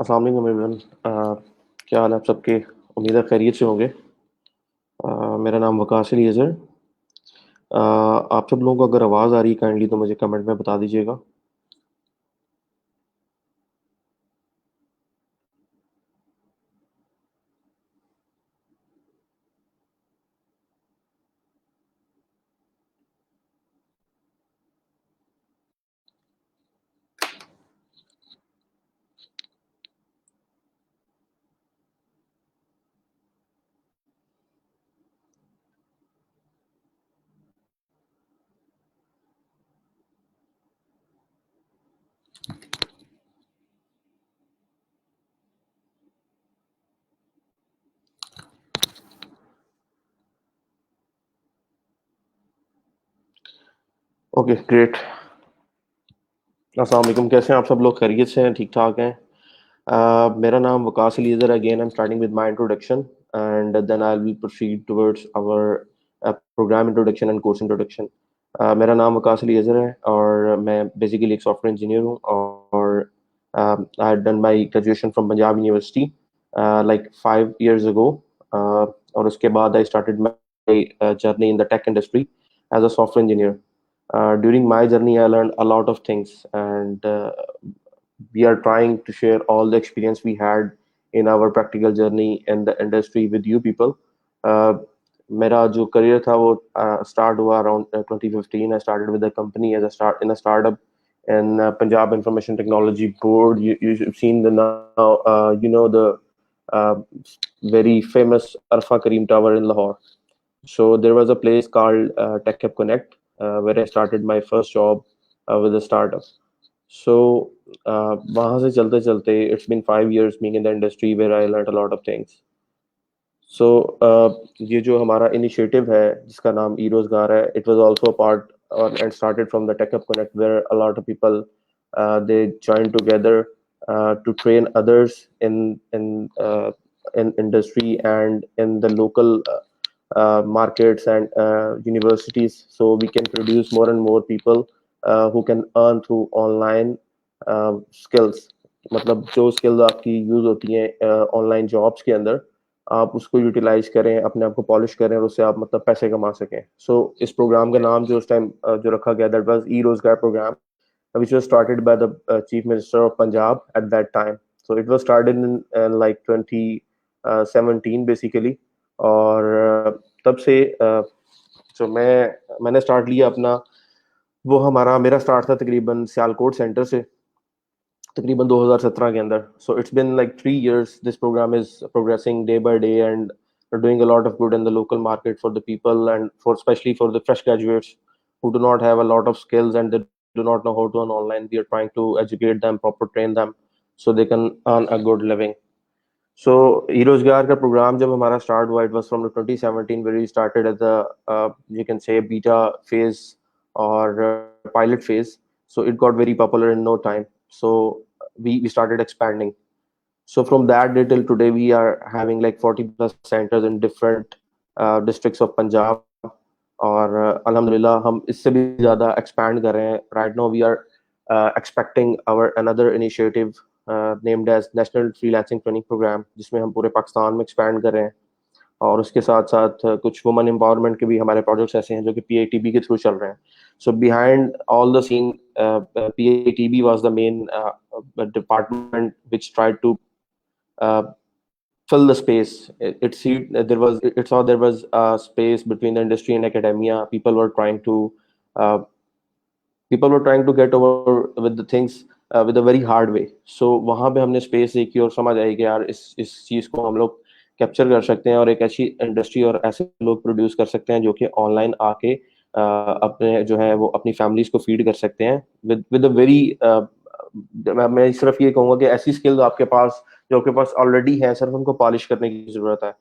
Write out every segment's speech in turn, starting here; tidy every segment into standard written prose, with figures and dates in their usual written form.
अस्सलाम वालेकुम एवरीवन। क्या हाल है आप सबके? उम्मीद है खैरियत से होंगे। मेरा नाम वकास अली है सर। आप सब लोगों को अगर आवाज़ आ रही है काइंडली तो मुझे कमेंट में बता दीजिएगा। Okay great. अस्सलाम वालेकुम, कैसे हैं आप सब लोग? खैरियत से हैं? ठीक ठाक हैं? मेरा नाम वकास अली है। Again I am starting with my introduction and then I will proceed towards our programme introduction and course introduction. मेरा नाम वकास अली है और मैं बेसिकली एक सॉफ्टवेयर इंजीनियर हूँ और I had done my graduation from Punjab university like 5 years ago। और उसके बाद I started my journey in the tech industry as a software engineer. During my journey, I learned a lot of things, and we are trying to share all the experience we had in our practical journey in the industry with you people. Uh, मेरा जो career था वो start हुआ around 2015। I started with the company as a startup in Punjab Information Technology Board. You've seen the now, the uh, very famous Arfa Kareem Tower in Lahore. So there was a place called Tech Hub Connect where I started my first job with a startup. So वहाँ से चलते चलते it's been 5 years being in the industry where I learned a lot of things. So ये जो हमारा initiative है जिसका नाम ई रोजगार है, it was also a part and started from the Tech Hub Connect where a lot of people they joined together to train others in industry and in the local markets and universities, so we can produce more and more people who can earn through online skills। मतलब जो skills आपकी use होती हैं online jobs के अंदर, आप उसको utilise करें, अपने आप को पॉलिश करें और उससे आप मतलब पैसे कमा सकें। सो इस प्रोग्राम का नाम जो उस टाइम जो रखा गया, that was E Rozgaar programme, which was started by the chief minister of Punjab at that time. So it was started in like 2017 basically। और तब से जो मैंने स्टार्ट लिया अपना, वो हमारा मेरा स्टार्ट था तकरीबन सियालकोट सेंटर से तकरीबन 2017 के अंदर। So it's been like 3 years। This programme is progressing day by day and doing a lot of good in the local market for the people and for especially for the fresh graduates who do not have a lot of skills and they do not know how to earn online. We are trying to educate them, proper train them so they can earn a good living. So e-rozgar का program जब हमारा start हुआ, it was from the 2017 where we started at the you can say beta phase or pilot phase. So it got very popular in no time. So we started expanding. So from that day till today, we are having like 40 plus centers in different districts of Punjab. और अल्हम्दुलिल्लाह हम इससे भी ज़्यादा expand कर रहे हैं। Right now we are expecting our another initiative named as National Freelancing Training Program, जिसमें हम पूरे पाकिस्तान में expand कर रहे हैं। और उसके साथ साथ कुछ वुमन एम्पावरमेंट के भी हमारे प्रोजेक्ट्स ऐसे हैं जो कि पीआईटीबी के थ्रू चल रहे हैं। So behind all the scene, PITB was the main department which tried to fill the space. It saw there was a space between the industry and academia. Uh, people were trying to get over with the things with a very hard way. So वहाँ पे हमने space देखी और समझ आई कि यार इस चीज़ को हम लोग कैप्चर कर सकते हैं और एक ऐसी इंडस्ट्री और ऐसे लोग प्रोड्यूस कर सकते हैं जो कि ऑनलाइन आके अपने जो है वो अपनी फैमिलीज को फीड कर सकते हैं विद विद अ वेरी, मैं सिर्फ ये कहूँगा कि ऐसी स्किल्स आपके पास जो आपके पास ऑलरेडी है, सिर्फ उनको पॉलिश करने की जरूरत है।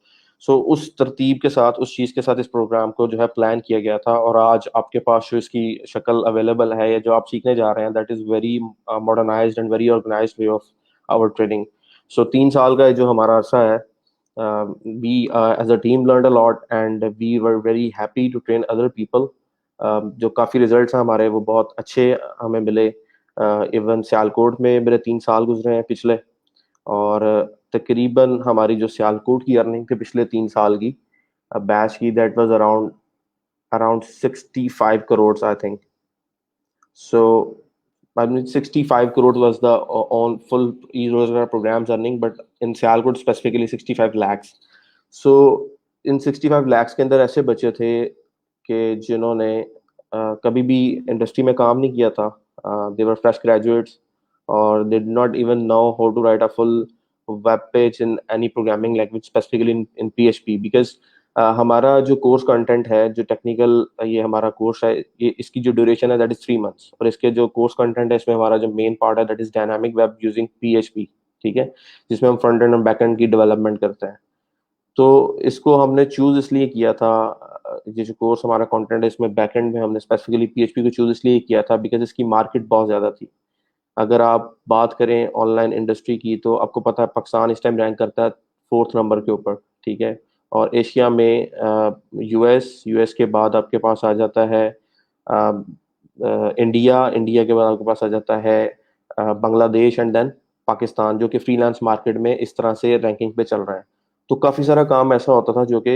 सो उस तरतीब के साथ, उस चीज़ के साथ इस प्रोग्राम को जो है प्लान किया गया था और आज आपके पास जो इसकी शक्ल अवेलेबल है या जो आप सीखने जा रहे हैं, that is very modernized and very organized way of our training. So 3 साल का जो हमारा अरसा है, we as a team learn a lot and we were very happy to train other people. जो काफ़ी रिजल्ट्स हैं हमारे वो बहुत अच्छे हमें मिले। इवन सियालकोट में मेरे 3 साल गुजरे हैं पिछले, और तकरीबन हमारी जो सियालकोट की अर्निंग थी पिछले 3 साल की बैच की, that was around around 65 crores I think. So I mean, 65 crores was the on full e-Rozgar programs earning, but in Sialkot specifically 65 lakhs. So in 65 lakhs के अंदर ऐसे बच्चे थे कि जिन्होंने कभी भी इंडस्ट्री में काम नहीं किया था. दे वर फ्रेश ग्रेजुएट्स और they did not even know how to write a full web page in any programming language, specifically in PHP. Because हमारा जो कोर्स कंटेंट है, जो टेक्निकल ये हमारा कोर्स है, ये इसकी जो ड्यूरेशन है दैट इज 3 months. और इसके जो कोर्स कंटेंट है इसमें हमारा जो मेन पार्ट है that is dynamic web using PHP. ठीक है, जिसमें हम फ्रंट एंड और बैक एंड की डेवलपमेंट करते हैं. तो इसको हमने चूज इसलिए किया था, ये जो कोर्स हमारा कंटेंट है इसमें बैक एंड में हमने स्पेसिफिकली PHP को चूज इसलिए किया था बिकॉज इसकी मार्केट बहुत ज़्यादा थी. अगर आप बात करें ऑनलाइन इंडस्ट्री की तो आपको पता है पाकिस्तान इस टाइम रैंक करता है 4th नंबर के ऊपर. ठीक है, और एशिया में यूएस के बाद आपके पास आ जाता है इंडिया. इंडिया के बाद आपके पास आ जाता है बांग्लादेश एंड देन पाकिस्तान, जो कि फ्रीलांस मार्केट में इस तरह से रैंकिंग पे चल रहा है. तो काफ़ी सारा काम ऐसा होता था जो कि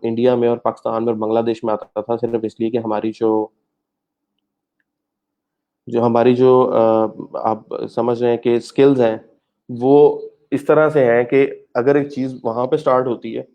इंडिया में और पाकिस्तान में और बांग्लादेश में आता था, सिर्फ इसलिए कि हमारी जो जो हमारी जो आप समझ रहे हैं कि स्किल्स हैं वो इस तरह से हैं कि अगर एक चीज़ वहाँ पे स्टार्ट होती है,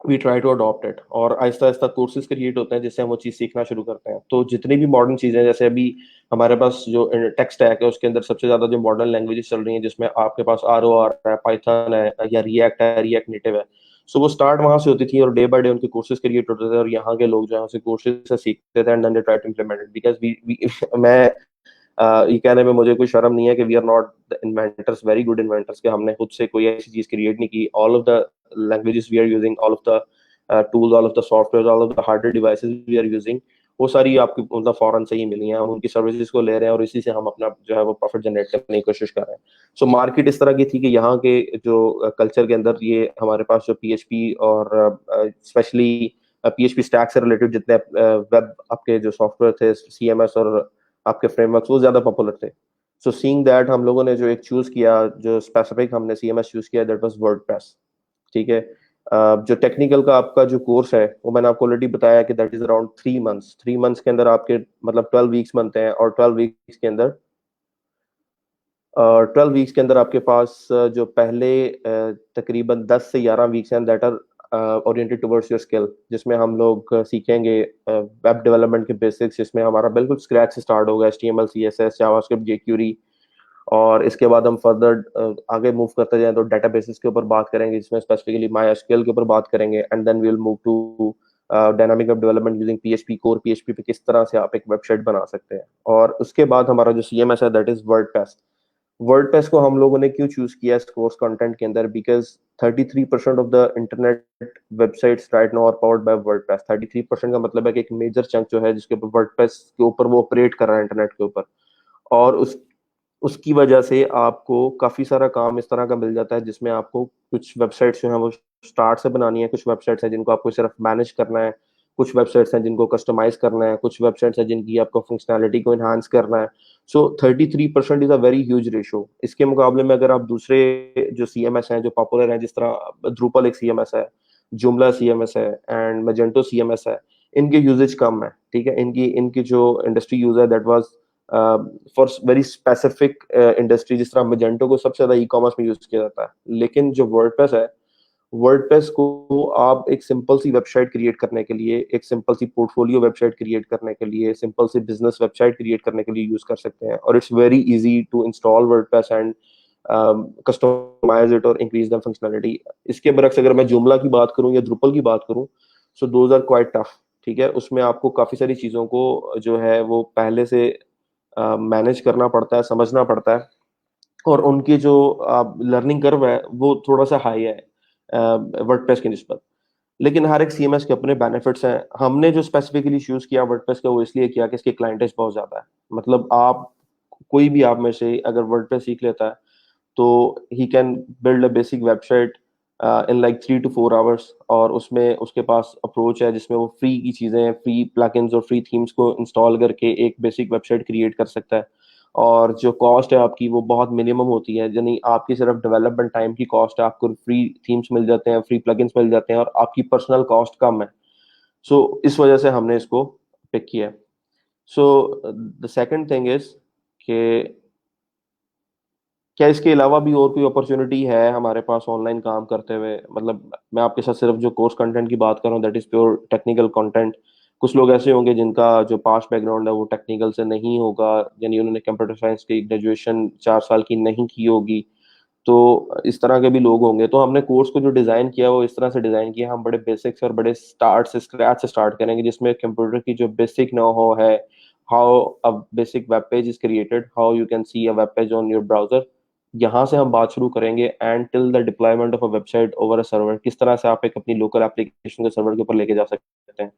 we try to adopt it, और आहिस्ता आहिस्ता कोर्सेज क्रिएट होते हैं जिससे हम वो चीज़ सीखना शुरू करते हैं. तो जितनी भी मॉडर्न चीज़ें हैं, जैसे अभी हमारे पास जो टेक स्टैक है उसके अंदर सबसे ज़्यादा जो मॉडर्न लैंग्वेजेस चल रही हैं, जिसमें आपके पास RO आ रहा है, पाइथन है या रिएक्ट है, रिएक्ट नेटिव है. सो वो स्टार्ट वहाँ से होती थी और डे बाय डे उनके कोर्सेज क्रिएट होते थे और यहाँ के लोग जो है उसे कोर्सेज से सीखते थे and then they try to implement it. Because we मैं ये कहने में मुझे कोई शर्म नहीं है कि we are not the inventors, very good inventors, कि हमने खुद से कोई ऐसी चीज क्रिएट नहीं की. All of the languages we are using, all of the tools, all of the software, all of the hardware devices we are using, वो सारी आपकी मतलब फॉरेन से ही मिली हैं. हम उनकी सर्विसेज को ले रहे हैं और इसी से हम अपना जो है वो प्रॉफिट जनरेट करने की कोशिश कर रहे हैं. सो मार्केट इस तरह की थी कि यहाँ के जो कल्चर के अंदर ये हमारे पास जो PHP और स्पेशली PHP स्टैक से रिलेटेड जितने वेब आपके जो सॉफ्टवेयर थे, CMS और आपके फ्रेमवर्क्स, वो ज्यादा पॉपुलर थे. सो सीइंग दैट हम लोगों ने जो एक चूज किया, जो स्पेसिफिक हमने CMS चूज किया, दैट वाज वर्डप्रेस. ठीक है, जो टेक्निकल का आपका जो कोर्स है वो मैंने आपको ऑलरेडी बताया कि that is around 3 months. 3 months के अंदर आपके मतलब 12 वीक्स बनते हैं और 12 वीक्स के अंदर आपके पास जो पहले तकरीबन 10 से 11 वीक्स हैं that are oriented towards your skill, जिसमें हम लोग सीखेंगे वेब डेवलपमेंट के बेसिक्स, जिसमें हमारा बिल्कुल स्क्रैच से स्टार्ट होगा, HTML CSS जावास्क्रिप्ट jQuery. और इसके बाद हम फर्दर आगे मूव करते जाएं तो डेटाबेसेस के ऊपर बात करेंगे, जिसमें स्पेसिफिकली MySQL के ऊपर बात करेंगे and then we will move to dynamic web development using PHP core. PHP पे किस तरह से आप एक वेबसाइट बना सकते हैं. और उसके बाद हमारा जो CMS है दैट इज वर्डप्रेस. वर्डप्रेस को हम लोगों ने क्यों चूज किया इस कोर्स कंटेंट के अंदर, because 33% of the internet websites right now are powered by WordPress. 33% का मतलब है कि एक मेजर चंक जो है जिसके ऊपर वर्डप्रेस के ऊपर वो ऑपरेट कर रहा है इंटरनेट के ऊपर. और उसकी वजह से आपको काफी सारा काम इस तरह का मिल जाता है जिसमें आपको कुछ वेबसाइट्स जो है वो स्टार्ट से बनानी है, कुछ वेबसाइट्स हैं जिनको आपको सिर्फ मैनेज करना है, कुछ वेबसाइट्स हैं जिनको कस्टमाइज करना है, कुछ वेबसाइट्स हैं जिनकी आपको फंक्शनैलिटी को एनहांस करना है. सो 33% is a very huge ratio. इसके मुकाबले में अगर आप दूसरे जो CMS हैं जो पॉपुलर हैं, जिस तरह ड्रूपल एक CMS है, जुमला CMS है एंड मजेंटो CMS है, इनके यूजेज कम है. ठीक है, इनकी इनकी जो इंडस्ट्री यूज है that was for very specific industry. जिस तरह मजेंटो को सबसे ज्यादा E-कॉमर्स में यूज किया जाता है, लेकिन जो वर्डप्रेस है, वर्डप्रेस को आप एक सिंपल सी वेबसाइट क्रिएट करने के लिए, एक सिंपल सी पोर्टफोलियो वेबसाइट क्रिएट करने के लिए, सिंपल सी बिजनेस वेबसाइट क्रिएट करने के लिए यूज कर सकते हैं. और it's very easy to install WordPress and customise it और इंक्रीज द फंक्शनैलिटी. इसके बरक्स अगर मैं जुमला की बात करूं या द्रुपल की बात करूं, so those are quite tough. ठीक है, उसमें आपको काफी सारी चीजों को जो है वो पहले से मैनेज करना पड़ता है, समझना पड़ता है, और उनकी जो लर्निंग कर्व है वो थोड़ा सा हाई है वर्डप्रेस की निस्बत. लेकिन हर एक CMS के अपने बेनिफिट्स हैं. हमने जो स्पेसिफिकली चूज किया वर्डप्रेस का वो इसलिए किया कि इसकी क्लाइंटेज बहुत ज्यादा है. मतलब आप कोई भी आप में से अगर वर्डप्रेस सीख लेता है तो he can build a basic website in like 3 to 4 hours. और उसमें उसके पास अप्रोच है जिसमें वो फ्री की चीजें, फ्री प्लगइन्स और फ्री थीम्स को इंस्टॉल करके एक बेसिक वेबसाइट क्रिएट कर सकता है. और जो कॉस्ट है आपकी वो बहुत मिनिमम होती है, यानी आपकी सिर्फ डेवलपमेंट टाइम की कॉस्ट है, आपको फ्री थीम्स मिल जाते हैं, फ्री प्लगइन्स मिल जाते हैं और आपकी पर्सनल कॉस्ट कम है। सो इस वजह से हमने इसको पिक किया है। So the second thing is कि क्या इसके अलावा भी और कोई अपॉर्चुनिटी है हमारे पास ऑनलाइन काम करते हुए? मतलब मैं आपके साथ सिर्फ जो कोर्स कंटेंट की बात कर रहा हूँ, that is pure technical content. कुछ लोग ऐसे होंगे जिनका जो पास्ट बैकग्राउंड है वो टेक्निकल से नहीं होगा, यानी उन्होंने कंप्यूटर साइंस की ग्रेजुएशन 4 साल की नहीं की होगी। तो इस तरह के भी लोग होंगे। तो हमने कोर्स को जो डिजाइन किया वो इस तरह से डिजाइन किया, हम बड़े बेसिक्स और बड़े स्टार्ट से स्क्रैच से स्टार्ट करेंगे, जिसमें कंप्यूटर की जो बेसिक नो हो है, how a basic web page is created, how you can see a web page on your browser. यहाँ से हम बात शुरू करेंगे and till the deployment of a website over a server, किस तरह से आप एक अपनी लोकल एप्लीकेशन को सर्वर के ऊपर लेके जा सकते हैं।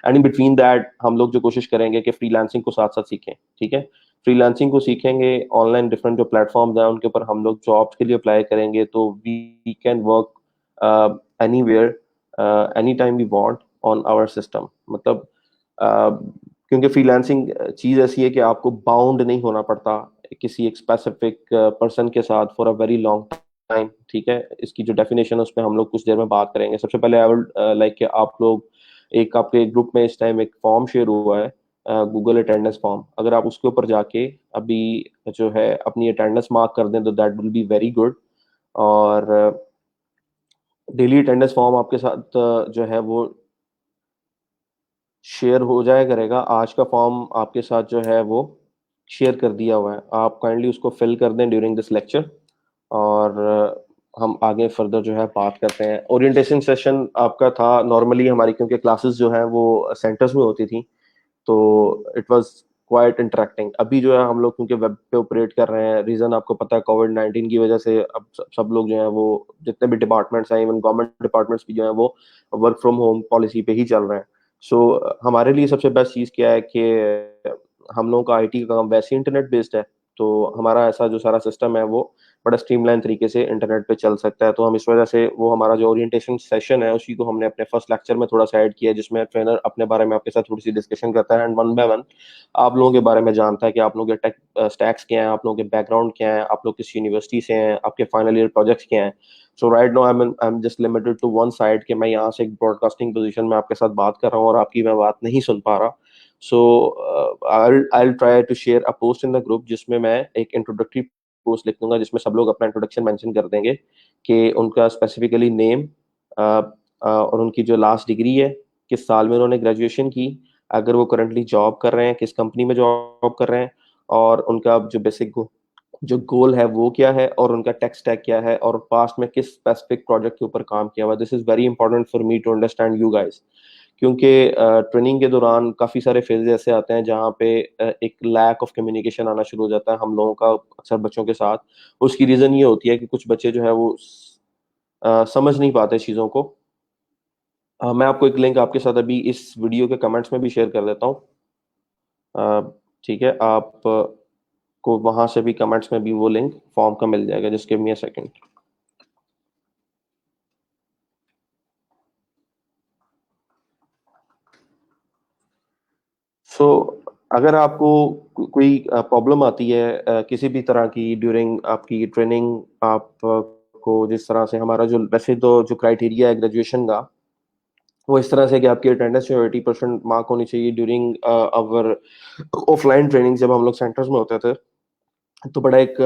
एंड इन बिटवीन दैट हम लोग जो कोशिश करेंगे कि फ्रीलांसिंग को साथ साथ सीखें। ठीक है, फ्रीलांसिंग को सीखेंगे, ऑनलाइन डिफरेंट जो प्लेटफॉर्म्स हैं उनके ऊपर हम लोग जॉब्स के लिए अप्लाई करेंगे, तो we can work anywhere any time we want on our system. मतलब क्योंकि फ्रीलांसिंग चीज़ ऐसी है कि आपको बाउंड नहीं होना पड़ता किसी एक स्पेसिफिक पर्सन के साथ for a very long time. ठीक है, इसकी जो डेफिनेशन है उस पर हम लोग कुछ देर में बात करेंगे। सबसे पहले आई वुड लाइक कि आप लोग एक आपके ग्रुप में इस टाइम एक फॉर्म शेयर हुआ है, गूगल अटेंडेंस फॉर्म। अगर आप उसके ऊपर जाके अभी जो है अपनी अटेंडेंस मार्क कर दें तो that will be very good. और डेली अटेंडेंस फॉर्म आपके साथ जो है वो शेयर हो जाया करेगा। आज का फॉर्म आपके साथ जो है वो शेयर कर दिया हुआ है, आप काइंडली उसको फिल कर दें ड्यूरिंग दिस लेक्चर। और हम आगे फर्दर जो है बात करते हैं। ओरिएंटेशन सेशन आपका था नॉर्मली हमारी, क्योंकि क्लासेस जो है वो सेंटर्स में होती थी, तो इट वाज क्वाइट इंटरेक्टिंग। अभी जो है हम लोग क्योंकि वेब पे ऑपरेट कर रहे हैं, रीजन आपको पता है कोविड-19 की वजह से अब सब लोग जो है वो जितने भी डिपार्टमेंट्स हैं, इवन गवर्नमेंट डिपार्टमेंट्स भी जो है वो वर्क फ्रॉम होम पॉलिसी पे ही चल रहे हैं। सो हमारे लिए सबसे बेस्ट चीज़ क्या है कि हम लोगों का आईटी का काम वैसे इंटरनेट बेस्ड है, तो हमारा ऐसा जो सारा सिस्टम है वो बड़ा स्ट्रीमलाइन तरीके से इंटरनेट पे चल सकता है। तो हम इस वजह से वो हमारा जो ओरिएंटेशन सेशन है उसी को हमने अपने फर्स्ट लेक्चर में थोड़ा सा ऐड किया है, जिसमें ट्रेनर अपने बारे में आपके साथ थोड़ी सी डिस्कशन करता है एंड वन बाय वन आप लोगों के बारे में जानता है कि आप लोगों के टेक स्टैक्स क्या हैं, आप लोगों के बैकग्राउंड क्या है, आप लोग किस यूनिवर्सिटी से हैं, आपके फाइनल ईयर प्रोजेक्ट्स क्या हैं। So right now I am just limited to one side कि मैं यहाँ से एक ब्रॉडकास्टिंग पोजीशन में आपके साथ बात कर रहा हूँ और आपकी मैं बात नहीं सुन पा रहा। So I try to share a post in the group, जिसमें मैं एक इंट्रोडक्टरी पोस्ट लिख दूंगा, जिसमें सब लोग अपना इंट्रोडक्शन मेंशन कर देंगे कि उनका स्पेसिफिकली नेम और उनकी जो लास्ट डिग्री है, किस साल में उन्होंने ग्रेजुएशन की, अगर वो करंटली जॉब कर रहे हैं किस कंपनी में जॉब कर रहे हैं, और उनका जो बेसिक जो गोल है वो क्या है, और उनका टेक स्टैक क्या है, और पास्ट में किस स्पेसिफिक प्रोजेक्ट के ऊपर काम किया हुआ। This is very important for me to understand you guys, क्योंकि ट्रेनिंग के दौरान काफ़ी सारे फेजेस ऐसे आते हैं जहाँ पे एक लैक ऑफ कम्युनिकेशन आना शुरू हो जाता है हम लोगों का अक्सर बच्चों के साथ। उसकी रीज़न ये होती है कि कुछ बच्चे जो है वो समझ नहीं पाते चीज़ों को। मैं आपको एक लिंक आपके साथ अभी इस वीडियो के कमेंट्स में भी शेयर कर देता हूँ। अ, ठीक है, आप को वहाँ से भी कमेंट्स में भी वो लिंक फॉर्म का मिल जाएगा। Just give me a second. So अगर आपको कोई प्रॉब्लम आती है किसी भी तरह की ड्यूरिंग आपकी ट्रेनिंग, आप को जिस तरह से हमारा जो वैसे तो जो क्राइटेरिया है ग्रेजुएशन का वो इस तरह से कि आपकी अटेंडेंस जो 80% मार्क होनी चाहिए ड्यूरिंग आवर ऑफलाइन ट्रेनिंग। जब हम लोग सेंटर्स में होते थे तो बड़ा एक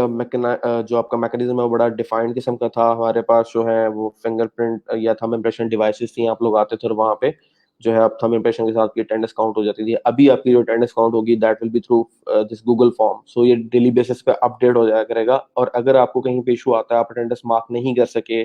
जो आपका मैकेनिज्म है वो बड़ा डिफाइंड किस्म का था। हमारे पास जो है वो फिंगरप्रिंट या थंब इम्प्रेशन डिवाइसेस थी, आप लोग आते थे और वहाँ पे जो है आप थंब इम्प्रेशन के साथ की अटेंडेंस काउंट हो जाती थी। अभी आपकी जो अटेंडेंस काउंट होगी that will be through this Google form. So ये डेली बेसिस पे अपडेट हो जाया करेगा, और अगर आपको कहीं पे इशू आता है, आप अटेंडेंस मार्क नहीं कर सके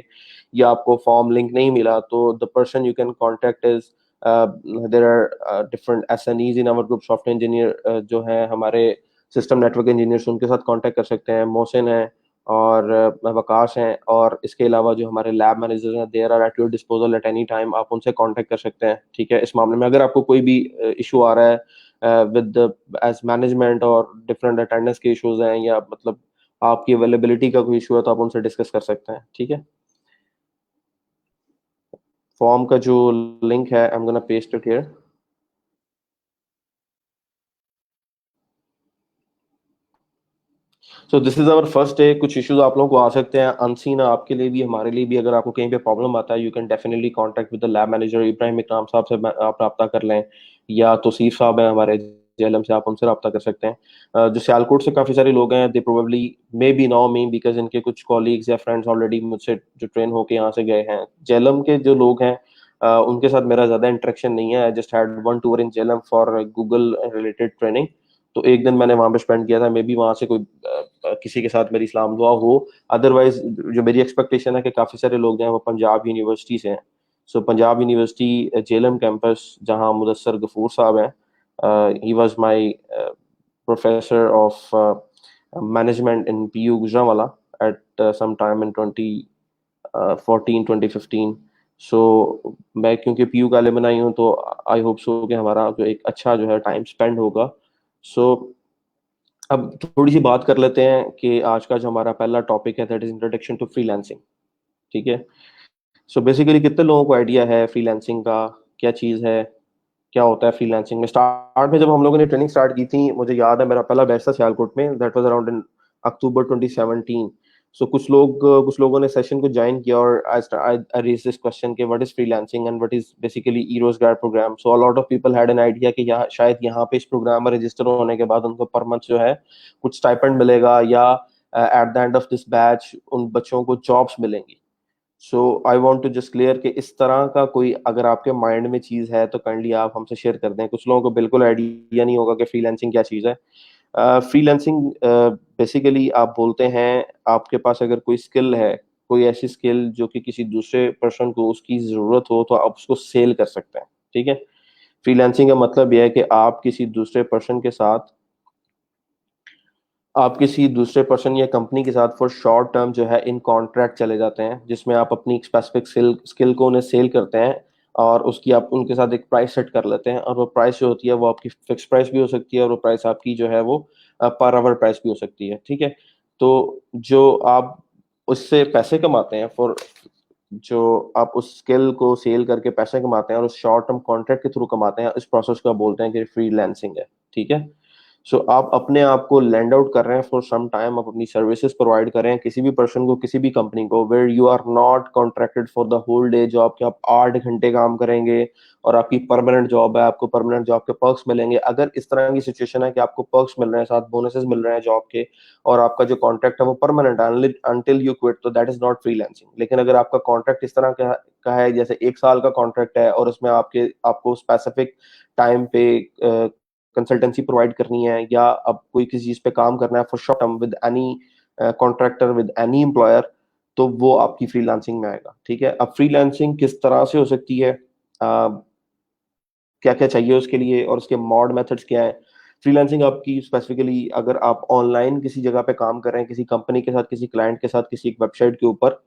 या आपको फॉर्म लिंक नहीं मिला, तो the person you can contact is there are different SNEs in our group. Software engineer जो है हमारे सिस्टम नेटवर्क इंजीनियर्स, उनके साथ कांटेक्ट कर सकते हैं। मोहसिन है और वकाश हैं, और इसके अलावा जो हमारे लैब मैनेजर्स हैं there are at your disposal at any time, आप उनसे कांटेक्ट कर सकते हैं। ठीक है, इस मामले में अगर आपको कोई भी इशू आ रहा है विद एज मैनेजमेंट और डिफरेंट अटेंडेंस के इश्यूज हैं, या मतलब आपकी अवेलेबिलिटी का कोई इशू है, तो आप उनसे डिस्कस कर सकते हैं। ठीक है, फॉर्म का जो लिंक है I am gonna paste it here. So this is our first day. कुछ इश्यूज आप लोगों को आ सकते हैं अनसीन, आपके लिए भी हमारे लिए भी। अगर आपको कहीं पे प्रॉब्लम आता है, you can definitely contact with the lab manager Ibrahim इकराम साहब से आप रब्ता कर लें, या तौसीफ साहब हैं हमारे जेएलएम से, आप उनसे रब्ता कर सकते हैं। जो सियालकोट से काफ़ी सारे लोग हैं, they probably may be know me because इनके कुछ कॉलीग्स या फ्रेंड्स ऑलरेडी मुझसे जो ट्रेन होके यहाँ से गए हैं। जेएलएम के जो लोग हैं उनके साथ मेरा ज़्यादा इंटरेक्शन नहीं है। I just had one tour in JLM for Google related training. तो एक दिन मैंने वहां पे स्पेंड किया था, मे बी वहां से कोई किसी के साथ मेरी इस्लाम दुआ हो। अदरवाइज जो मेरी एक्सपेक्टेशन है कि काफ़ी सारे लोग जो हैं वो पंजाब यूनिवर्सिटी से हैं। सो पंजाब यूनिवर्सिटी जेएलएम कैंपस, जहाँ मुदस्सर गफूर साहब हैं, he was my professor of management in PU Gujranwala at some time in 2014 2015। सो मैं क्योंकि पीयू का एलुमनाई हूँ, तो आई होप सो कि हमारा जो एक अच्छा जो है टाइम स्पेंड होगा। सो अब थोड़ी सी बात कर लेते हैं कि आज का जो हमारा पहला टॉपिक है, that is introduction to freelancing. ठीक है। सो बेसिकली कितने लोगों को आइडिया है फ्रीलांसिंग का, क्या चीज़ है, क्या होता है फ्रीलांसिंग में? स्टार्ट में जब हम लोगों ने ट्रेनिंग स्टार्ट की थी, मुझे याद है मेरा पहला बैच था सियालकोट में, that was around in October 2017। So कुछ लोगों ने सेशन को ज्वाइन किया, और आई रेज दिस क्वेश्चन कि what is freelancing and what is basically e Rozgaar programme. So a lot of people had an idea कि यहाँ शायद यहाँ पे इस प्रोग्राम में रजिस्टर होने के बाद उनको पर मंथ जो है कुछ स्टाइपेंड मिलेगा, या at the end of this batch उन बच्चों को जॉब्स मिलेंगी। So I want to just clear कि इस तरह का कोई अगर आपके माइंड में चीज़ है तो काइंडली आप हमसे शेयर कर दें। कुछ लोगों को बिल्कुल आइडिया नहीं होगा कि फ्रीलांसिंग क्या चीज़ है। फ्रीलांसिंग बेसिकली आप बोलते हैं, आपके पास अगर कोई स्किल है, कोई ऐसी स्किल जो कि किसी दूसरे पर्सन को उसकी ज़रूरत हो, तो आप उसको सेल कर सकते हैं। ठीक है। फ्रीलांसिंग का मतलब यह है कि आप किसी दूसरे पर्सन या कंपनी के साथ फॉर शॉर्ट टर्म जो है इन कॉन्ट्रैक्ट चले जाते हैं, जिसमें आप अपनी स्पेसिफिक स्किल को उन्हें सेल करते हैं, और उसकी आप उनके साथ एक प्राइस सेट कर लेते हैं। और वो प्राइस जो होती है वो आपकी फिक्स प्राइस भी हो सकती है, और वो प्राइस आपकी जो है वो पर आवर प्राइस भी हो सकती है। ठीक है। तो जो आप उससे पैसे कमाते हैं, फॉर जो आप उस स्किल को सेल करके पैसे कमाते हैं और उस शॉर्ट टर्म कॉन्ट्रैक्ट के थ्रू कमाते हैं, इस प्रोसेस को आप बोलते हैं कि फ्रीलांसिंग है। ठीक है। सो आप अपने आप को लैंड आउट कर रहे हैं फॉर सम टाइम, आप अपनी सर्विसेज प्रोवाइड कर रहे हैं किसी भी पर्सन को, किसी भी कंपनी को, where you are not contracted for the whole day job, कि आप 8 घंटे काम करेंगे और आपकी परमानेंट जॉब है, आपको परमानेंट जॉब के पर्क्स मिलेंगे। अगर इस तरह की सिचुएशन है कि आपको पर्क्स मिल रहे हैं, साथ बोनसेस मिल रहे हैं जॉब के, और आपका जो कॉन्ट्रैक्ट है वो परमानेंट अनटिल यू क्विट, तो दैट इज नॉट फ्रीलांसिंग। लेकिन अगर आपका कॉन्ट्रैक्ट इस तरह का है, जैसे 1 साल का कॉन्ट्रैक्ट है और उसमें आपको स्पेसिफिक टाइम पे कंसल्टेंसी प्रोवाइड करनी है, या अब कोई किसी चीज पे काम करना है for short term with any contractor, with any employer, तो वो आपकी फ्रीलांसिंग में आएगा। ठीक है। अब फ्रीलांसिंग किस तरह से हो सकती है, क्या क्या चाहिए उसके लिए, और उसके मॉड मेथड्स क्या है? फ्रीलांसिंग आपकी स्पेसिफिकली अगर आप ऑनलाइन किसी जगह पे काम कर रहे हैं, किसी कंपनी के साथ, किसी क्लाइंट के साथ, किसी एक वेबसाइट के ऊपर,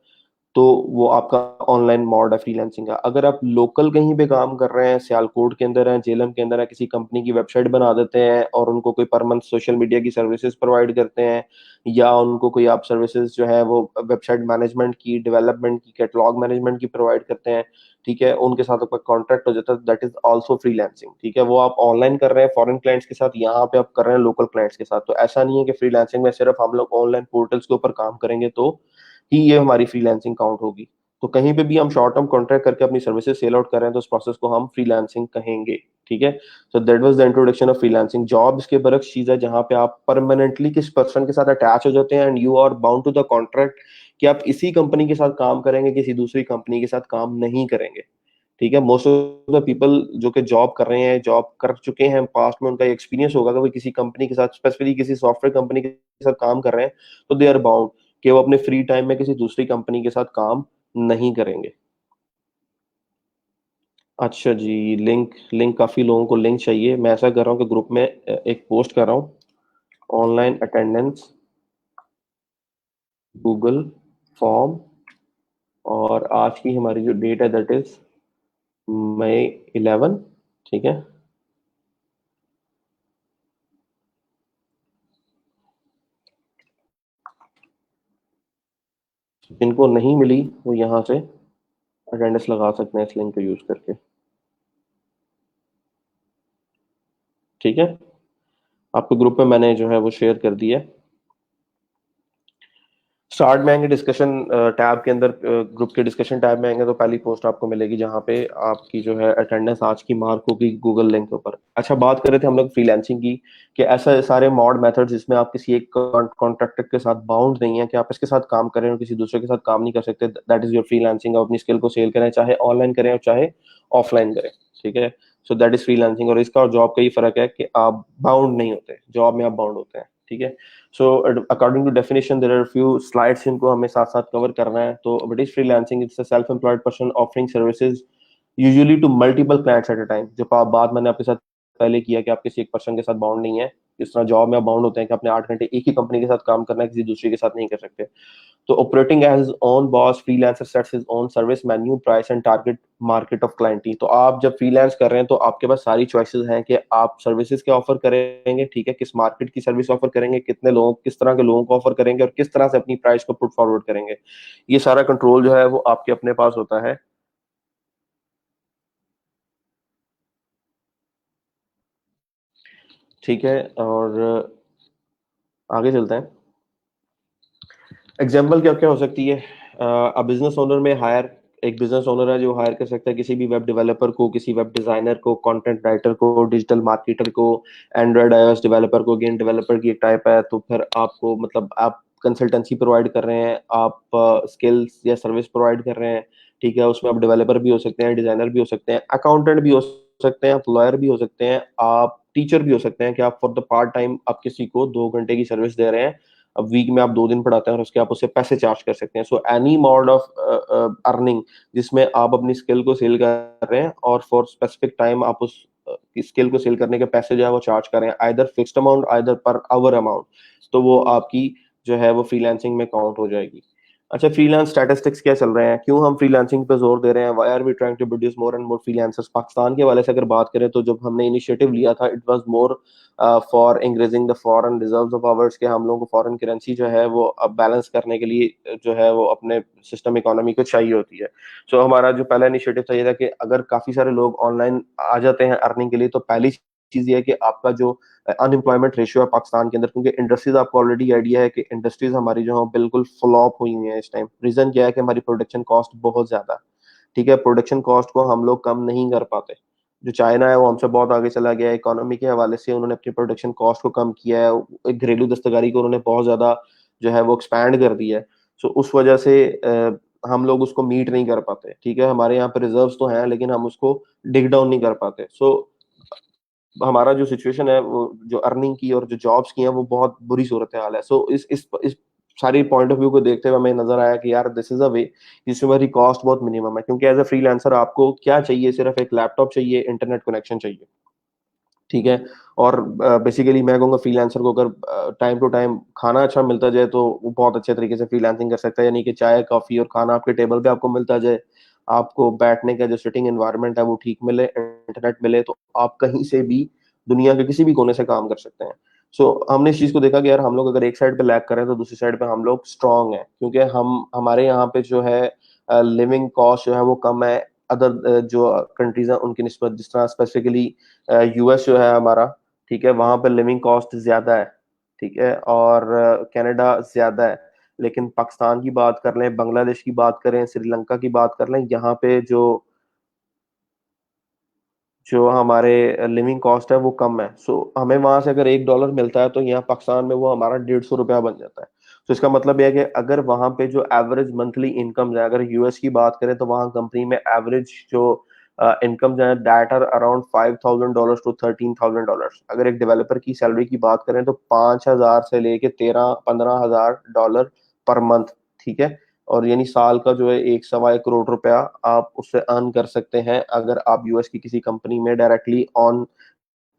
तो वो आपका ऑनलाइन मोड है फ्रीलांसिंग का। अगर आप लोकल कहीं पे काम कर रहे हैं, सियालकोट के अंदर है, जेलम के अंदर है, किसी कंपनी की वेबसाइट बना देते हैं और उनको कोई पर मंथ सोशल मीडिया की सर्विसेज प्रोवाइड करते हैं, या उनको कोई आप सर्विसेज जो है वो वेबसाइट मैनेजमेंट की, डेवलपमेंट की, कैटलॉग मैनेजमेंट की प्रोवाइड करते हैं, ठीक है, उनके साथ आपका कॉन्ट्रैक्ट हो जाता है, दैट इज ऑल्सो फ्रीलांसिंग। ठीक है। वो आप ऑनलाइन कर रहे हैं फॉरेन क्लाइंट्स के साथ, यहाँ पे आप कर रहे हैं लोकल क्लाइंट्स के साथ। तो ऐसा नहीं है कि फ्रीलांसिंग में सिर्फ हम लोग ऑनलाइन पोर्टल्स के ऊपर काम करेंगे तो ही ये हमारी फ्रीलांसिंग काउंट होगी। तो कहीं पे भी हम शॉर्ट टर्म कॉन्ट्रैक्ट करके अपनी सर्विसेज सेल आउट कर रहे हैं, तो उस प्रोसेस को हम फ्रीलांसिंग कहेंगे। ठीक है। So that was the introduction of freelancing. Jobs के बरक्स चीज है जहां पे आप परमानेंटली किस पर्सन के साथ अटैच हो जाते हैं, and you are bound to the contract कि आप इसी कंपनी के साथ काम करेंगे, किसी दूसरी कंपनी के साथ काम नहीं करेंगे। ठीक है। मोस्ट ऑफ द पीपल जो कि जॉब कर रहे हैं, जॉब कर चुके हैं पास्ट में, उनका एक्सपीरियंस होगा कि वो किसी कंपनी के साथ, स्पेसिफिकली किसी सॉफ्टवेयर कंपनी के साथ काम कर रहे हैं, तो दे आर बाउंड कि वो अपने फ्री टाइम में किसी दूसरी कंपनी के साथ काम नहीं करेंगे। अच्छा जी, लिंक लिंक काफ़ी लोगों को लिंक चाहिए। मैं ऐसा कर रहा हूँ कि ग्रुप में एक पोस्ट कर रहा हूँ, ऑनलाइन अटेंडेंस गूगल फॉर्म, और आज की हमारी जो डेट है दैट इज मई 11। ठीक है। जिनको नहीं मिली वो यहाँ से अटेंडेंस लगा सकते हैं इस लिंक को यूज करके। ठीक है। आपको ग्रुप में मैंने जो है वो शेयर कर दिया है। स्टार्ट में आएंगे डिस्कशन टैब के अंदर, ग्रुप के डिस्कशन टैब में आएंगे तो पहली पोस्ट आपको मिलेगी जहाँ पे आपकी जो है अटेंडेंस आज की मार्क होगी गूगल लिंक के ऊपर। अच्छा, बात कर रहे थे हम लोग फ्रीलांसिंग की, कि ऐसा सारे मॉड मेथड जिसमें आप किसी एक कॉन्ट्रैक्टर के साथ बाउंड नहीं है कि आप इसके साथ काम करें और किसी दूसरे के साथ काम नहीं कर सकते, दैट इज योर फ्रीलांसिंग। आप अपनी स्किल को सेल करें, चाहे ऑनलाइन करें और चाहे ऑफलाइन करें, ठीक है। So that is freelancing. और इसका और जॉब का ये फर्क है कि आप बाउंड नहीं होते, जॉब में आप बाउंड होते हैं, ठीक है। So according to definition, there are a few slides जिनको हमें साथ साथ कवर करना है। तो what is freelancing? It's a self-employed person offering services usually to multiple clients at a time। जो बात मैंने आपके साथ पहले किया कि आप किसी एक पर्सन के साथ बाउंड नहीं है, जिस तरह जॉब में आप बाउंड होते हैं कि अपने 8 घंटे एक ही कंपनी के साथ काम करना है, किसी दूसरे के साथ नहीं कर सकते। तो operating as his own boss, freelancer sets his own service menu, price and target market of clientele. तो आप जब फ्रीलांस कर रहे हैं तो आपके पास सारी चॉइसेस हैं कि आप सर्विसेज क्या ऑफर करेंगे, ठीक है, किस मार्केट की सर्विस ऑफर करेंगे, कितने लोगों, किस तरह के लोगों को ऑफर करेंगे और किस तरह से अपनी प्राइस को पुट फॉरवर्ड करेंगे। ये सारा कंट्रोल जो है वो आपके अपने पास होता है, ठीक है। और आगे चलते हैं। एग्जाम्पल क्या क्या हो सकती है? अ बिजनेस ओनर में हायर, एक बिजनेस ओनर है जो हायर कर सकता है किसी भी वेब डेवलपर को, किसी वेब डिजाइनर को, कंटेंट राइटर को, डिजिटल मार्केटर को, एंड्रॉयड आईओएस डेवलपर को। गेम डेवलपर की एक टाइप है, तो फिर आपको मतलब आप कंसल्टेंसी प्रोवाइड कर रहे हैं, आप स्किल्स या सर्विस प्रोवाइड कर रहे हैं, ठीक है। उसमें आप डेवलपर भी हो सकते हैं, डिजाइनर भी हो सकते हैं, अकाउंटेंट भी हो सकते हैं, आप लॉयर भी हो सकते हैं, आप टीचर भी हो सकते हैं कि आप फॉर द पार्ट टाइम आप किसी को 2 घंटे की सर्विस दे रहे हैं। अब वीक में आप 2 दिन पढ़ाते हैं और उसके आप उससे पैसे चार्ज कर सकते हैं। So any mode of earning जिसमें आप अपनी स्किल को सेल कर रहे हैं और फॉर स्पेसिफिक टाइम आप उस स्किल को सेल करने के पैसे जो है वो चार्ज कर रहे हैं, either fixed amount either per hour amount, तो वो आपकी जो है वो फ्रीलांसिंग में काउंट हो जाएगी। अच्छा, फ्रीलांस स्टैटिस्टिक्स क्या चल रहे हैं, क्यों हम फ्रीलांसिंग पे जोर दे रहे हैं, why are we trying to produce more and more freelancers? Pakistan के वाले से अगर बात करें तो जब हमने इनिशिएटिव लिया था, it was more for increasing the foreign reserves of hours, के हम लोगों को फॉरेन करेंसी जो है वो अब बैलेंस करने के लिए जो है वो अपने सिस्टम इकोनॉमी को चाहिए होती है। सो हमारा जो पहला इनिशिएटिव था ये था कि अगर काफी सारे लोग ऑनलाइन आ जाते हैं अर्निंग के लिए, तो पहली चीज ये है कि आपका जो अनएम्प्लॉयमेंट रेशियो है पाकिस्तान के अंदर, क्योंकि इंडस्ट्रीज आपको ऑलरेडी आइडिया है कि इंडस्ट्रीज हमारी जो है बिल्कुल फ्लॉप हुई हुई है इस टाइम। रीजन क्या है कि हमारी प्रोडक्शन कॉस्ट बहुत ज्यादा है, ठीक है। प्रोडक्शन कॉस्ट को हम लोग कम नहीं कर पाते। जो चाइना है वो हमसे बहुत आगे चला गया है इकोनॉमी के हवाले से, उन्होंने अपनी प्रोडक्शन कॉस्ट को कम किया है, एक घरेलू दस्तकारी को उन्होंने बहुत ज्यादा जो है वो एक्सपैंड कर दिया है। सो उस वजह से हम लोग उसको मीट नहीं कर पाते, ठीक है। हमारे यहाँ पे रिजर्व्स तो हैं लेकिन हम उसको डिग डाउन नहीं कर पाते। सो हमारा जो सिचुएशन है वो जो अर्निंग की और जो जॉब्स की है वो बहुत बुरी सूरत हाल है। सो इस सारी पॉइंट ऑफ व्यू को देखते हुए हमें नजर आया कि यार दिस इज अ वे जिसमें हमारी कॉस्ट बहुत मिनिमम है, क्योंकि एज अ फ्रीलांसर आपको क्या चाहिए, सिर्फ एक लैपटॉप चाहिए, इंटरनेट कनेक्शन चाहिए, ठीक है। और बेसिकली मैं कहूँगा फ्रीलांसर को अगर टाइम टू टाइम खाना अच्छा मिलता जाए तो वो बहुत अच्छे तरीके से फ्रीलांसिंग कर सकता है, यानी कि चाय कॉफी और खाना आपके टेबल पे आपको मिलता जाए, आपको बैठने का जो सिटिंग एनवायरनमेंट है वो ठीक मिले, इंटरनेट मिले, तो आप कहीं से भी दुनिया के किसी भी कोने से काम कर सकते हैं। सो हमने इस चीज को देखा कि यार हम लोग अगर एक साइड पे लैग करें तो दूसरी साइड पे हम लोग स्ट्रांग हैं, क्योंकि हम हमारे यहाँ पे जो है लिविंग कॉस्ट जो है वो कम है अदर जो कंट्रीज हैं उनकी निस्बत। जिस तरह स्पेसिफिकली यूएस जो है हमारा, ठीक है, वहां पर लिविंग कॉस्ट ज्यादा है, ठीक है, और कनाडा ज्यादा है। लेकिन पाकिस्तान की बात कर लें, बांग्लादेश की बात करें, श्रीलंका की बात कर लें, यहाँ पे जो जो हमारे लिविंग कॉस्ट है वो कम है। सो हमें वहां से अगर $1 मिलता है तो यहाँ पाकिस्तान में वो हमारा ₹150 बन जाता है। तो इसका मतलब यह है कि अगर वहां पे जो एवरेज मंथली इनकम है, अगर यूएस की बात करें तो वहाँ कंपनी में एवरेज जो इनकम जो है दैट आर अराउंड $5,000 टू $13,000। अगर एक डेवलपर की सैलरी की बात करें तो 5,000 से लेके 13-15 हजार डॉलर पर मंथ, ठीक है। और यानी साल का जो है 1 सवा 1 करोड़ रुपया आप उससे अर्न कर सकते हैं अगर आप यूएस की किसी कंपनी में डायरेक्टली ऑन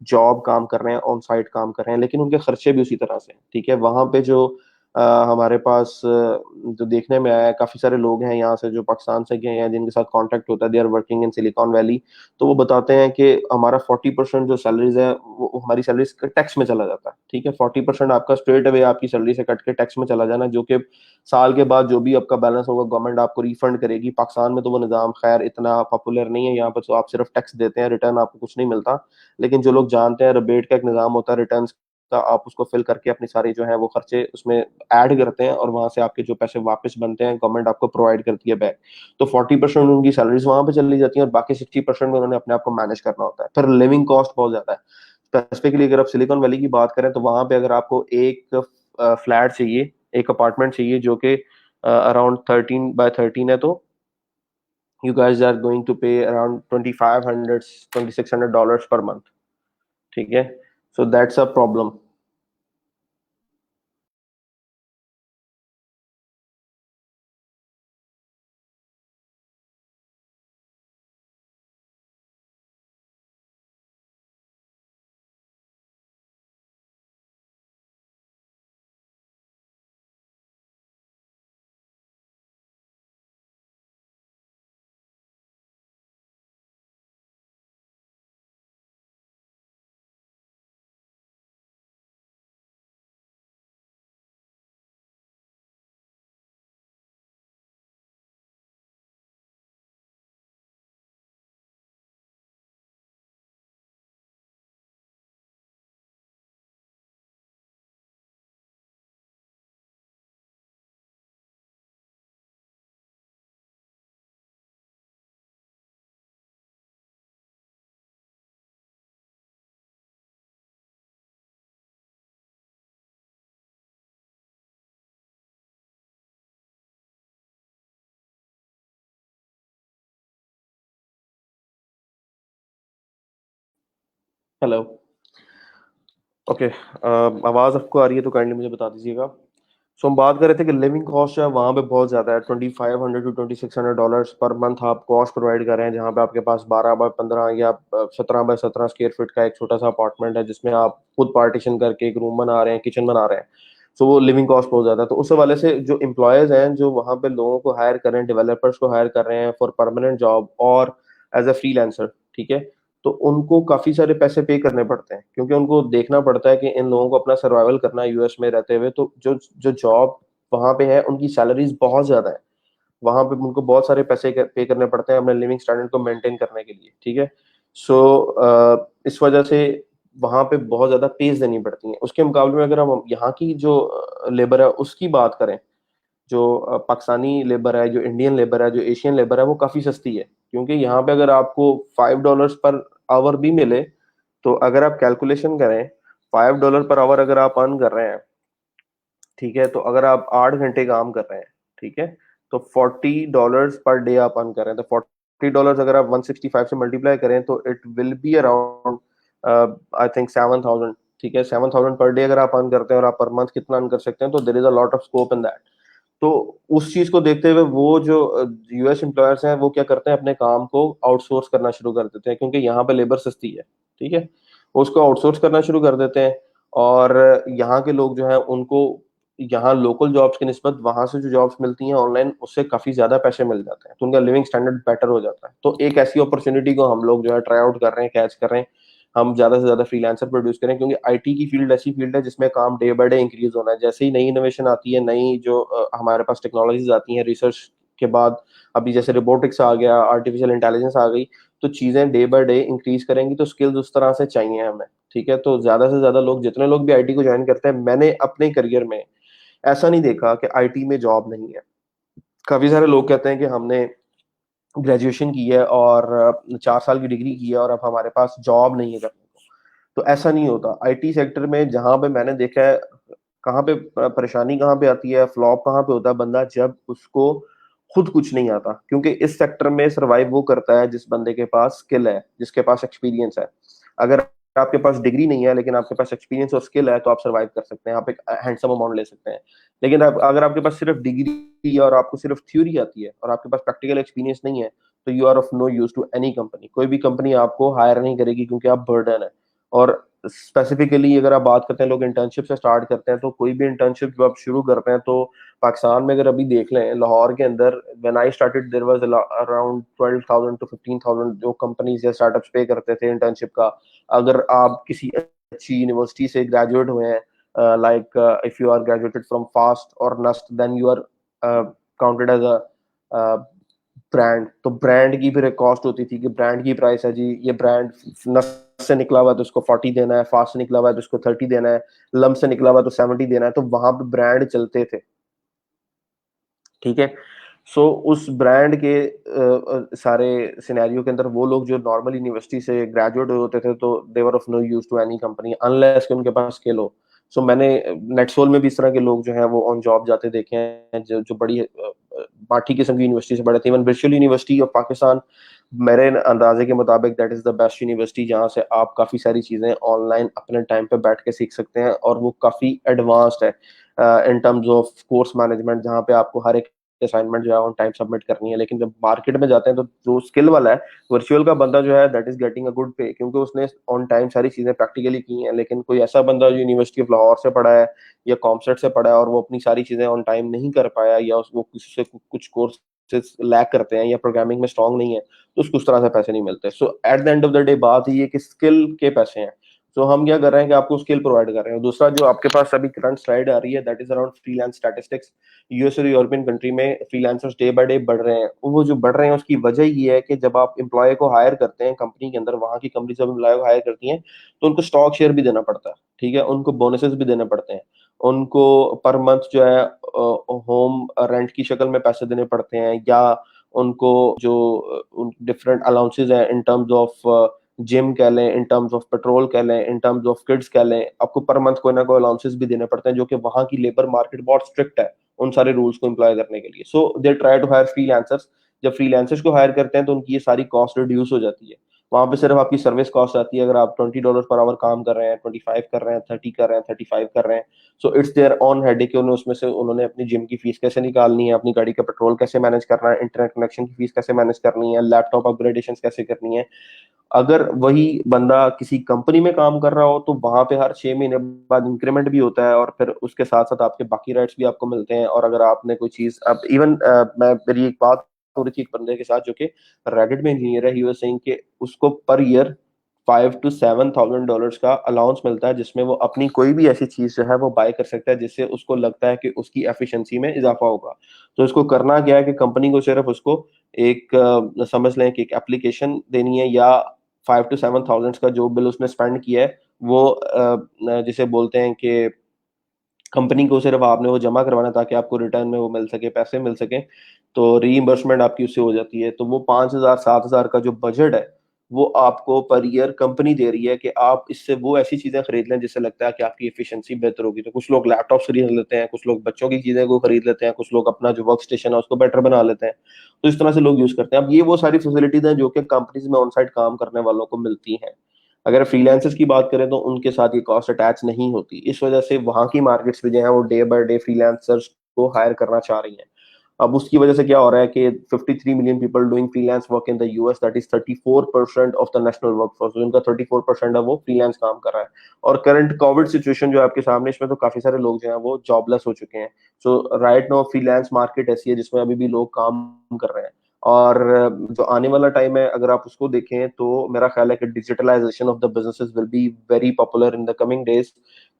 जॉब काम कर रहे हैं, ऑन साइट काम कर रहे हैं। लेकिन उनके खर्चे भी उसी तरह से हैं, ठीक है। वहां पे जो हमारे पास जो देखने में आया है, काफी सारे लोग हैं यहाँ से जो पाकिस्तान से गए हैं जिनके साथ कांटेक्ट होता है, they are working in Silicon Valley. तो वो बताते हैं कि हमारा 40% जो सैलरीज है वो हमारी सैलरीज टैक्स में चला जाता है, ठीक है। 40% आपका स्ट्रेट अवे आपकी सैलरी से कट के टैक्स में चला जाना, जो कि साल के बाद जो भी आपका बैलेंस होगा गवर्नमेंट आपको रिफंड करेगी। पाकिस्तान में तो वो निज़ाम खैर इतना पॉपुलर नहीं है, यहाँ पर तो आप सिर्फ टैक्स देते हैं, रिटर्न आपको कुछ नहीं मिलता। लेकिन जो लोग जानते हैं रिबेट का एक निज़ाम होता है, रिटर्न आप उसको फिल करके अपनी सारी जो है वो खर्चे उसमें ऐड करते हैं, और वहां से आपके जो पैसे वापस बनते हैं गवर्नमेंट आपको प्रोवाइड करती है बैक। तो 40% उनकी सैलरीज वहां पे चली जाती है, और बाकी 60% में उन्होंने अपने आप को मैनेज करना होता है। फिर लिविंग कॉस्ट बहुत ज्यादा है। स्पेसिफिकली अगर आप सिलिकॉन वैली की बात करें तो वहां पे अगर आपको एक फ्लैट चाहिए, एक अपार्टमेंट चाहिए जो कि अराउंड 13 by 13 है, तो you guys are going to pay around 2500 $2600 per month. ठीक है, so that's a problem. Hello, okay, आवाज आपको आ रही है तो काइंडली मुझे बता दीजिएगा। सो हम बात कर रहे थे कि लिविंग कॉस्ट जो है वहाँ पे बहुत ज्यादा है, $2500 to $2600 पर मंथ आप कॉस्ट प्रोवाइड कर रहे हैं, जहाँ पे आपके पास 12 by 15 या 17 by 17 स्क्वायर फीट का एक छोटा सा अपार्टमेंट है, जिसमें आप खुद पार्टीशन करके एक रूम बना रहे हैं, किचन बना रहे हैं। सो वो लिविंग कॉस्ट बहुत ज्यादा है। तो उस हवाले से जो एम्प्लॉयज हैं जो वहाँ पे लोगों को हायर कर रहे हैं, डेवलपर्स को हायर कर रहे हैं फॉर परमानेंट जॉब और एज अ फ्रीलांसर, ठीक है, तो उनको काफी सारे पैसे पे करने पड़ते हैं, क्योंकि उनको देखना पड़ता है कि इन लोगों को अपना सर्वाइवल करना है यूएस में रहते हुए। तो जो जो जॉब वहां पे है उनकी सैलरीज बहुत ज्यादा है, वहां पे उनको बहुत सारे पैसे पे करने पड़ते हैं अपने लिविंग स्टैंडर्ड को मेंटेन करने के लिए, ठीक है। सो इस वजह से वहां पे बहुत ज्यादा पेज देनी पड़ती है। उसके मुकाबले में अगर हम यहाँ की जो लेबर है उसकी बात करें, जो पाकिस्तानी लेबर है, जो इंडियन लेबर है, जो एशियन लेबर है, वो काफी सस्ती है। क्योंकि यहाँ पे अगर आपको $5 पर आवर भी मिले, तो अगर आप कैलकुलेशन करें, $5 पर आवर अगर आप अर्न कर रहे हैं, ठीक है, तो अगर आप 8 घंटे काम कर रहे हैं, ठीक है, तो $40 पर डे आप अर्न कर रहे हैं। तो $40 अगर आप 165 से मल्टीप्लाई करें तो it will be around I think 7,000। ठीक है, 7,000 पर डे अगर आप अर्न करते हैं और आप पर मंथ कितना अर्न कर सकते हैं, तो there is a lot of scope in that. तो उस चीज को देखते हुए वो जो यूएस एम्प्लॉयर्स हैं वो क्या करते हैं, अपने काम को आउटसोर्स करना शुरू कर देते हैं, क्योंकि यहाँ पे लेबर सस्ती है, ठीक है, वो उसको आउटसोर्स करना शुरू कर देते हैं। और यहाँ के लोग जो है उनको यहाँ लोकल जॉब्स की निस्बत वहां से जो जॉब्स मिलती हैं ऑनलाइन, उससे काफी ज्यादा पैसे मिल जाते हैं, तो उनका लिविंग स्टैंडर्ड बेटर हो जाता है। तो एक ऐसी अपॉर्चुनिटी को हम लोग जो है ट्राई आउट कर रहे हैं, कैच कर रहे हैं, हम ज्यादा से ज्यादा फ्रीलांसर प्रोड्यूस करें, क्योंकि आईटी की फील्ड ऐसी फील्ड है जिसमें काम डे बाय डे इंक्रीज होना है। जैसे ही नई इनोवेशन आती है, नई जो हमारे पास टेक्नोलॉजीज आती हैं रिसर्च के बाद, अभी जैसे रोबोटिक्स आ गया, आर्टिफिशियल इंटेलिजेंस आ गई, तो चीजें डे बाय डे इंक्रीज करेंगी, तो स्किल्स उस तरह से चाहिए हमें, ठीक है। तो ज्यादा से ज्यादा लोग, जितने लोग भी आईटी को ज्वाइन करते हैं, मैंने अपने करियर में ऐसा नहीं देखा कि आईटी में जॉब नहीं है। काफी सारे लोग कहते हैं कि हमने ग्रेजुएशन की है और 4 साल की डिग्री की है और अब हमारे पास जॉब नहीं है करने को। तो ऐसा नहीं होता आईटी सेक्टर में। जहां पे मैंने देखा है, कहाँ पे परेशानी कहाँ पे आती है, फ्लॉप कहाँ पे होता है बंदा, जब उसको खुद कुछ नहीं आता। क्योंकि इस सेक्टर में सरवाइव वो करता है जिस बंदे के पास स्किल है, जिसके पास एक्सपीरियंस है। अगर आपके पास डिग्री नहीं है लेकिन आपके पास एक्सपीरियंस और स्किल है, तो आप सर्वाइव कर सकते हैं, आप एक हैंडसम अमाउंट ले सकते हैं। लेकिन अगर आपके पास सिर्फ डिग्री है और आपको सिर्फ थ्योरी आती है और आपके पास प्रैक्टिकल एक्सपीरियंस नहीं है, तो you are of no use to any company. कोई भी कंपनी आपको हायर नहीं करेगी, क्योंकि आप बर्डन है। और स्पेसिफिकली अगर आप बात करते हैं, लोग इंटर्नशिप से स्टार्ट करते हैं, तो कोई भी इंटर्नशिप जब आप शुरू करते हैं, तो पाकिस्तान में अगर अभी देख लें, लाहौर के अंदर when I started there was around 12,000 to 15,000 जो कंपनीज या स्टार्टअप्स पे करते थे इंटर्नशिप का। अगर आप किसी अच्छी यूनिवर्सिटी से ग्रेजुएट हुए हैं, like if you are graduated from FAST और NUST, then you are counted as a brand, तो ब्रांड की फिर एक कॉस्ट होती थी कि ब्रांड की प्राइस है जी, ये ब्रांड नस से निकला हुआ है तो उसको 40 देना है, फास्ट से निकला हुआ है तो उसको 30 देना है, लम से निकला हुआ है तो 70 देना है, तो वहां पे ब्रांड चलते थे। ठीक है। सो उस ब्रांड के सारे सिनेरियो के अंदर वो लोग जो नॉर्मल यूनिवर्सिटी से ग्रेजुएट होते थे तो they were of no use to any company unless कि उनके पास स्किल हो। सो मैंने नेटसोल में भी इस तरह के लोग जो हैं वो ऑन जॉब जाते देखे हैं, जो जो बड़ी माठी किस्म की यूनिवर्सिटी से पढ़े थे। Even virtual university of Pakistan मेरे अंदाजे के मुताबिक that is the best university, जहाँ से आप काफी सारी चीजें ऑनलाइन अपने टाइम पे बैठ के सीख सकते हैं, और वो काफी एडवांस्ड है in terms of course management, जहाँ पे आपको हर एक असाइनमेंट जो है ऑन टाइम सबमिट करनी है। लेकिन जब मार्केट में जाते हैं तो जो स्किल वाला है वर्चुअल का बंदा जो है that is getting a good पे, क्योंकि उसने ऑन टाइम सारी चीजें प्रैक्टिकली की हैं। लेकिन कोई ऐसा बंदा जो यूनिवर्सिटी ऑफ लाहौर से पढ़ा है या कॉमसेट से पढ़ा है और वो अपनी सारी चीजें ऑन टाइम नहीं कर पाया, या वो किसी से कुछ कोर्सेज लैक करते हैं या प्रोग्रामिंग में स्ट्रांग नहीं है, तो उसको उस तरह से पैसे नहीं मिलते। So at the end of the day बात ये कि स्किल के पैसे हैं। तो हम क्या कर रहे हैं कि आपको स्किल प्रोवाइड कर रहे हैं। दूसरा जो आपके पास अभी करंट स्लाइड आ रही है that is around freelance statistics. US और यूरोपियन कंट्री में फ्रीलांसर्स डे बाय डे बढ़ रहे हैं। वो जो बढ़ रहे हैं उसकी वजह ये है कि जब आप एम्प्लॉय को हायर करते हैं कंपनी के अंदर, वहां की कंपनी जब एम्प्लॉय को हायर करती हैं तो उनको स्टॉक शेयर भी देना पड़ता है। ठीक है, उनको बोनसेस भी देने पड़ते हैं, उनको पर मंथ जो है होम रेंट की शक्ल में पैसे देने पड़ते हैं, या उनको जो डिफरेंट अलाउंसेस हैं इन टर्म्स ऑफ जिम कह लें, इन टर्म्स ऑफ पेट्रोल कह लें, इन टर्म्स ऑफ किड्स कह लें, आपको पर मंथ कोई ना कोई अलाउंसेस भी देने पड़ते हैं, जो कि वहां की लेबर मार्केट बहुत स्ट्रिक्ट है उन सारे रूल्स को इम्प्लॉय करने के लिए। So they try to hire freelancers. जब फ्रीलांसर्स को हायर करते हैं तो उनकी ये सारी कॉस्ट रिड्यूस हो जाती है। वहां पे सिर्फ आपकी सर्विस कॉस्ट आती है। अगर आप $20 पर आवर काम कर रहे हैं, 25 कर रहे हैं, 30 कर रहे हैं, 35 कर रहे हैं, so it's their own headache कि उन्हें उसमें से उन्होंने अपनी जिम की फीस कैसे निकालनी है, अपनी गाड़ी का पेट्रोल कैसे मैनेज करना है, इंटरनेट कनेक्शन की फीस कैसे मैनेज करनी है, लैपटॉप अपग्रेडेशन कैसे करनी है। अगर वही बंदा किसी कंपनी में काम कर रहा हो तो वहां पे हर 6 महीने बाद इंक्रीमेंट भी होता है, और फिर उसके साथ साथ आपके बाकी राइट्स भी आपको मिलते हैं। और अगर आपने कोई चीज अब इवन मैं मेरी एक बात हो रही थी एक बंदे के साथ जो कि रैकेट में इंजीनियर है, ही वाज सेइंग कि उसको पर ईयर $5,000 to $7,000 का अलाउंस मिलता है, जिसमें वो अपनी कोई भी ऐसी चीज जो है वो बाय कर सकता है जिससे उसको लगता है कि उसकी एफिशिएंसी में इजाफा होगा। तो इसको करना क्या है कि कंपनी को सिर्फ उसको एक समझ लें कि एक एप्लीकेशन देनी है, या 5 to 7 थाउजेंड का जो बिल उसने स्पेंड किया है वो जिसे बोलते हैं कि कंपनी को सिर्फ आपने वो जमा करवाना है ताकि आपको रिटर्न में वो मिल सके, पैसे मिल सके। तो रीइंबर्समेंट आपकी उससे हो जाती है। तो वो 5,000 7,000 का जो बजट है वो आपको पर ईयर कंपनी दे रही है कि आप इससे वो ऐसी चीजें खरीद लें जिससे लगता है कि आपकी एफिशिएंसी बेहतर होगी। तो कुछ लोग लैपटॉप खरीद लेते हैं, कुछ लोग बच्चों की चीजें को खरीद लेते हैं, कुछ लोग अपना जो वर्क स्टेशन है उसको बेटर बना लेते हैं। तो इस तरह से लोग यूज करते हैं। अब ये वो सारी फैसिलिटीज हैं जो कि कंपनीज में ऑन साइट काम करने वालों को मिलती हैं। अगर फ्रीलांसर्स की बात करें तो उनके साथ ये कॉस्ट अटैच नहीं होती। इस वजह से वहां की मार्केट्स भी जो है वो डे बाय डे फ्रीलांसर्स को हायर करना चाह रही हैं। अब उसकी वजह से क्या हो रहा है कि 53 million people doing freelance work in the US, that is 34% of the national workforce. उनका 34% है वो फ्रीलांस काम कर रहा है। और करंट कोविड सिचुएशन जो है आपके सामने, इसमें तो काफी सारे लोग जो हैं वो जॉबलेस हो चुके हैं। So right now freelance market ऐसी है जिसमें अभी भी लोग काम कर रहे हैं। और जो आने वाला टाइम है अगर आप उसको देखें तो मेरा ख्याल है कि digitalisation of the businesses will be very popular in the coming days.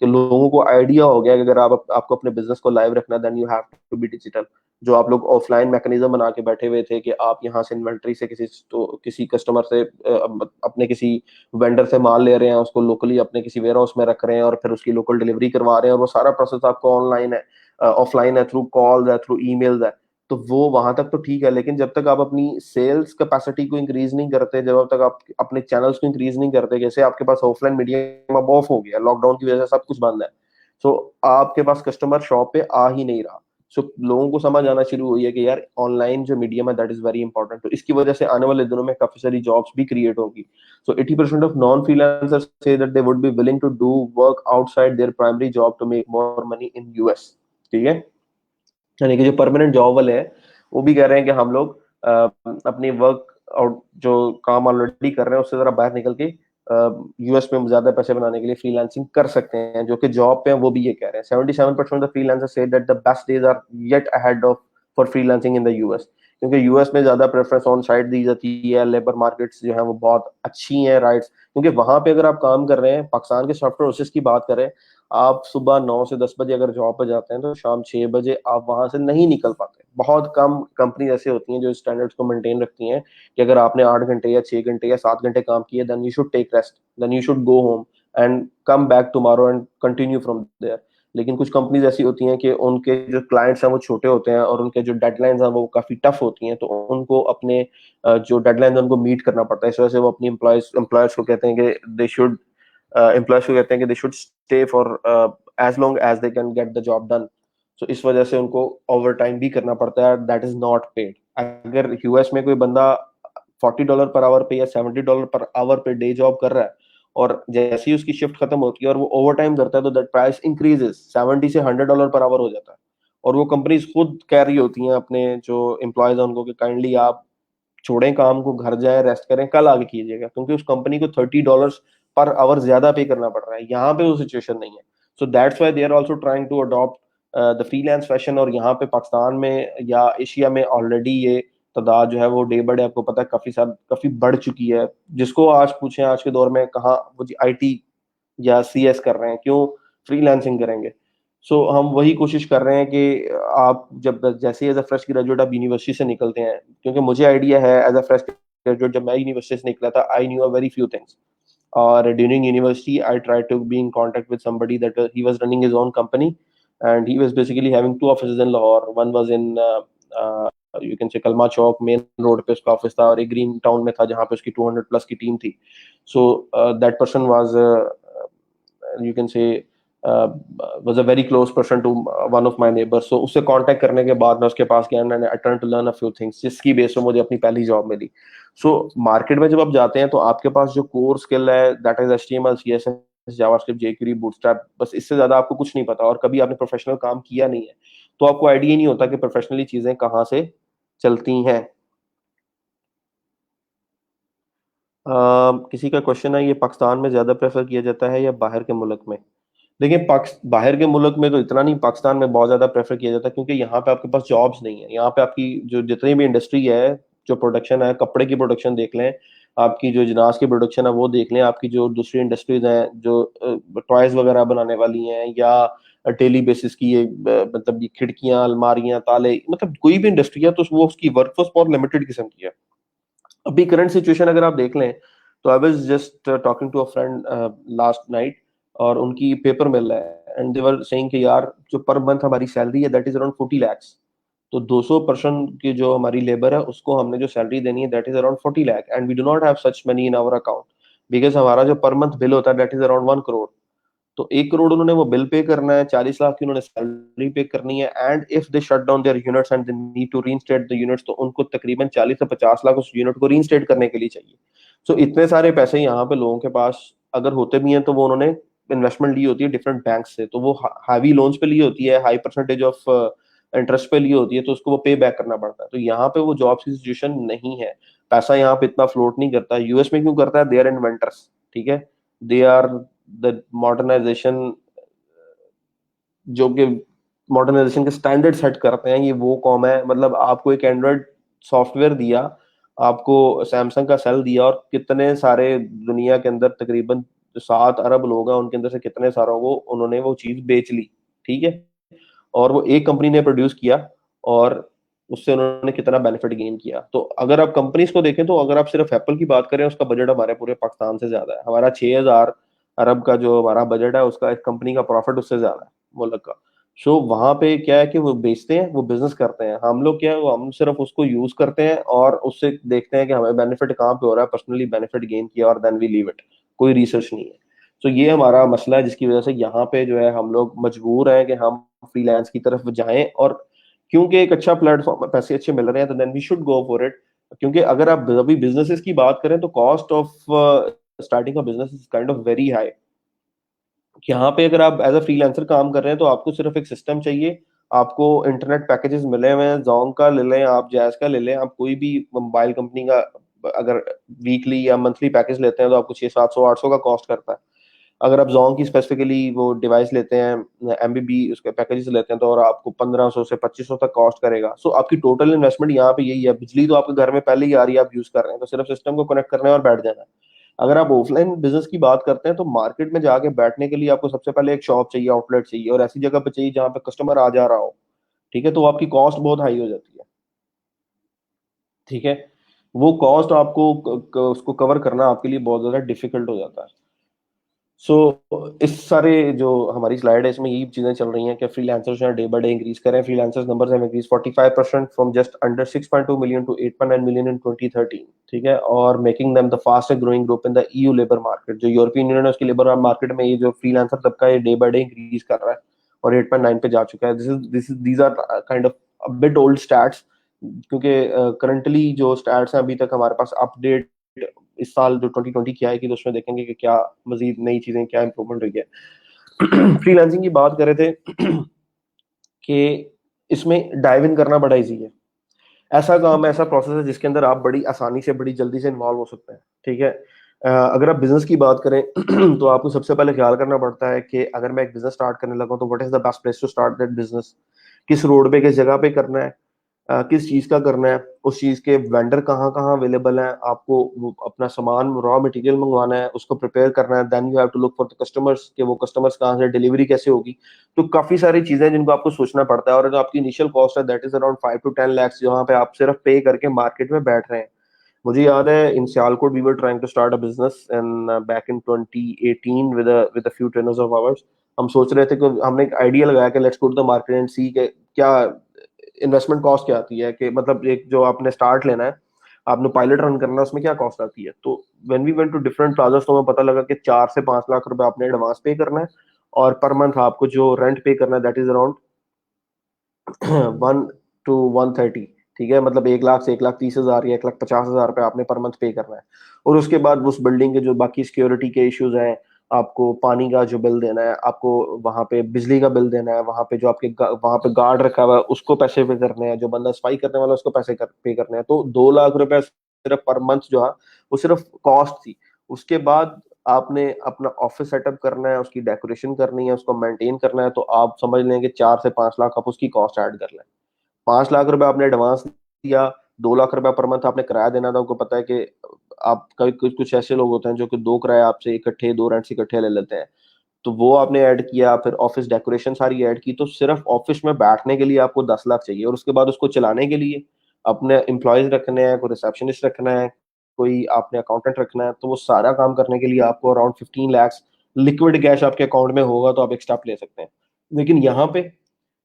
कि लोगों को आइडिया हो गया कि अगर आपको अपने बिजनेस को लाइव रखना, then you have to be digital. जो आप लोग ऑफलाइन मैकेनिज्म बना के बैठे हुए थे कि आप यहाँ से इन्वेंट्री से किसी कस्टमर से अपने किसी वेंडर से माल ले रहे हैं, उसको लोकली अपने किसी वेयर हाउस में रख रहे हैं और फिर उसकी लोकल डिलीवरी करवा रहे हैं, और वो सारा प्रोसेस आपको ऑनलाइन है, ऑफलाइन है, थ्रू कॉल है, थ्रू ईमेल है। तो वो वहां तक तो ठीक है, लेकिन जब तक आप अपनी सेल्स कैपेसिटी को इंक्रीज नहीं करते, जब तक आप अपने चैनल्स को इंक्रीज नहीं करते, जैसे आपके पास ऑफलाइन मीडियम अब ऑफ हो गया, लॉकडाउन की वजह से सब कुछ बंद है। सो आपके पास कस्टमर शॉप पे आ ही नहीं रहा। सो लोगों को समझ आना शुरू हुई है कि यार ऑनलाइन जो मीडियम है दैट इज वेरी इंपॉर्टेंट। तो इसकी वजह से आने वाले दिनों में काफी सारी जॉब्स भी क्रिएट होगी। सो 80% ऑफ नॉन फ्रीलांसर्स से that they would be willing to do work outside their primary job to make more money in US. ठीक है, यानी कि जो परमानेंट जॉब वाले हैं वो भी कह रहे हैं कि हम लोग अपनी वर्क और जो काम ऑलरेडी कर रहे हैं उससे जरा बाहर निकल के यूएस में ज्यादा पैसे बनाने के लिए फ्रीलांसिंग कर सकते हैं। जो कि जॉब पे हैं वो भी ये कह रहे हैं। 77% ऑफ फ्रीलांसर्स से that the best days are yet ahead of for freelancing in the US. क्योंकि यूएस में ज्यादा प्रेफरेंस ऑन साइट दी जाती है, लेबर मार्केट्स जो है वो बहुत अच्छी हैं, राइट्स। क्योंकि वहां पे अगर आप काम कर रहे हैं, पाकिस्तान के सॉफ्टवेयर हाउसेस की बात करें, आप सुबह 9 से 10 बजे अगर जॉब पर जाते हैं तो शाम 6 बजे आप वहां से नहीं निकल पाते। बहुत कम कंपनी ऐसे होती हैं जो स्टैंडर्ड्स को मेंटेन रखती हैं कि अगर आपने 8 घंटे या 6 घंटे या 7 घंटे काम किए, then you should take rest, then you should go home and come back tomorrow and continue from there. लेकिन कुछ कंपनीज ऐसी होती हैं कि उनके जो क्लाइंट्स हैं वो छोटे होते हैं और उनके जो डेडलाइंस हैं वो काफी टफ होती हैं, तो उनको अपने जो डेडलाइन है उनको मीट करना पड़ता है। इस वजह से वो अपनी एम्प्लॉयर्स को कहते हैं कि दे शुड एम्प्लॉयर्स को कहते हैं कि they should stay for as long as they can get the job done. So इस वजह से उनको ओवर टाइम भी करना पड़ता है, दैट इज नॉट पेड। अगर यूएस में कोई बंदा $40 पर आवर पे या $70 पर आवर पे डे जॉब कर रहा है और जैसे ही उसकी शिफ्ट खत्म होती है और वो ओवर टाइम करता है, तो दैट प्राइस इंक्रीजेस 70 से $100 पर आवर हो जाता है। और वो कंपनीज खुद कह रही होती हैं अपने जो एम्प्लॉयज हैं उनको कि काइंडली आप छोड़ें काम को, घर जाए, रेस्ट करें, कल आगे कीजिएगा, क्योंकि उस कंपनी को $30 पर आवर ज्यादा पे करना पड़ रहा है। यहाँ पे वो सिचुएशन नहीं है। So that's why they are also trying to adopt the freelance fashion. और यहाँ पे पाकिस्तान में या एशिया में ऑलरेडी ये तादाद जो है वो डे बाय डे आपको पता है काफी बढ़ चुकी है। जिसको आज पूछें आज के दौर में कहाँ वो जी आईटी या सीएस कर रहे हैं, क्यों फ्रीलांसिंग करेंगे। सो हम वही कोशिश कर रहे हैं कि आप जब जैसे एज अ फ्रेश ग्रेजुएट आप यूनिवर्सिटी से निकलते हैं, क्योंकि मुझे आइडिया है एज अ फ्रेश ग्रेजुएट जब मैं यूनिवर्सिटी से निकला था, I knew a very few things. और during university I try to be in contact with somebody that he was running his own company and he was basically having two offices in Lahore. One was in you can say Kalma Chowk main road पे उसका office था, और एक green town में था जहाँ पे उसकी 200 प्लस की टीम थी। So that person was you can say was a very close person to one of my neighbors। so उससे कांटेक्ट करने के बाद मैं उसके पास गया and I turn to learn a few things, जिसकी बेस पे मुझे अपनी पहली जॉब मिली। सो मार्केट में जब आप जाते हैं तो आपके पास जो कोर स्किल है that is HTML, CSS, JavaScript, jQuery, Bootstrap, बस इससे ज्यादा आपको कुछ नहीं पता और कभी आपने प्रोफेशनल काम किया नहीं है, तो आपको आइडिया नहीं होता कि प्रोफेशनली चीजें कहाँ से चलती हैं। किसी का क्वेश्चन है, ये पाकिस्तान में ज्यादा प्रेफर किया जाता है या बाहर के मुल्क में? देखिए बाहर के मुल्क में तो इतना नहीं, पाकिस्तान में बहुत ज्यादा प्रेफर किया जाता है, क्योंकि यहाँ पे आपके पास जॉब्स नहीं है। यहाँ पे आपकी जो जितनी भी इंडस्ट्री है, जो प्रोडक्शन है, कपड़े की प्रोडक्शन देख लें, आपकी जो जिनास की प्रोडक्शन है वो देख लें, आपकी जो दूसरी इंडस्ट्रीज हैं जो टॉयज वगैरह बनाने वाली हैं, या डेली बेसिस की ये मतलब ये खिड़कियां, अलमारियां, ताले, मतलब कोई भी इंडस्ट्री है तो वो उसकी वर्कफोर्स बहुत लिमिटेड किस्म की है। अभी करंट सिचुएशन अगर आप देख लें, तो I was just talking to a friend last night, और उनकी पेपर मिल रहा है एंड दे वर सेइंग कि यार जो पर मंथ हमारी सैलरी है दैट इज अराउंड 40 lakhs। तो 200% की जो हमारी लेबर है उसको हमने जो सैलरी देनी है that is around 40 lakh, and we do not have such money in our account, because हमारा जो पर मंथ बिल होता है दैट इज अराउंड 1 करोड़। तो 1 करोड़ उन्होंने वो बिल पे करना है, 40 लाख की उन्होंने सैलरी पे करनी है, and if they shut down their units and they need to reinstate the units, तो उनको तकरीबन 40 से 50 लाख उस यूनिट को रीइंस्टेट करने के लिए चाहिए। सो इतने सारे पैसे यहाँ पे लोगों के पास अगर होते भी हैं तो वो उन्होंने इन्वेस्टमेंट ली होती है डिफरेंट बैंक से, तो वो हैवी लोन्स पे ली होती है, हाई परसेंटेज ऑफ इंटरेस्ट पे ली होती है, तो उसको वो पे बैक करना पड़ता है। तो यहाँ पे वो जॉब की सिचुएशन नहीं है, पैसा यहाँ पे इतना फ्लोट नहीं करता। यूएस में क्यों करता है? दे आर इन्वेंटर्स, ठीक है, दे आर द मॉडर्नाइजेशन, जो कि मॉडर्नाइजेशन के स्टैंडर्ड सेट करते हैं, ये वो कॉम है। मतलब आपको एक एंड्रॉयड सॉफ्टवेयर दिया, आपको सैमसंग का सेल दिया, और कितने सारे दुनिया के अंदर तकरीबन जो 7 अरब लोग हैं उनके अंदर से कितने सारों को उन्होंने वो चीज बेच ली, ठीक है, और वो एक कंपनी ने प्रोड्यूस किया, और उससे उन्होंने कितना बेनिफिट गेन किया। तो अगर आप कंपनीज को देखें, तो अगर आप सिर्फ एप्पल की बात करें, उसका बजट हमारे पूरे पाकिस्तान से ज्यादा है। हमारा 6,000 अरब का जो हमारा बजट है, उसका एक कंपनी का प्रॉफिट उससे ज्यादा है मुल्क का। सो वहां पे क्या है कि वो बेचते हैं, वो बिजनेस करते हैं। हम लोग क्या है, वो हम सिर्फ उसको यूज करते हैं और उससे देखते हैं कि हमें बेनिफिट कहाँ पे हो रहा है, पर्सनली बेनिफिट गेन किया, और देन वी लीव इट। कोई रिसर्च नहीं है। तो ये हमारा मसला है, जिसकी वजह से यहाँ पे जो है हम लोग मजबूर हैं कि हम फ्रीलांस की तरफ जाएं, और क्योंकि एक अच्छा प्लेटफॉर्म, पैसे अच्छे मिल रहे हैं, तो then we should go for it. क्योंकि अगर आप अभी बिजनेसेस की बात करें तो cost of starting a business is kind of very high. यहाँ पे अगर आप एज अ फ्रीलांसर काम कर रहे हैं तो आपको सिर्फ एक सिस्टम चाहिए, आपको इंटरनेट पैकेजेस मिले हुए हैं, जोंग का ले लें, आप जैज का ले लें, आप कोई भी मोबाइल कंपनी का अगर वीकली या मंथली पैकेज लेते हैं तो आपको 600, 700, 800 का कॉस्ट करता है। अगर आप जोंग की स्पेसिफिकली वो डिवाइस लेते हैं, एमबीबी उसके पैकेजेस लेते हैं, तो और आपको 1500 से 2500 तक कॉस्ट करेगा। सो आपकी टोटल इन्वेस्टमेंट यहाँ पे यही है। बिजली तो आपके घर में पहले ही आ रही है, आप यूज कर रहे हैं, तो सिर्फ सिस्टम को कनेक्ट करना है और बैठ जाना है। अगर आप ऑफलाइन बिजनेस की बात करते हैं तो मार्केट में जाके बैठने के लिए आपको सबसे पहले एक शॉप चाहिए, आउटलेट चाहिए, और ऐसी जगह पे चाहिए जहाँ पे कस्टमर आ जा रहा हो। ठीक है, तो आपकी कॉस्ट बहुत हाई हो जाती है। ठीक है, वो कॉस्ट आपको उसको कवर करना आपके लिए बहुत ज्यादा डिफिकल्ट हो जाता है। सो इस सारे जो हमारी स्लाइड है इसमें यही चीजें चल रही हैं कि freelancers day by day increase करें। Freelancers numbers have increased 45% from just under 6.2 million to 8.9 million in 2013। ठीक है, और making them the fastest growing group in the EU labour market. जो यूरोपियन यूनियन है उसकी लेबर मार्केट में ये जो फ्रीलांसर तबका है डे बाय डे इंक्रीज कर रहा है और 8.9 पे जा चुका है। These are kind of a bit old stats, क्योंकि करंटली जो स्टैट्स हैं अभी तक हमारे पास अपडेट इस साल जो 2020 की आएगी तो उसमें देखेंगे कि क्या मजीद नई चीजें, क्या इंप्रूवमेंट हुई है। फ्रीलांसिंग की बात कर रहे थे कि इसमें डाइव इन करना बड़ा इजी है। ऐसा काम है, ऐसा प्रोसेस है जिसके अंदर आप बड़ी आसानी से बड़ी जल्दी से इन्वॉल्व हो सकते हैं। ठीक है, अगर आप बिजनेस की बात करें तो आपको सबसे पहले ख्याल करना पड़ता है कि अगर मैं एक बिजनेस स्टार्ट करने लगा तो what is the best place to start that business. किस रोड पे, किस जगह पे करना है, किस चीज का करना है, उस चीज के वेंडर कहाँ कहाँ अवेलेबल हैं, आपको अपना सामान रॉ मटेरियल मंगवाना है, उसको प्रिपेयर करना है, then you have to look for the customers कि वो कस्टमर्स कहाँ से, डिलीवरी कैसे होगी। तो काफी सारी चीजें हैं जिनको आपको सोचना पड़ता है। और जो आपकी इनिशियल कॉस्ट है that is around 5 to 10 lakhs, जहाँ पे आप सिर्फ पे करके मार्केट में बैठ रहे हैं। मुझे याद है in Sialkot we were trying to start a business in back in 2018 with a few trainers of ours. हम सोच रहे थे कि हमने एक आइडिया लगाया कि let's go to the market and see के क्या इन्वेस्टमेंट कॉस्ट क्या आती है, कि मतलब एक जो आपने स्टार्ट लेना है, आपने पायलट रन करना है, उसमें क्या कॉस्ट आती है। तो when we went to different plazas तो हमें पता लगा कि 4 से 5 लाख रुपए आपने एडवांस पे करना है और पर मंथ आपको जो रेंट पे करना है दैट इज अराउंड 1 to 130। ठीक है, मतलब 1 लाख से 1 लाख 30 हजार या 1 लाख 50 हजार रुपये आपने पर मंथ पे करना है। और उसके बाद उस बिल्डिंग के जो बाकी सिक्योरिटी के इश्यूज हैं, आपको पानी का जो बिल देना है, आपको वहां पे बिजली का बिल देना है, वहां पे जो आपके वहां पे गार्ड रखा हुआ है उसको पैसे पे करने हैं, जो बंदा सफाई करने वाला है उसको पैसे पे करने हैं। तो 2 लाख रुपए सिर्फ पर मंथ जो है वो सिर्फ कॉस्ट थी। उसके बाद आपने अपना ऑफिस सेटअप करना है, उसकी डेकोरेशन करनी है, उसको मेंटेन करना है, तो आप समझ लें कि 4 से 5 लाख आप उसकी कॉस्ट ऐड कर लें। 5 लाख रुपए आपने एडवांस दिया, 2 लाख रुपए पर मंथ आपने किराया देना था। आपको पता है कि आप कभी कुछ कुछ ऐसे लोग होते हैं जो कि दो किराए आपसे इकट्ठे, दो रेंट्स इकट्ठे ले लेते हैं, तो वो आपने ऐड किया। फिर ऑफिस डेकोरेशन सारी ऐड की, तो सिर्फ ऑफिस में बैठने के लिए आपको 10 लाख चाहिए। और उसके बाद उसको चलाने के लिए अपने एम्प्लॉयज रखने हैं, कोई रिसेप्शनिस्ट रखना है, कोई आपने अकाउंटेंट रखना है, तो वो सारा काम करने के लिए आपको अराउंड 15 lakhs लिक्विड कैश आपके अकाउंट में होगा तो आप एक स्टेप ले सकते हैं। लेकिन यहाँ पे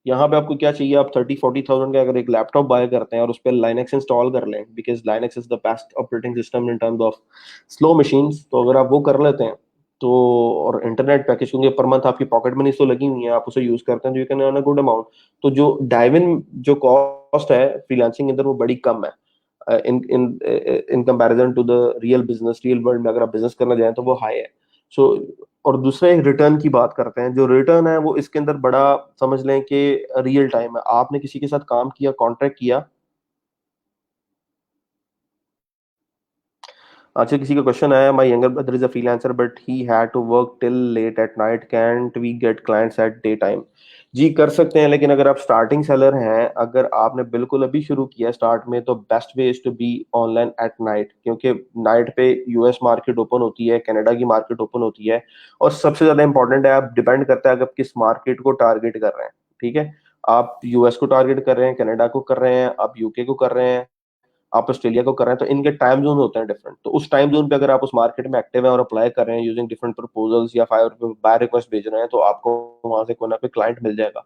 आपको क्या चाहिए, आप 30-40 थाउजेंड का अगर एक लैपटॉप बाय करते हैं और उस पर लाइनक्स इंस्टॉल कर लें, because Linux is the best operating system in terms of slow machines, तो अगर आप वो कर लेते हैं तो, और इंटरनेट पैकेज, क्योंकि पर मंथ आपकी पॉकेट मनी तो लगी हुई है, आप उसे यूज करते हैं तो you can earn a good amount. तो जो डाइव इन जो कॉस्ट है फ्रीलांसिंग के अंदर वो बड़ी कम है in in in comparison to the real world में अगर आप बिजनेस करना जाए तो वो हाई है। सो और दूसरा एक रिटर्न की बात करते हैं। जो रिटर्न है वो इसके अंदर बड़ा, समझ लें कि रियल टाइम है। आपने किसी के साथ काम किया, कॉन्ट्रैक्ट किया। अच्छा, किसी का क्वेश्चन आया, my younger brother is a freelancer but he had to work till late at night, can't we get clients at day time. जी कर सकते हैं, लेकिन अगर आप स्टार्टिंग सेलर हैं, अगर आपने बिल्कुल अभी शुरू किया स्टार्ट में, तो best way is to be online at night, क्योंकि नाइट पे यूएस मार्केट ओपन होती है, कनाडा की मार्केट ओपन होती है। और सबसे ज्यादा इंपॉर्टेंट है, आप डिपेंड करता है आप किस मार्केट को टारगेट कर रहे हैं। ठीक है, आप यूएस को टारगेट कर रहे हैं, कनाडा को कर रहे हैं, आप यूके को कर रहे हैं, आप ऑस्ट्रेलिया को कर रहे हैं, तो इनके टाइम जोन होते हैं डिफरेंट। तो उस टाइम जोन पे अगर आप उस मार्केट में एक्टिव हैं और अप्लाई कर रहे हैं यूजिंग डिफरेंट प्रपोजल्स या फायर बाय रिक्वेस्ट भेज रहे हैं, तो आपको वहां से कोई ना कोई क्लाइंट मिल जाएगा।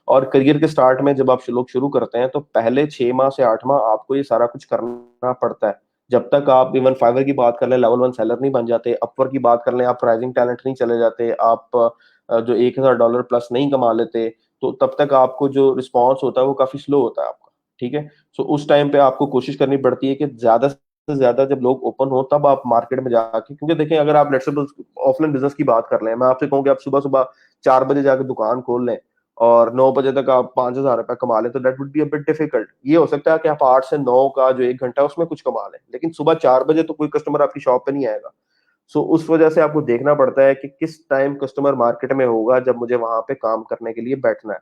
और करियर के स्टार्ट में जब आप लोग शुरू करते हैं तो पहले 6 माह से 8 माह आपको ये सारा कुछ करना पड़ता है। जब तक आप इवन फाइवर की बात कर लें, लेवल 1 सेलर नहीं बन जाते, अपवर की बात कर लें, आप प्राइसिंग टैलेंट नहीं चले जाते, आप जो $1,000 प्लस नहीं कमा लेते, तो तब तक आपको जो रिस्पॉन्स होता है वो काफी स्लो होता है आपका। ठीक है, सो उस टाइम पे आपको कोशिश करनी पड़ती है कि ज्यादा से ज्यादा जब लोग ओपन हो तब आप मार्केट में जाके, क्योंकि देखें अगर आप लेट्स सपोज ऑफलाइन बिजनेस की बात कर लें, मैं आपसे कहूँ कि आप सुबह सुबह 4 बजे जाकर दुकान खोल लें और 9 बजे तक आप 5,000 रुपए कमा लें, तो that would be a bit difficult. ये हो सकता है कि आप 8 से 9 का जो 1 घंटा है उसमें कुछ कमा लें, लेकिन सुबह 4 बजे तो कोई कस्टमर आपकी शॉप पे नहीं आएगा। सो उस वजह से आपको देखना पड़ता है कि किस टाइम कस्टमर मार्केट में होगा जब मुझे वहां पे काम करने के लिए बैठना है।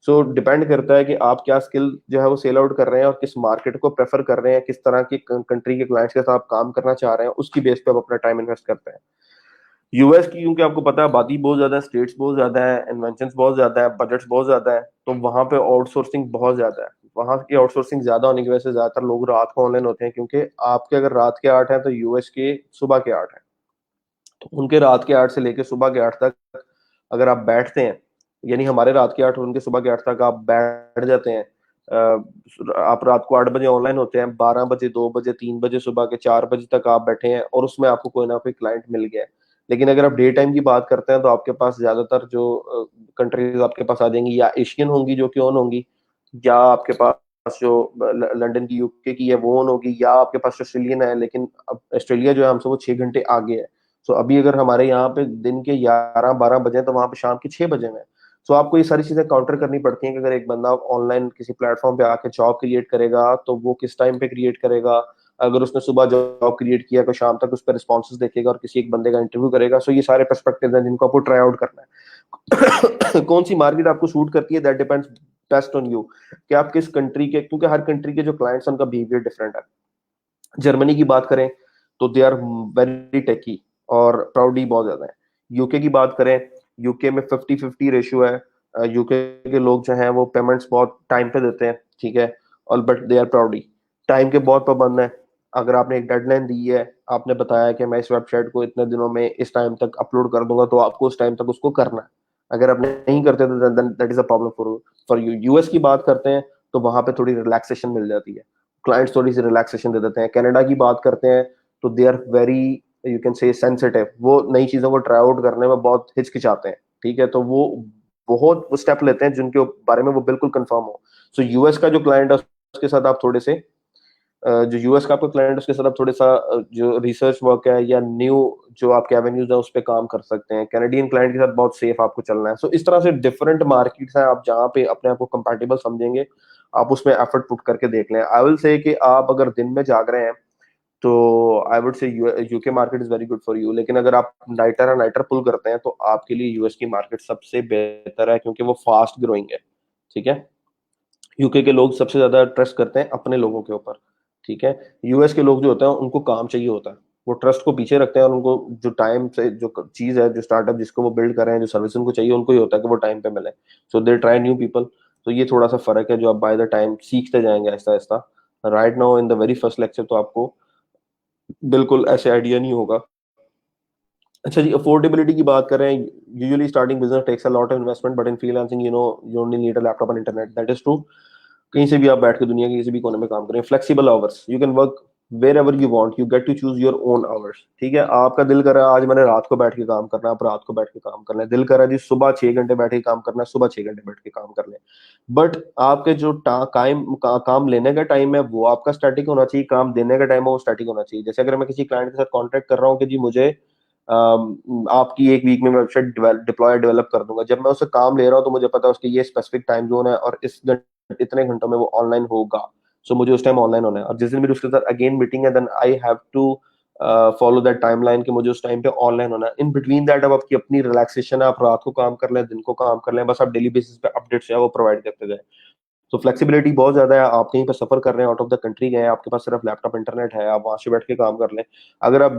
सो डिपेंड करता है कि आप क्या स्किल जो है वो सेल आउट कर रहे हैं और किस मार्केट को प्रेफर कर रहे हैं, किस तरह की कंट्री के क्लाइंट्स के साथ आप काम करना चाह रहे हैं, उसकी बेस पे आप अपना टाइम इन्वेस्ट करते हैं। यूएस की, क्योंकि आपको पता है आबादी बहुत ज्यादा है, स्टेट्स बहुत ज्यादा है, इन्वेंशन बहुत ज्यादा है, बजट्स बहुत ज्यादा है, तो वहां पे आउटसोर्सिंग बहुत ज्यादा है। वहां की आउटसोर्सिंग ज्यादा होने की वजह से ज्यादातर लोग रात को ऑनलाइन होते हैं, क्योंकि आपके अगर रात के 8 है तो यूएस के सुबह के 8 है। तो उनके रात के 8 से लेकर सुबह के 8 तक अगर आप बैठते हैं, यानी हमारे रात के 8 और उनके सुबह के 8 तक आप बैठ जाते हैं, आप रात को 8 बजे ऑनलाइन होते हैं, 12 बजे, 2 बजे, 3 बजे, सुबह के 4 बजे तक आप बैठे हैं और उसमें आपको कोई ना कोई क्लाइंट मिल गया है। लेकिन अगर आप डे टाइम की बात करते हैं तो आपके पास ज्यादातर जो कंट्रीज आपके पास आ जाएंगी, या एशियन होंगी जो कि ऑन होंगी, या आपके पास जो लंदन की, यूके की है वो ऑन होगी, या आपके पास ऑस्ट्रेलियन है, लेकिन अब ऑस्ट्रेलिया जो है हमसे वो 6 घंटे आगे है। सो अभी अगर हमारे यहाँ पे दिन के 11-12 बजे हैं, तो वहां पे शाम के 6 बजे में। सो आपको ये सारी चीजें काउंटर करनी पड़ती हैं कि अगर एक बंदा ऑनलाइन किसी प्लेटफॉर्म पे आके जॉब क्रिएट करेगा तो वो किस टाइम पे क्रिएट करेगा। अगर उसने सुबह जॉब क्रिएट किया तो शाम तक उस पर रिस्पॉन्सेज देखेगा और किसी एक बंदे का इंटरव्यू करेगा। सो ये सारे पर्सपेक्टिव हैं जिनको आपको ट्राई आउट करना है। कौन सी मार्केट आपको सूट करती है, that depends best on you, कि आप किस कंट्री के, क्योंकि हर कंट्री के जो क्लाइंट्स हैं उनका बिहेवियर डिफरेंट है। जर्मनी की बात करें तो दे आर वेरी टेकी और प्राउडी बहुत ज्यादा है। यूके की बात करें, यूके में 50-50 रेशियो है। यूके के लोग जो हैं वो पेमेंट्स बहुत टाइम पे देते हैं, ठीक है, और but they are proud, time के बहुत पाबंद है। अगर आपने एक डेडलाइन दी है, आपने बताया कि मैं इस वेबसाइट को इतने दिनों में इस टाइम तक अपलोड कर दूंगा, तो आपको उस टाइम तक उसको करना है। अगर आप नहीं करते तो that is a problem for you. US की बात करते हैं तो वहां पे थोड़ी रिलैक्सेशन मिल जाती है, क्लाइंट्स थोड़ी सी रिलैक्सेशन दे देते हैं। कनाडा की बात करते हैं तो they are very, you can say sensitive, वो नई चीजों को ट्राई आउट करने में बहुत हिचकिचाते हैं, ठीक है, तो वो बहुत स्टेप लेते हैं जिनके बारे में वो बिल्कुल कंफर्म हो। सो यूएस का जो क्लाइंट है उसके साथ आप थोड़े से जो यूएस का आपका क्लाइंट है उसके साथ आप थोड़ा सा जो रिसर्च वर्क है या न्यू जो आपके एवेन्यूज है उस पर काम कर सकते हैं। कैनेडियन क्लाइंट के साथ बहुत सेफ आपको चलना है। सो इस तरह से डिफरेंट मार्केट्स हैं, आप जहाँ पे अपने आप को कंपैटिबल समझेंगे आप उसमें एफर्ट पुट करके देख लें। आई विल से कि आप अगर दिन में जाग रहे हैं तो I would say UK market is very good for you, लेकिन अगर आप नाइटर या नाइटर पुल करते हैं तो आपके लिए यूएस की मार्केट सबसे बेहतर है, क्योंकि वो फास्ट ग्रोइंग है, ठीक है। यूके के लोग सबसे ज्यादा ट्रस्ट करते हैं अपने लोगों के ऊपर, ठीक है। यूएस के लोग जो होते हैं उनको काम चाहिए होता है, वो ट्रस्ट को पीछे रखते हैं और उनको जो टाइम से जो चीज है, जो स्टार्टअप जिसको वो बिल्ड कर रहे हैं, जो सर्विस उनको चाहिए, उनको ही होता है कि वो टाइम पे मिले। सो दे ट्राई न्यू पीपल। तो ये थोड़ा सा फर्क है जो आप बाय द टाइम सीखते जाएंगे Aahista Aahista. Right now in the very first lecture तो आपको बिल्कुल ऐसे आइडिया नहीं होगा। अच्छा जी, अफोर्डेबिलिटी की बात करें, usually starting business takes a lot of investment, but in freelancing you only need a laptop and internet, that is true. कहीं से भी आप बैठ के दुनिया के किसी भी कोने में काम करें। Flexible hours, you can work wherever you want, you get to choose your own hours, ठीक है। आपका दिल कर रहा है आज मैंने रात को बैठ के काम करना है, आप रात को बैठ के काम करना है। दिल कर रहा है जी सुबह 6 घंटे बैठ के काम करना है, सुबह 6 घंटे बैठ के काम कर लें। बट आपके जो काम लेने का टाइम है वो आपका स्टैटिक होना चाहिए, काम देने का टाइम है वो स्टैटिक होना चाहिए। जैसे अगर मैं किसी क्लाइंट के साथ कॉन्ट्रैक्ट कर रहा हूँ कि जी मुझे आपकी एक वीक में वेबसाइट डिप्लॉय डेवलप कर दूंगा, जब मैं उससे काम ले रहा हूँ तो मुझे पता है उसके ये स्पेसिफिक टाइम जोन है और इतने घंटों में वो ऑनलाइन होगा। सो मुझे उस टाइम ऑनलाइन होना है, और जिस दिन मेरी उसके साथ अगेन मीटिंग है then I have to follow that timeline कि मुझे उस टाइम पे ऑनलाइन होना है। इन बिटवीन दैट अब आपकी अपनी रिलैक्सेशन है, आप रात को काम कर लें, दिन को काम कर लें, बस आप डेली बेसिस पे अपडेट्स है वो प्रोवाइड करते जाए। तो फ्लेक्सिबिलिटी बहुत ज्यादा है। आप कहीं पर सफर कर रहे हैं, आउट ऑफ द कंट्री गए हैं, आपके पास सिर्फ लैपटॉप इंटरनेट है, आप वहां से बैठ के काम कर लें। अगर आप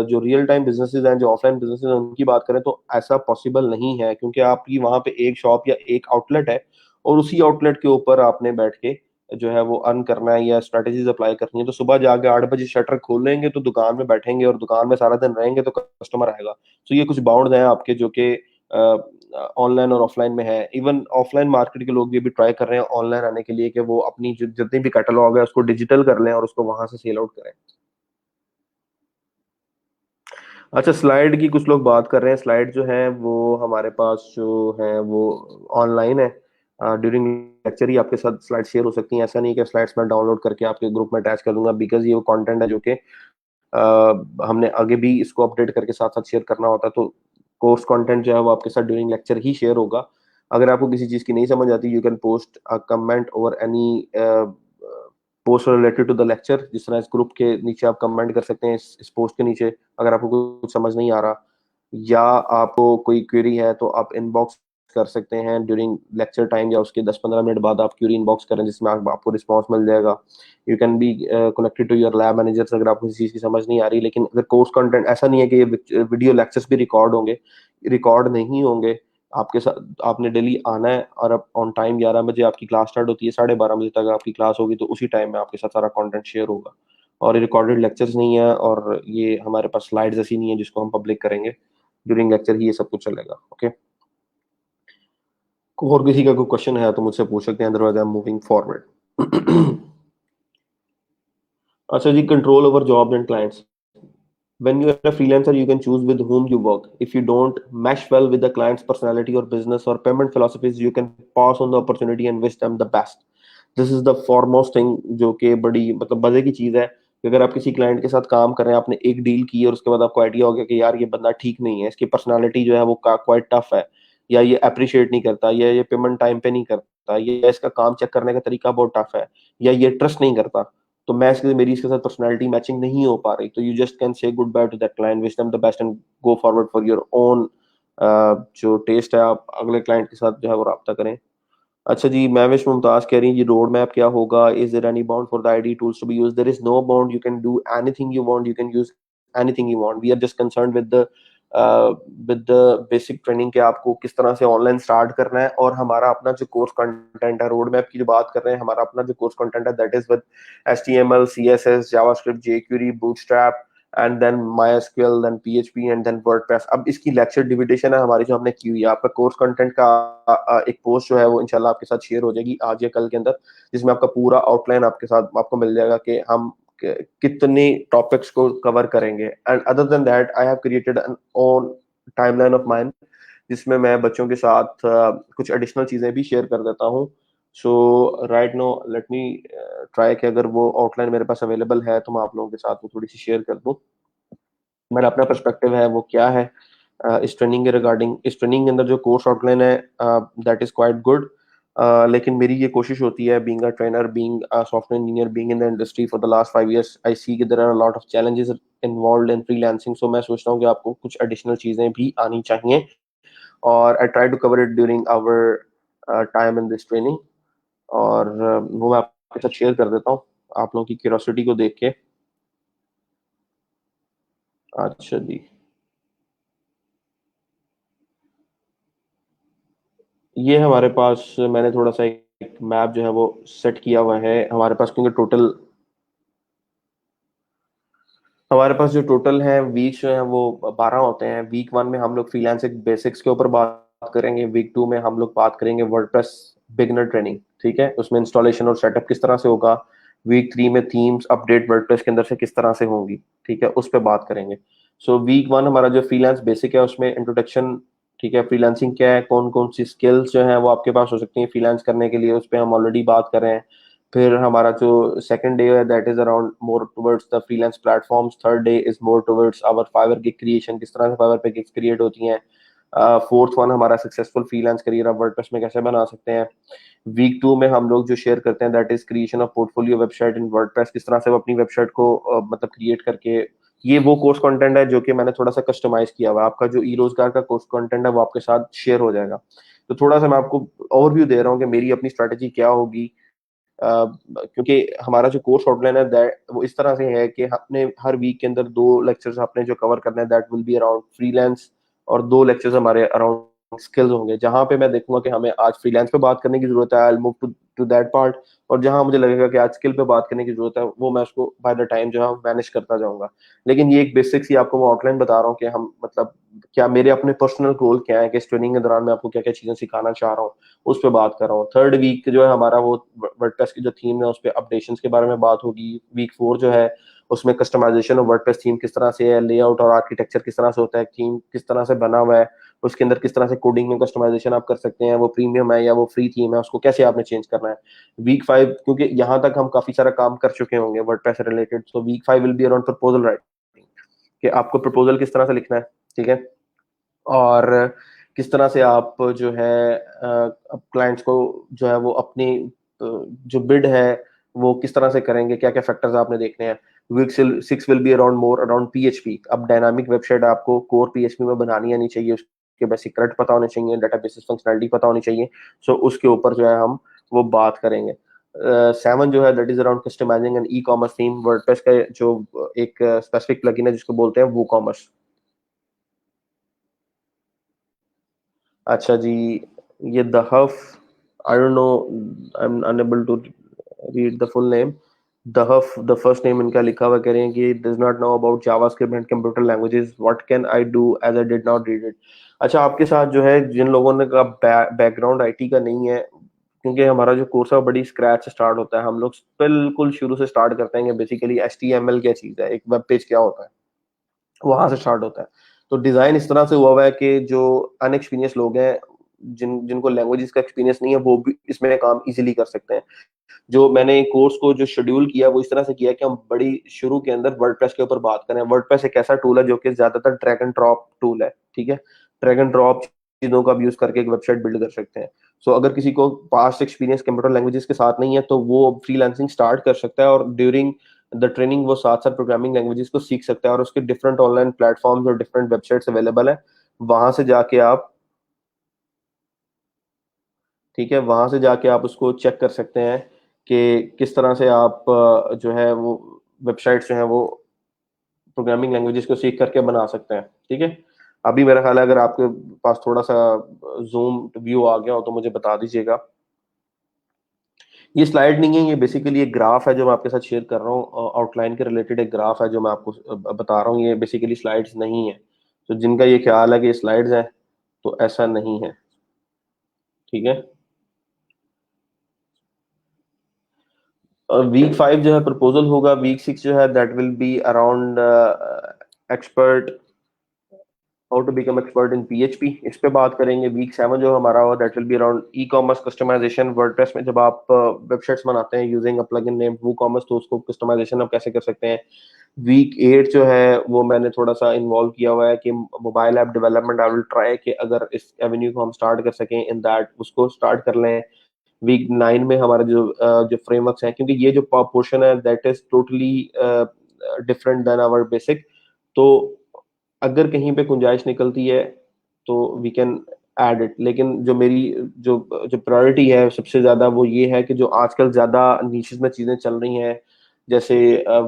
जो रियल टाइम बिजनेसेस हैं, जो ऑफलाइन बिजनेसेस हैं, उनकी बात करें तो ऐसा पॉसिबल नहीं है, क्योंकि आपकी वहां पे एक शॉप या एक आउटलेट है और उसी आउटलेट के ऊपर आपने बैठ के जो है वो अर्न करना है या स्ट्रेटेजीज अप्लाई करनी है। तो सुबह जाके 8 बजे शटर खोलेंगे तो दुकान में बैठेंगे और दुकान में सारा दिन रहेंगे तो कस्टमर आएगा। तो ये कुछ बाउंड हैं आपके जो कि ऑनलाइन और ऑफलाइन में है। इवन ऑफलाइन मार्केट के लोग भी अभी ट्राई कर रहे हैं ऑनलाइन आने के लिए कि वो अपनी जितनी भी कैटलॉग है उसको डिजिटल कर लें और उसको वहां से सेल आउट करें। अच्छा, स्लाइड की कुछ लोग बात कर रहे हैं। स्लाइड जो है वो हमारे पास जो है वो ऑनलाइन है, ड्यूरिंग लेक्चर ही आपके साथ स्लाइड शेयर हो सकती हैं। ऐसा नहीं कि स्लाइड्स मैं डाउनलोड करके आपके ग्रुप में अटैच कर दूंगा, बिकॉज ये वो कंटेंट है जो कि हमने आगे भी इसको अपडेट करके साथ साथ शेयर करना होता है। तो कोर्स कंटेंट जो है वो आपके साथ ड्यूरिंग लेक्चर ही शेयर होगा। अगर आपको किसी चीज की नहीं समझ आती, you can post a comment over any post related to the lecture. जिस तरह इस ग्रुप के नीचे आप कमेंट कर सकते हैं, इस पोस्ट के नीचे, अगर आपको कुछ समझ नहीं आ रहा या आपको कोई क्वेरी है तो आप इनबॉक्स कर सकते हैं ड्यूरिंग लेक्चर टाइम, या उसके 10-15 मिनट बाद आप क्यूरी इनबॉक्स करें जिसमें आपको रिस्पॉन्स मिल जाएगा। You can be connected to your lab managers अगर आपको किसी चीज़ की समझ नहीं आ रही। लेकिन अगर कोर्स कंटेंट ऐसा नहीं है कि ये वीडियो लेक्चर्स भी रिकॉर्ड होंगे, रिकॉर्ड नहीं होंगे। आपके साथ आपने डेली आना है और अब ऑन टाइम 11 बजे आपकी क्लास स्टार्ट होती है, 12:30 बजे तक आपकी क्लास होगी, तो उसी टाइम में आपके साथ सारा कंटेंट शेयर होगा। और ये रिकॉर्डेड लेक्चर्स नहीं है, और ये हमारे पास स्लाइड्स ऐसी नहीं है जिसको हम पब्लिक करेंगे, ड्यूरिंग लेक्चर ही ये सब कुछ चलेगा। ओके, और किसी का कोई क्वेश्चन है तो मुझसे पूछ सकते हैं, otherwise I am moving forward. अच्छा जी, control over job and clients. When you are a freelancer, you can choose with whom you work. If you don't mesh well with the client's personality or business or payment philosophies, you can pass on the opportunity and wish them the best. This is the foremost thing, जो कि बड़ी मतलब मजे की चीज है कि अगर आप किसी क्लाइंट के साथ काम कर रहे हैं, आपने एक डील की और उसके बाद आपको आइडिया हो गया कि यार ये बंदा ठीक नहीं है, इसकी पर्सनालिटी जो है वो क्वाइट टफ है, या ये अप्रिशिएट नहीं करता, या ये पेमेंट टाइम पे नहीं करता, या इसका काम चेक करने का तरीका बहुत टफ है, या ये ट्रस्ट नहीं करता, तो मैं इसके मेरी इसके साथ पर्सनालिटी मैचिंग नहीं हो पा रही, तो you just can say good by two that client, wish them the best and go forward for your own जो टेस्ट है, आप अगले क्लाइंट के साथ जो है वो रब्ता करें। अच्छा जी, महविश मुमताज कह रही हैं जी, रोड मैप क्या होगा, is there any bound for the ID tools to be used? There is no bound, you can do anything you want, you can use anything you want. We are just concerned with the basic training के आपको किस तरह से online start करना है, और हमारा अपना जो कोर्स कंटेंट है, रोड मैप की जो बात कर रहे हैं, हमारा अपना जो कोर्स कंटेंट है that is with HTML, CSS, JavaScript, jQuery, Bootstrap, and then MySQL, then PHP, and then WordPress. अब इसकी लेक्चर डिविडेशन है हमारी जो हमने की हुई है। आपका कोर्स कंटेंट का एक पोस्ट जो है वो इंशाल्लाह आपके साथ शेयर हो जाएगी आज या कल के अंदर, जिसमें आपका पूरा आउटलाइन आपके साथ आपको मिल जाएगा कि हम कितने टॉपिक्स को कवर करेंगे। And other than that I have created N one timeline of mine, जिसमें मैं बच्चों के साथ कुछ एडिशनल चीजें भी शेयर कर देता हूँ। So right now let me try कि अगर वो आउटलाइन मेरे पास अवेलेबल है तो मैं आप लोगों के साथ वो थोड़ी सी शेयर कर दूँ। मेरा अपना पर्सपेक्टिव है वो क्या है इस ट्रेनिंग के रिगार्डिंग। इस ट्रेनिंग के अंदर जो कोर्स आउटलाइन है दैट इज क्वाइट गुड। लेकिन मेरी ये कोशिश होती है, being a trainer, being a software engineer, being in the industry for the last 5 years, I see कि there are a lot of challenges involved in freelancing. So मैं सोचता हूँ कि आपको कुछ एडिशनल चीजें भी आनी चाहिए, और I try to cover it during our time in this training. और वो मैं आपके साथ शेयर कर देता हूँ आप लोगों की क्यूरोसिटी को देख के। अच्छा जी, ये हमारे पास मैंने थोड़ा सा एक मैप जो है वो सेट किया हुआ है हमारे पास, क्योंकि टोटल हमारे पास जो टोटल है वीक्स जो है वो 12 होते हैं। वीक 1 में हम लोग फ्रीलांसिंग बेसिक्स के ऊपर बात करेंगे, वीक 2 में हम लोग बात करेंगे वर्डप्रेस बिगनर ट्रेनिंग, ठीक है, उसमें इंस्टॉलेशन और सेटअप किस तरह से होगा। वीक 3 में थीम्स अपडेट वर्डप्रेस के अंदर से किस तरह से होंगी, ठीक है, उस पर बात करेंगे। सो वीक 1 हमारा जो फ्रीलांस बेसिक है उसमें इंट्रोडक्शन, ठीक है, फ्रीलांसिंग क्या है, कौन कौन सी स्किल्स जो है वो आपके पास हो सकती हैं फ्रीलांस करने के लिए, उस पर हम ऑलरेडी बात कर रहे हैं। फिर हमारा जो सेकंड डे है that is around more towards the freelance platforms. Third day is more towards our Fiverr gig creation, किस तरह से फाइवर पे गिग्स क्रिएट होती हैं। फोर्थ 1 हमारा सक्सेसफुल फ्रीलांस करियर आप वर्डप्रेस में कैसे बना सकते हैं। वीक 2 में हम लोग जो शेयर करते हैं that is creation of portfolio website in WordPress, किस तरह से वो अपनी वेबसाइट को मतलब क्रिएट करके। ये वो कोर्स कंटेंट है जो कि मैंने थोड़ा सा कस्टमाइज किया हुआ है। आपका जो ई रोजगार का कोर्स कंटेंट है वो आपके साथ शेयर हो जाएगा। तो थोड़ा सा मैं आपको ओवरव्यू दे रहा हूँ कि मेरी अपनी स्ट्रेटेजी क्या होगी। क्योंकि हमारा जो कोर्स आउटलाइन है दैट वो इस तरह से है कि हमने हर वीक के अंदर 2 लेक्चर्स आपने जो कवर करना है that will be around freelance, और 2 लेक्चर्स हमारे अराउंड स्किल्स होंगे, जहां पे मैं देखूंगा कि हमें आज फ्रीलांस पे बात करने की जरूरत है, I move to that part. और जहां मुझे लगेगा कि आज स्किल पे बात करने की जरूरत है वो मैं उसको बाय द टाइम जो है मैनेज करता जाऊंगा। लेकिन ये एक बेसिक्स ही आपको मैं आउटलाइन बता रहा हूँ कि हम मतलब क्या मेरे अपने पर्सनल गोल क्या है कि इस ट्रेनिंग के दौरान मैं आपको क्या क्या चीजें सिखाना चाह रहा हूँ, उस पर बात कर रहा हूँ। थर्ड वीक जो है हमारा वो वर्डप्रेस की जो थीम है उस पर अपडेशंस के बारे में बात होगी। वीक 4 जो है उसमें कस्टमाइजेशन और वर्डप्रेस थीम किस तरह से है, लेआउट और आर्किटेक्चर किस तरह से होता है, थीम किस तरह से बना हुआ है, उसके अंदर किस तरह से कोडिंग में कस्टमाइजेशन आप कर सकते हैं, वो प्रीमियम है या वो फ्री थीम है, उसको कैसे आपने चेंज करना है। वीक 5 क्योंकि यहाँ तक हम काफी सारा काम कर चुके होंगे वर्डप्रेस से रिलेटेड, तो week 5 will be around proposal writing, कि आपको प्रपोजल किस तरह से लिखना है, ठीक है, और किस तरह से आप जो है क्लाइंट्स को जो है वो अपनी जो बिड है वो किस तरह से करेंगे, क्या क्या फैक्टर्स आपने देखने हैं। Week 6 will be around more around PHP। अब डायनामिक वेबसाइट आपको कोर PHP में बनानी आनी चाहिए, उसके बेसिक करंट पता होने चाहिए, डेटाबेस फंक्शनलिटी पता होनी चाहिए। सो उसके ऊपर जो है हम वो बात करेंगे। 7 जो है that is around customizing an e commerce theme. WordPress का जो एक स्पेसिफिक प्लगइन है जिसको बोलते हैं वो कॉमर्स। अच्छा जी, ये the huff, I don't know, I am unable to read the full name. The huff, the first name इनका लिखा हुआ, कह रहे हैं कि does not know about JavaScript and computer languages, what can I do as I did not read it. अच्छा, आपके साथ जो है जिन लोगों ने का बैकग्राउंड आईटी का नहीं है, क्योंकि हमारा जो कोर्स है वो बड़ी स्क्रैच से स्टार्ट होता है, हम लोग बिल्कुल शुरू से स्टार्ट करते हैं कि बेसिकली HTML क्या चीज़ है, एक वेब पेज क्या होता है, वहां से स्टार्ट होता है। तो डिजाइन इस तरह से हुआ हुआ है कि जो अनएक्सपीरियंस लोग हैं, जिनको लैंग्वेजेस का एक्सपीरियंस नहीं है, वो भी इसमें काम इजीली कर सकते हैं। जो मैंने कोर्स को जो शेड्यूल किया वो इस तरह से किया कि हम बड़ी शुरू के अंदर वर्डप्रेस के ऊपर बात करें। वर्डप्रेस एक ऐसा टूल है जो कि ज्यादातर ड्रैग एंड ड्रॉप टूल है, ठीक है। ड्रैग एंड ड्रॉप चीजों का यूज करके एक वेबसाइट बिल्ड कर सकते हैं। सो अगर किसी को पास्ट एक्सपीरियंस कंप्यूटर लैंग्वेजेस के साथ नहीं है तो वो फ्रीलांसिंग स्टार्ट कर सकता है, और ड्यूरिंग द ट्रेनिंग वो साथ साथ प्रोग्रामिंग लैंग्वेजेस को सीख सकता है, और उसके डिफरेंट ऑनलाइन प्लेटफॉर्म्स और डिफरेंट वेबसाइट्स अवेलेबल है। वहां से जाके आप, ठीक है, वहां से जाके आप उसको चेक कर सकते हैं कि किस तरह से आप जो है वो वेबसाइट जो है वो प्रोग्रामिंग लैंग्वेजेस को सीख करके बना सकते हैं, ठीक है। अभी मेरा ख्याल है अगर आपके पास थोड़ा सा जूम व्यू आ गया हो तो मुझे बता दीजिएगा। ये स्लाइड नहीं है, ये बेसिकली एक ग्राफ है जो मैं आपके साथ शेयर कर रहा हूँ, आउटलाइन के रिलेटेड एक ग्राफ है जो मैं आपको बता रहा हूँ। ये बेसिकली स्लाइड्स नहीं है, तो जिनका ये ख्याल है कि ये स्लाइड्स हैं, तो ऐसा नहीं है, ठीक है। वीक 5 जो है प्रपोजल होगा, वीक 6 जो है that will be around expert, how to become expert in PHP, इस पे बात करेंगे। वीक 7 जो हमारा होगा that will be around e commerce customization. WordPress में जब आप वेबसाइट्स बनाते हैं using a plugin name WooCommerce, तो उसको कस्टमाइजेशन आप कैसे कर सकते हैं। वीक 8 जो है वो मैंने थोड़ा सा इन्वॉल्व किया हुआ है कि mobile app development, I will try कि अगर इस एवेन्यू को हम स्टार्ट कर सकें इन दैट, उसको स्टार्ट कर लें। वीक 9 में हमारा जो फ्रेमवर्क्स हैं, क्योंकि ये जो पोर्शन है that is totally different than our basic, तो अगर कहीं पे गुंजाइश निकलती है तो वी कैन ऐड इट। लेकिन जो मेरी जो जो प्रायोरिटी है सबसे ज्यादा वो ये है कि जो आजकल ज्यादा नीशेस में चीजें चल रही हैं, जैसे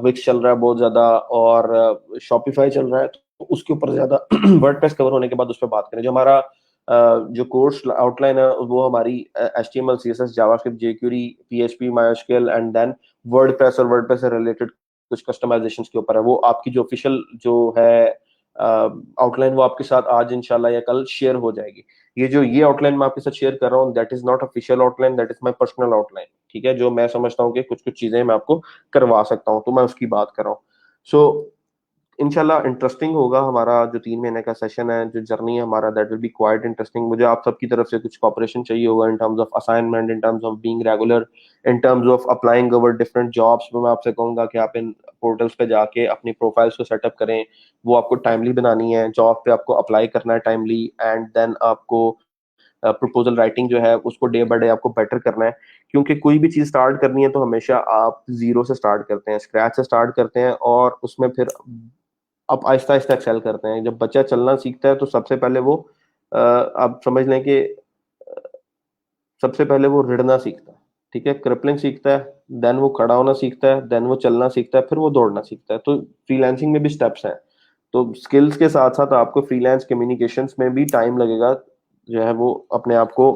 विक्स चल रहा है बहुत ज्यादा, और शॉपिफाई चल रहा है, तो उसके ऊपर ज्यादा वर्डप्रेस कवर होने के बाद उस पर बात करें। जो हमारा जो कोर्स आउटलाइन है वो हमारी HTML CSS JavaScript jQuery PHP MySQL and then WordPress और वर्डप्रेस से रिलेटेड कुछ कस्टमाइजेशन के ऊपर है। वो आपकी जो ऑफिशियल जो है आउटलाइन वो आपके साथ आज इंशाल्लाह या कल शेयर हो जाएगी। ये आउटलाइन मैं आपके साथ शेयर कर रहा हूँ that is not official outline, that is my personal outline, ठीक है। जो मैं समझता हूँ कि कुछ कुछ चीजें मैं आपको करवा सकता हूँ, तो मैं उसकी बात कर रहा हूँ। सो इंशाल्लाह इंटरेस्टिंग होगा हमारा जो 3 महीने का सेशन है, जो जर्नी है हमारा, that will B quite interesting. मुझे आप सबकी तरफ से कुछ कॉपरेशन चाहिए होगा in terms of assignment, in terms of being regular, in terms of applying over different jobs. मैं आपसे कहूंगा कि आप इन पोर्टल्स पे जाके अपनी प्रोफाइल्स को सेटअप करें। वो आपको टाइमली बनानी है, जॉब पे आपको अप्लाई करना है टाइमली, एंड देन आपको प्रपोजल राइटिंग जो है उसको डे बाय डे आपको बेटर करना है। क्योंकि कोई भी चीज स्टार्ट करनी है तो हमेशा आप जीरो से स्टार्ट करते हैं, स्क्रैच से स्टार्ट करते हैं, और उसमें फिर आप आहिस्ता आहिस्ता एक्सेल करते हैं। जब बच्चा चलना सीखता है तो सबसे पहले वो आप समझ लें कि सबसे पहले वो रिड़ना सीखता है, ठीक है, क्रिपलिंग सीखता है, देन वो खड़ा होना सीखता है, देन वो चलना सीखता है, फिर वो दौड़ना सीखता है। तो फ्रीलांसिंग में भी स्टेप्स हैं। तो स्किल्स के साथ साथ आपको फ्रीलांस कम्युनिकेशंस में भी टाइम लगेगा, जो है वो अपने आप को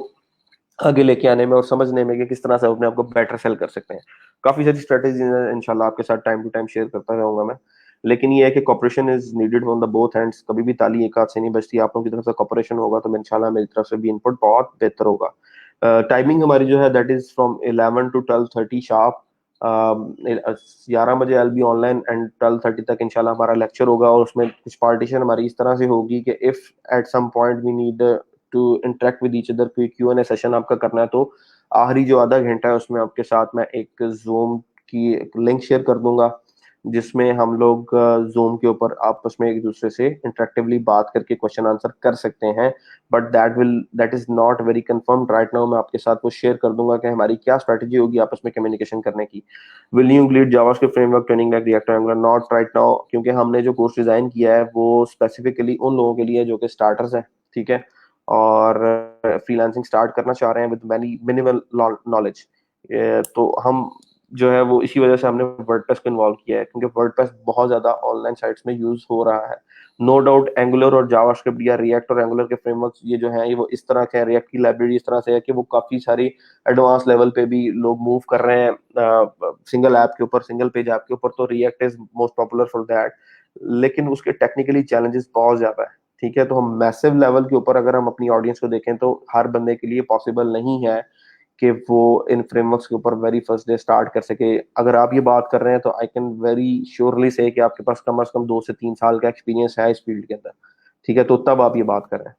आगे लेके आने में और समझने में कि किस तरह से अपने आप को बेटर सेल कर सकते हैं। काफी सारी स्ट्रेटेजी इंशाल्लाह आपके साथ टाइम टू टाइम शेयर करता रहूंगा मैं। लेकिन ये है कि cooperation is needed on the both hands, कभी भी ताली एक हाथ से नहीं बजती। आप लोगों की तरफ से कॉपरेशन होगा तो इंशाल्लाह मेरी तरफ से भी इनपुट बहुत बेहतर होगा। टाइमिंग हमारी जो है that is from 11 to 12:30 sharp. 11 बजे आई बी ऑनलाइन एंड 12:30 तक इंशाल्लाह हमारा लेक्चर होगा, और उसमें कुछ पार्टीशन हमारी इस तरह से होगी कि if at some point we need to interact with each other, कोई Q&A सेशन आपका करना है, तो आखिरी जो आधा घंटा है उसमें आपके साथ मैं एक जूम की एक लिंक शेयर कर दूंगा, जिसमें हम लोग जूम के ऊपर आपस में एक दूसरे से इंटरेक्टिवली बात करके क्वेश्चन आंसर कर सकते हैं। But that is not very confirmed right now. मैं आपके साथ वो शेयर कर दूंगा कि हमारी क्या स्ट्रेटजी होगी आपस में कम्युनिकेशन करने की। Will you include JavaScript framework training like react angular? Not right now, क्योंकि हमने जो कोर्स डिजाइन किया है वो स्पेसिफिकली उन लोगों के लिए जो कि स्टार्टर्स हैं, ठीक है, और फ्रीलांसिंग स्टार्ट करना चाह रहे हैं विद मिनिमल नॉलेज, तो हम जो है वो इसी वजह से हमने वर्डप्रेस को इन्वॉल्व किया है, क्योंकि वर्डप्रेस बहुत ज्यादा ऑनलाइन साइट्स में यूज हो रहा है। नो डाउट एंगुलर और जावास्क्रिप्ट या रिएक्ट और एंगुलर के फ्रेमवर्क्स ये जो है ये वो इस तरह के हैं, रिएक्ट की लाइब्रेरी इस तरह से है कि वो काफी सारी एडवांस लेवल पे भी लोग मूव कर रहे हैं सिंगल ऐप के ऊपर, सिंगल पेज ऐप के ऊपर, तो react is most popular for that. लेकिन उसके टेक्निकली चैलेंजेस बहुत ज्यादा है, ठीक है। तो हम मैसिव लेवल के ऊपर अगर हम अपनी ऑडियंस को देखें तो हर बंदे के लिए पॉसिबल नहीं है कि वो इन फ्रेमवर्क्स के ऊपर वेरी फर्स्ट डे स्टार्ट कर सके। अगर आप ये बात कर रहे हैं तो आई कैन वेरी श्योरली से कि आपके पास कम से कम 2 से 3 साल का एक्सपीरियंस है इस फील्ड के अंदर, ठीक है, तो तब आप ये बात कर रहे हैं।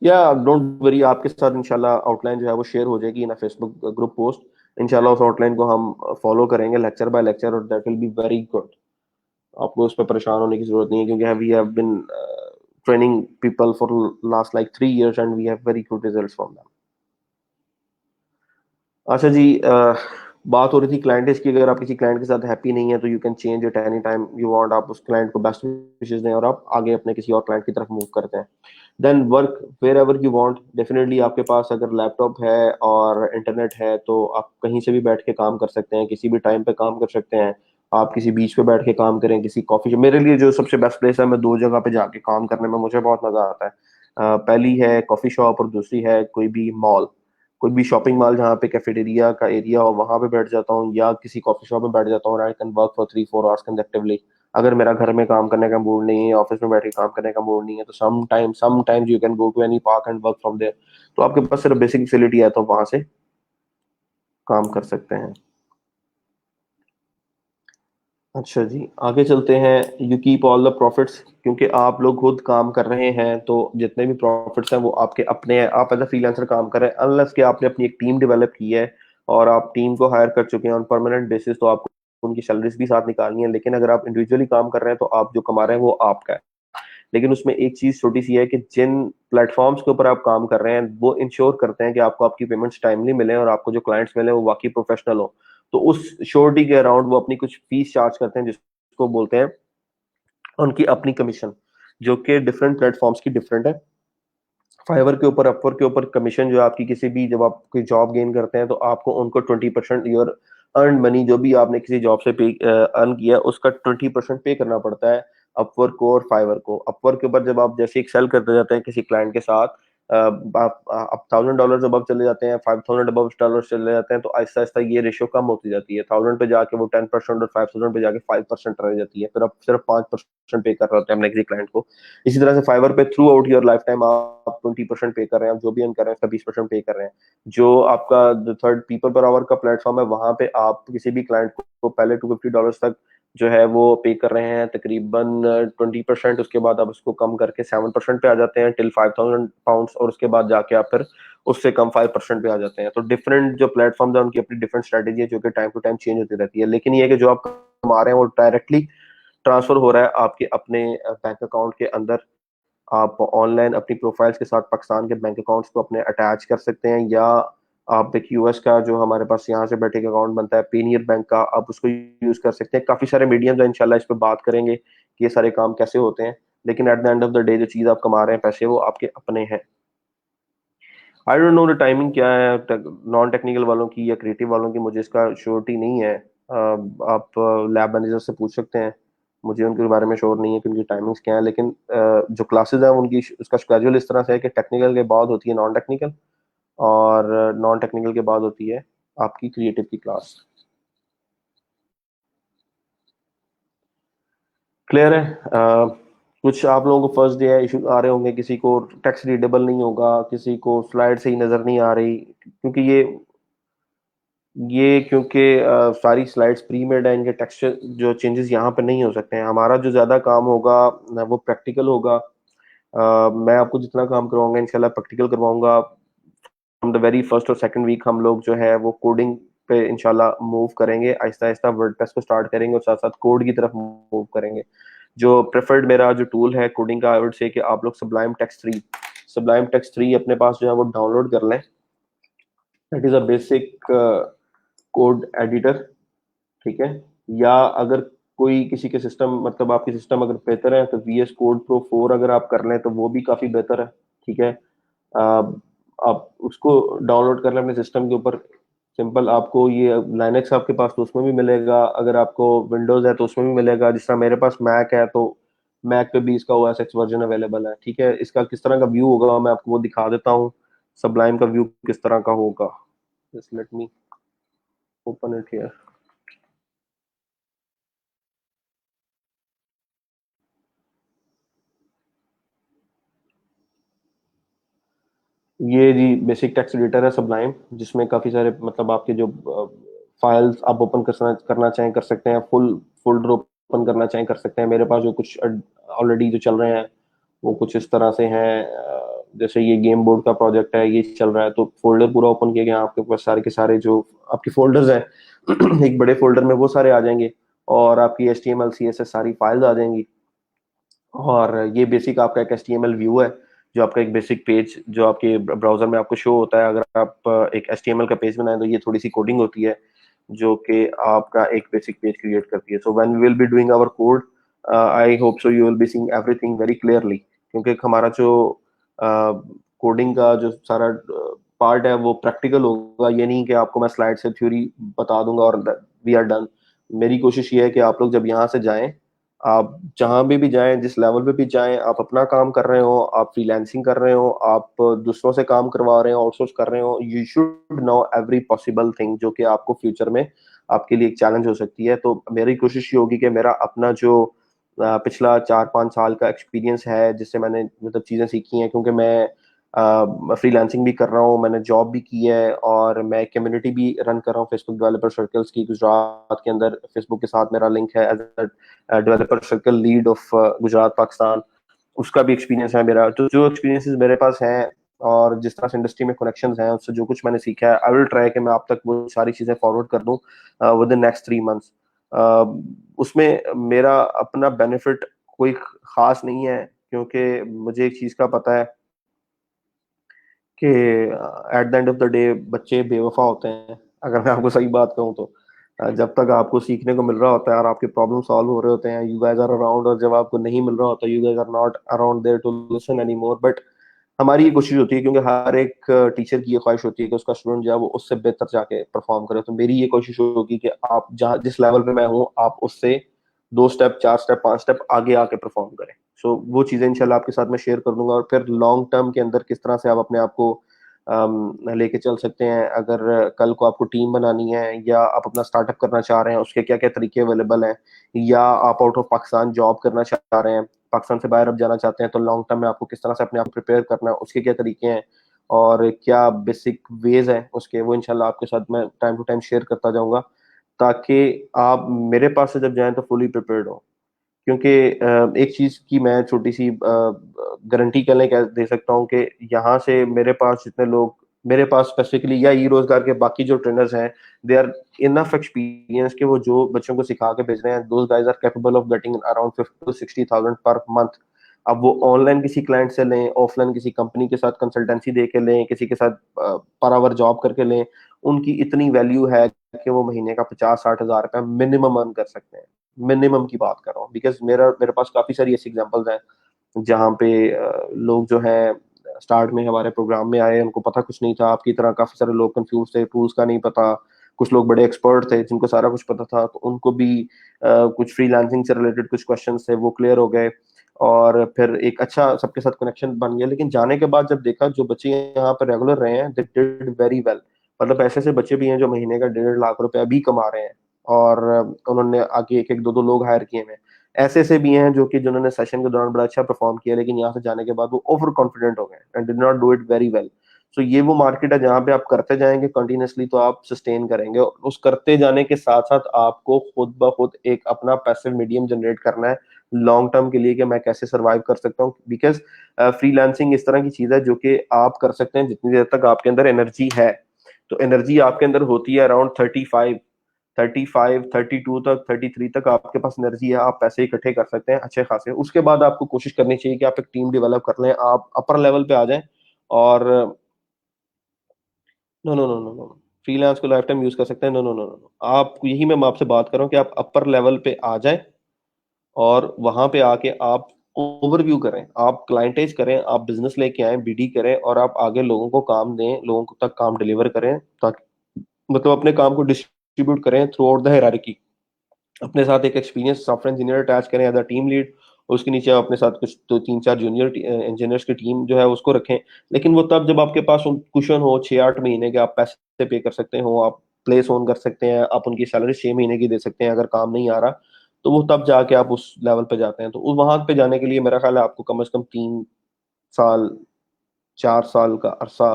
या डोंट वरी, आपके साथ इंशाल्लाह आउटलाइन जो है वो शेयर हो जाएगी इन फेसबुक ग्रुप पोस्ट। इंशाल्लाह उस आउटलाइन को हम फॉलो करेंगे लेक्चर बाय लेक्चर, और that will be very good. आपको उस पर परेशान होने की जरूरत नहीं है, क्योंकि we have been training people for last like 3 years and we have very good results from them. अच्छा जी, बात हो रही थी क्लाइंट की। अगर आप किसी क्लाइंट के साथ हैप्पी नहीं है तो you can change it any time you want. आप उस क्लाइंट को बेस्ट विशेस दें और आप आगे अपने किसी और क्लाइंट की तरफ मूव करते हैं। Then work wherever you want. Definitely आपके पास अगर लैपटॉप है और इंटरनेट है तो आप कहीं से भी बैठ के काम कर सकते हैं, किसी भी टाइम पे काम कर सकते हैं। आप किसी बीच पे बैठ के काम करें, किसी कॉफी शॉप। मेरे लिए जो सबसे बेस्ट प्लेस है, मैं 2 जगह पे जाके काम करने में मुझे बहुत मजा आता है। पहली है कॉफी शॉप और दूसरी है कोई भी मॉल, कोई भी शॉपिंग मॉल जहाँ पे कैफेटेरिया का एरिया हो, वहां पे बैठ जाता हूँ या किसी कॉफी शॉप में बैठ जाता हूँ। I can work for 3-4 hours consecutively. अगर मेरा घर में काम करने का मूड नहीं है, ऑफिस में बैठ के काम करने का मूड नहीं है, तो sometimes you can go to any park and work from there. तो आपके पास सिर्फ बेसिक फैसिलिटी है तो वहां से काम कर सकते हैं। अच्छा जी, आगे चलते हैं। You keep all the profits, क्योंकि आप लोग खुद काम कर रहे हैं तो जितने भी प्रॉफिट्स हैं वो आपके अपने हैं। आप एज अ फ्रीलांसर काम कर रहे हैं, अनलेस कि आपने अपनी एक टीम डेवलप की है और आप टीम को हायर कर चुके हैं ऑन परमानेंट बेसिस, तो आपको उनकी सैलरीज भी साथ निकालनी है। लेकिन अगर आप इंडिविजुअली काम कर रहे हैं तो आप जो कमा रहे हैं वो आपका है। लेकिन उसमें एक चीज छोटी सी है कि जिन प्लेटफॉर्म्स के ऊपर आप काम कर रहे हैं वो इंश्योर करते हैं कि आपको आपकी पेमेंट्स टाइमली मिले और आपको जो क्लाइंट्स मिले वो वाकई प्रोफेशनल हो। तो उस श्योरिटी के अराउंड वो अपनी कुछ फीस चार्ज करते हैं, जिसको बोलते हैं उनकी अपनी कमीशन, जो कि डिफरेंट प्लेटफॉर्म्स की डिफरेंट है। फाइवर के ऊपर, अपवर्क के ऊपर कमीशन जो आपकी किसी भी, जब आप कोई जॉब गेन करते हैं तो आपको उनको 20% योर अर्न मनी, जो भी आपने किसी जॉब से पे अर्न किया उसका 20% पे करना पड़ता है अपवर्क को और फाइवर को। अपवर्क के ऊपर जब आप जैसे एक सेल करते जाते हैं किसी क्लाइंट के साथ, आप $1,000 अब चले जाते हैं, 5,000 अब डॉलर चले जाते हैं, तो आहिस्ता आहिस्ता ये रेशियो कम होती जाती है। 1,000 पे जाके वो 10% और 5,000 पे जाके 5% रह जाती है, फिर आप सिर्फ 5% पे कर रहे होते हैं अपने किसी क्लाइंट को। इसी तरह से फाइवर पे through out your life time आप 20% पे कर रहे हैं, आप जो भी अर्न कर रहे हैं उसका 20% पे कर रहे हैं। जो आपका थर्ड पीपल पर आवर का प्लेटफॉर्म है, वहां पे आप किसी भी क्लाइंट को पहले $250 तक जो है वो पे कर रहे हैं, तकरीबन 20%। उसके बाद आप उसको कम करके 7% पे आ जाते हैं टिल £5,000, और उसके बाद जाके आप फिर उससे कम 5% पे आ जाते हैं। तो डिफरेंट जो प्लेटफॉर्म है उनकी अपनी डिफरेंट स्ट्रेटेजी है, जो कि टाइम टू टाइम चेंज होती रहती है। लेकिन ये है कि जो आप कमा रहे हैं वो डायरेक्टली ट्रांसफर हो रहा है आपके अपने बैंक अकाउंट के अंदर। आप ऑनलाइन अपनी प्रोफाइल्स के साथ पाकिस्तान के बैंक अकाउंट्स को अपने अटैच कर सकते हैं, या आप एक यूएस का जो हमारे पास यहाँ से बैठे के अकाउंट बनता है पेनियर बैंक का, आप उसको यूज कर सकते हैं। काफी सारे मीडियम है, इंशाल्लाह इस पर बात करेंगे कि ये सारे काम कैसे होते हैं। लेकिन eight the end of the day जो चीज आप कमा रहे हैं पैसे, वो आपके अपने हैं। आई डोंट नो द टाइमिंग क्या है नॉन टेक्निकल वालों की या क्रिएटिव वालों की, मुझे इसका श्योरिटी नहीं है। आप लैब मैनेजर से पूछ सकते हैं, मुझे उनके बारे में श्योर नहीं है कि उनकी टाइमिंग्स क्या है। लेकिन जो क्लासेस हैं उनकी, उसका शेड्यूल इस तरह से है कि टेक्निकल के बाद होती है नॉन टेक्निकल, और नॉन टेक्निकल के बाद होती है आपकी क्रिएटिव की क्लास। क्लियर है? कुछ आप लोगों को फर्स्ट डे है इशू आ रहे होंगे, किसी को टेक्स्ट रीडेबल नहीं होगा, किसी को स्लाइड सही नजर नहीं आ रही, क्योंकि ये क्योंकि सारी स्लाइड्स प्री मेड है, इनके टेक्सचर जो चेंजेस यहाँ पे नहीं हो सकते हैं। हमारा जो ज़्यादा काम होगा वो प्रैक्टिकल होगा। मैं आपको जितना काम करवाऊंगा इंशाल्लाह प्रैक्टिकल करवाऊंगा। फ्रॉम द वेरी फर्स्ट और सेकंड वीक हम लोग जो है वो कोडिंग पे इंशाल्लाह मूव करेंगे, आहिस्ता आहिस्ता वर्डप्रेस को स्टार्ट करेंगे और साथ साथ कोड की तरफ मूव करेंगे। जो प्रेफर्ड मेरा जो टूल है कोडिंग का, आई वुड से कि आप लोग सब्लाइम टेक्स्ट 3 अपने पास जो है वो डाउनलोड कर लें। It is a basic code editor, ठीक है। या अगर कोई किसी के सिस्टम, मतलब आपके सिस्टम अगर बेहतर है तो VS Code Pro 4 अगर आप कर लें तो वो भी काफी बेहतर है। ठीक है। आप उसको डाउनलोड कर लें अपने सिस्टम के ऊपर। सिंपल, आपको ये लाइनेक्स आपके पास तो उसमें भी मिलेगा, अगर आपको विंडोज है तो उसमें भी मिलेगा। जिस तरह मेरे पास मैक है तो मैक पे भी इसका OS X वर्जन अवेलेबल है। ठीक है। इसका किस तरह का व्यू होगा मैं आपको वो दिखा देता हूँ, सबलाइम का व्यू किस तरह का होगा। Just let me open it here. ये जी बेसिक टेक्स्ट एडिटर है सबलाइम, जिसमें काफी सारे मतलब आपके जो फाइल्स आप ओपन करना चाहें कर सकते हैं, फुल फोल्डर ओपन करना चाहें कर सकते हैं। मेरे पास जो कुछ ऑलरेडी जो चल रहे हैं वो कुछ इस तरह से हैं। जैसे ये गेम बोर्ड का प्रोजेक्ट है, ये चल रहा है तो फोल्डर पूरा ओपन किया गया, आपके पास सारे के सारे जो आपके फोल्डर्स हैं एक बड़े फोल्डर में वो सारे आ जाएंगे, और आपकी HTML CSS सारी फाइल्स आ जाएंगी। और ये बेसिक आपका एक HTML व्यू है, जो आपका एक बेसिक पेज जो आपके ब्राउजर में आपको शो होता है। अगर आप एक HTML का पेज बनाएं तो ये थोड़ी सी कोडिंग होती है जो कि आपका एक बेसिक पेज क्रिएट करती है। So when we will be doing our code, I hope so you will be seeing everything very clearly, क्योंकि हमारा जो कोडिंग का जो सारा पार्ट है वो प्रैक्टिकल होगा। ये नहीं कि आपको मैं स्लाइड से थ्योरी बता दूंगा और वी आर डन। मेरी कोशिश ये है कि आप लोग जब यहाँ से जाएं, आप जहां भी जाएं, जिस लेवल पे भी जाएं, आप अपना काम कर रहे हो, आप फ्रीलांसिंग कर रहे हो, आप दूसरों से काम करवा रहे हो, आउटसोर्स कर रहे हो, you should know every possible thing जो कि आपको फ्यूचर में आपके लिए एक चैलेंज हो सकती है। तो मेरी कोशिश ये होगी कि मेरा अपना जो पिछला 4-5 साल का एक्सपीरियंस है, जिससे मैंने मतलब चीज़ें सीखी हैं, क्योंकि मैं फ्रीलांसिंग भी कर रहा हूँ, मैंने जॉब भी की है, और मैं कम्युनिटी भी रन कर रहा हूँ फेसबुक डेवलपर सर्कल्स की गुजरात के अंदर। फेसबुक के साथ मेरा लिंक है as developer circle lead of Gujrat Pakistan. उसका भी एक्सपीरियंस है मेरा। तो जो एक्सपीरियंसेस मेरे पास हैं और जिस तरह से इंडस्ट्री में कनेक्शंस हैं, उससे जो कुछ मैंने सीखा है, आई विल ट्राई कि मैं आप तक वो सारी चीजें फॉरवर्ड कर दूं विद इन नेक्स्ट 3 मंथ्स। उसमें मेरा अपना बेनिफिट कोई खास नहीं है, क्योंकि मुझे एक चीज का पता है कि eight the end of the day बच्चे बेवफा होते हैं। अगर मैं आपको सही बात कहूँ तो जब तक आपको सीखने को मिल रहा होता है और आपके प्रॉब्लम सॉल्व हो रहे होते हैं, यू गाइस आर अराउंड, और जब आपको नहीं मिल रहा होता, you guys are not around there to listen any more. But हमारी ये कोशिश होती है, क्योंकि हर एक टीचर की ये ख्वाहिश होती है कि उसका स्टूडेंट जो है वो उससे बेहतर जाके परफॉर्म करे। तो मेरी ये कोशिश होगी कि आप जहाँ जिस लेवल पे मैं हूँ, आप उससे 2 स्टेप, 4 स्टेप, 5 स्टेप आगे आके परफॉर्म करें। सो वो चीज़ें इंशाल्लाह आपके साथ मैं शेयर कर दूंगा। और फिर लॉन्ग टर्म के अंदर किस तरह से आप अपने आप को लेके चल सकते हैं, अगर कल को आपको टीम बनानी है या आप अपना स्टार्टअप करना चाह रहे हैं, उसके क्या क्या तरीके अवेलेबल हैं, या आप आउट ऑफ पाकिस्तान जॉब करना चाह रहे हैं, पाकिस्तान से बाहर अब जाना चाहते हैं, तो लॉन्ग टर्म में आपको किस तरह से अपने आप को प्रिपेयर करना है, उसके क्या तरीके हैं और क्या बेसिक वेज हैं उसके, वो इंशाल्लाह आपके साथ मैं टाइम टू टाइम शेयर करता जाऊंगा, ताकि आप मेरे पास से जब जाएं तो फुली प्रिपेयर्ड हो। क्योंकि एक चीज की मैं छोटी सी गारंटी कर कह दे सकता हूँ कि यहाँ से मेरे पास जितने लोग, मेरे पास स्पेसिफिकली या ई रोजगार के बाकी जो ट्रेनर्स हैं, दे आर इनफ एक्सपीरियंस कि वो जो बच्चों को सिखा के भेज रहे हैं, those guys are capable of getting around 50 to 60 thousand per month. अब वो ऑनलाइन किसी क्लाइंट से लें, ऑफलाइन किसी कंपनी के साथ कंसल्टेंसी दे के लें, किसी के साथ पर आवर जॉब करके लें, उनकी इतनी वैल्यू है कि वो महीने का 50-60 हज़ार रुपया मिनिमम अर्न कर सकते हैं। मिनिमम की बात कर रहा हूँ, बिकॉज मेरे पास काफी सारी ऐसी एग्जांपल्स हैं जहाँ पे लोग जो है स्टार्ट में हमारे प्रोग्राम में आए, उनको पता कुछ नहीं था। आपकी तरह काफी सारे लोग कंफ्यूज थे, टूल्स का नहीं पता। कुछ लोग बड़े एक्सपर्ट थे जिनको सारा कुछ पता था, तो उनको भी कुछ फ्रीलांसिंग से रिलेटेड कुछ क्वेश्चन थे वो क्लियर हो गए, और फिर एक अच्छा सबके साथ कनेक्शन बन गया। लेकिन जाने के बाद जब देखा जो बच्चे यहाँ पर रेगुलर रहे हैं, दे डिड वेरी वेल। मतलब ऐसे ऐसे बच्चे भी हैं जो महीने का 1.5 लाख रुपया भी कमा रहे हैं, और उन्होंने आगे एक एक दो दो लोग हायर किए हैं। ऐसे ऐसे भी हैं जो कि जिन्होंने सेशन के दौरान बड़ा अच्छा परफॉर्म किया, लेकिन यहाँ से जाने के बाद वो ओवर कॉन्फिडेंट हो गए and did not do it very well. So ये वो मार्केट है जहाँ पे आप करते जाएंगे कंटिन्यूसली तो आप सस्टेन करेंगे, और उस करते जाने के साथ साथ आपको खुद ब खुद एक अपना पैसिव मीडियम जनरेट करना है लॉन्ग टर्म के लिए, कि मैं कैसे सर्वाइव कर सकता हूँ। बिकॉज फ्रीलांसिंग इस तरह की चीज है जो कि आप कर सकते हैं जितनी देर तक आपके अंदर एनर्जी है। तो एनर्जी आपके अंदर होती है अराउंड 35, 32 तक, 33 तक आपके पास एनर्जी है, आप पैसे इकट्ठे कर सकते हैं अच्छे खासे। उसके बाद आपको कोशिश करनी चाहिए कि आप एक टीम डेवलप कर लें, आप अपर लेवल पे आ जाएं। और no no no no no, freelance को लाइफ टाइम यूज कर सकते हैं, नो नो नो नो। आप यही मैं आपसे बात कर रहा हूँ कि आप अपर लेवल पे आ जाए और वहां पे आके आप ओवरव्यू करें, आप क्लाइंटेज करें, आप बिजनेस लेके आए, बीडी करें और आप आगे लोगों को काम दें, लोगों को तक काम डिलीवर करें, ताकि मतलब अपने काम को डिस्ट्रीब्यूट करें थ्रू आउट द हायरार्की। अपने साथ एक एक्सपीरियंस सॉफ्टवेयर इंजीनियर अटैच करें एज अ टीम लीड, उसके नीचे आप अपने साथ कुछ दो तीन चार जूनियर इंजीनियर्स की टीम जो है उसको रखें। लेकिन वो तब जब आपके पास कुशन हो 6-8 महीने के, आप पैसे पे कर सकते हो, आप प्लेस ऑन कर सकते हैं, आप उनकी सैलरी 6 महीने की दे सकते हैं अगर काम नहीं आ रहा, तो वो तब जाके आप उस लेवल पे जाते हैं। तो उस वहां पे जाने के लिए मेरा ख्याल है आपको कम से कम 3 साल 4 साल का अरसा,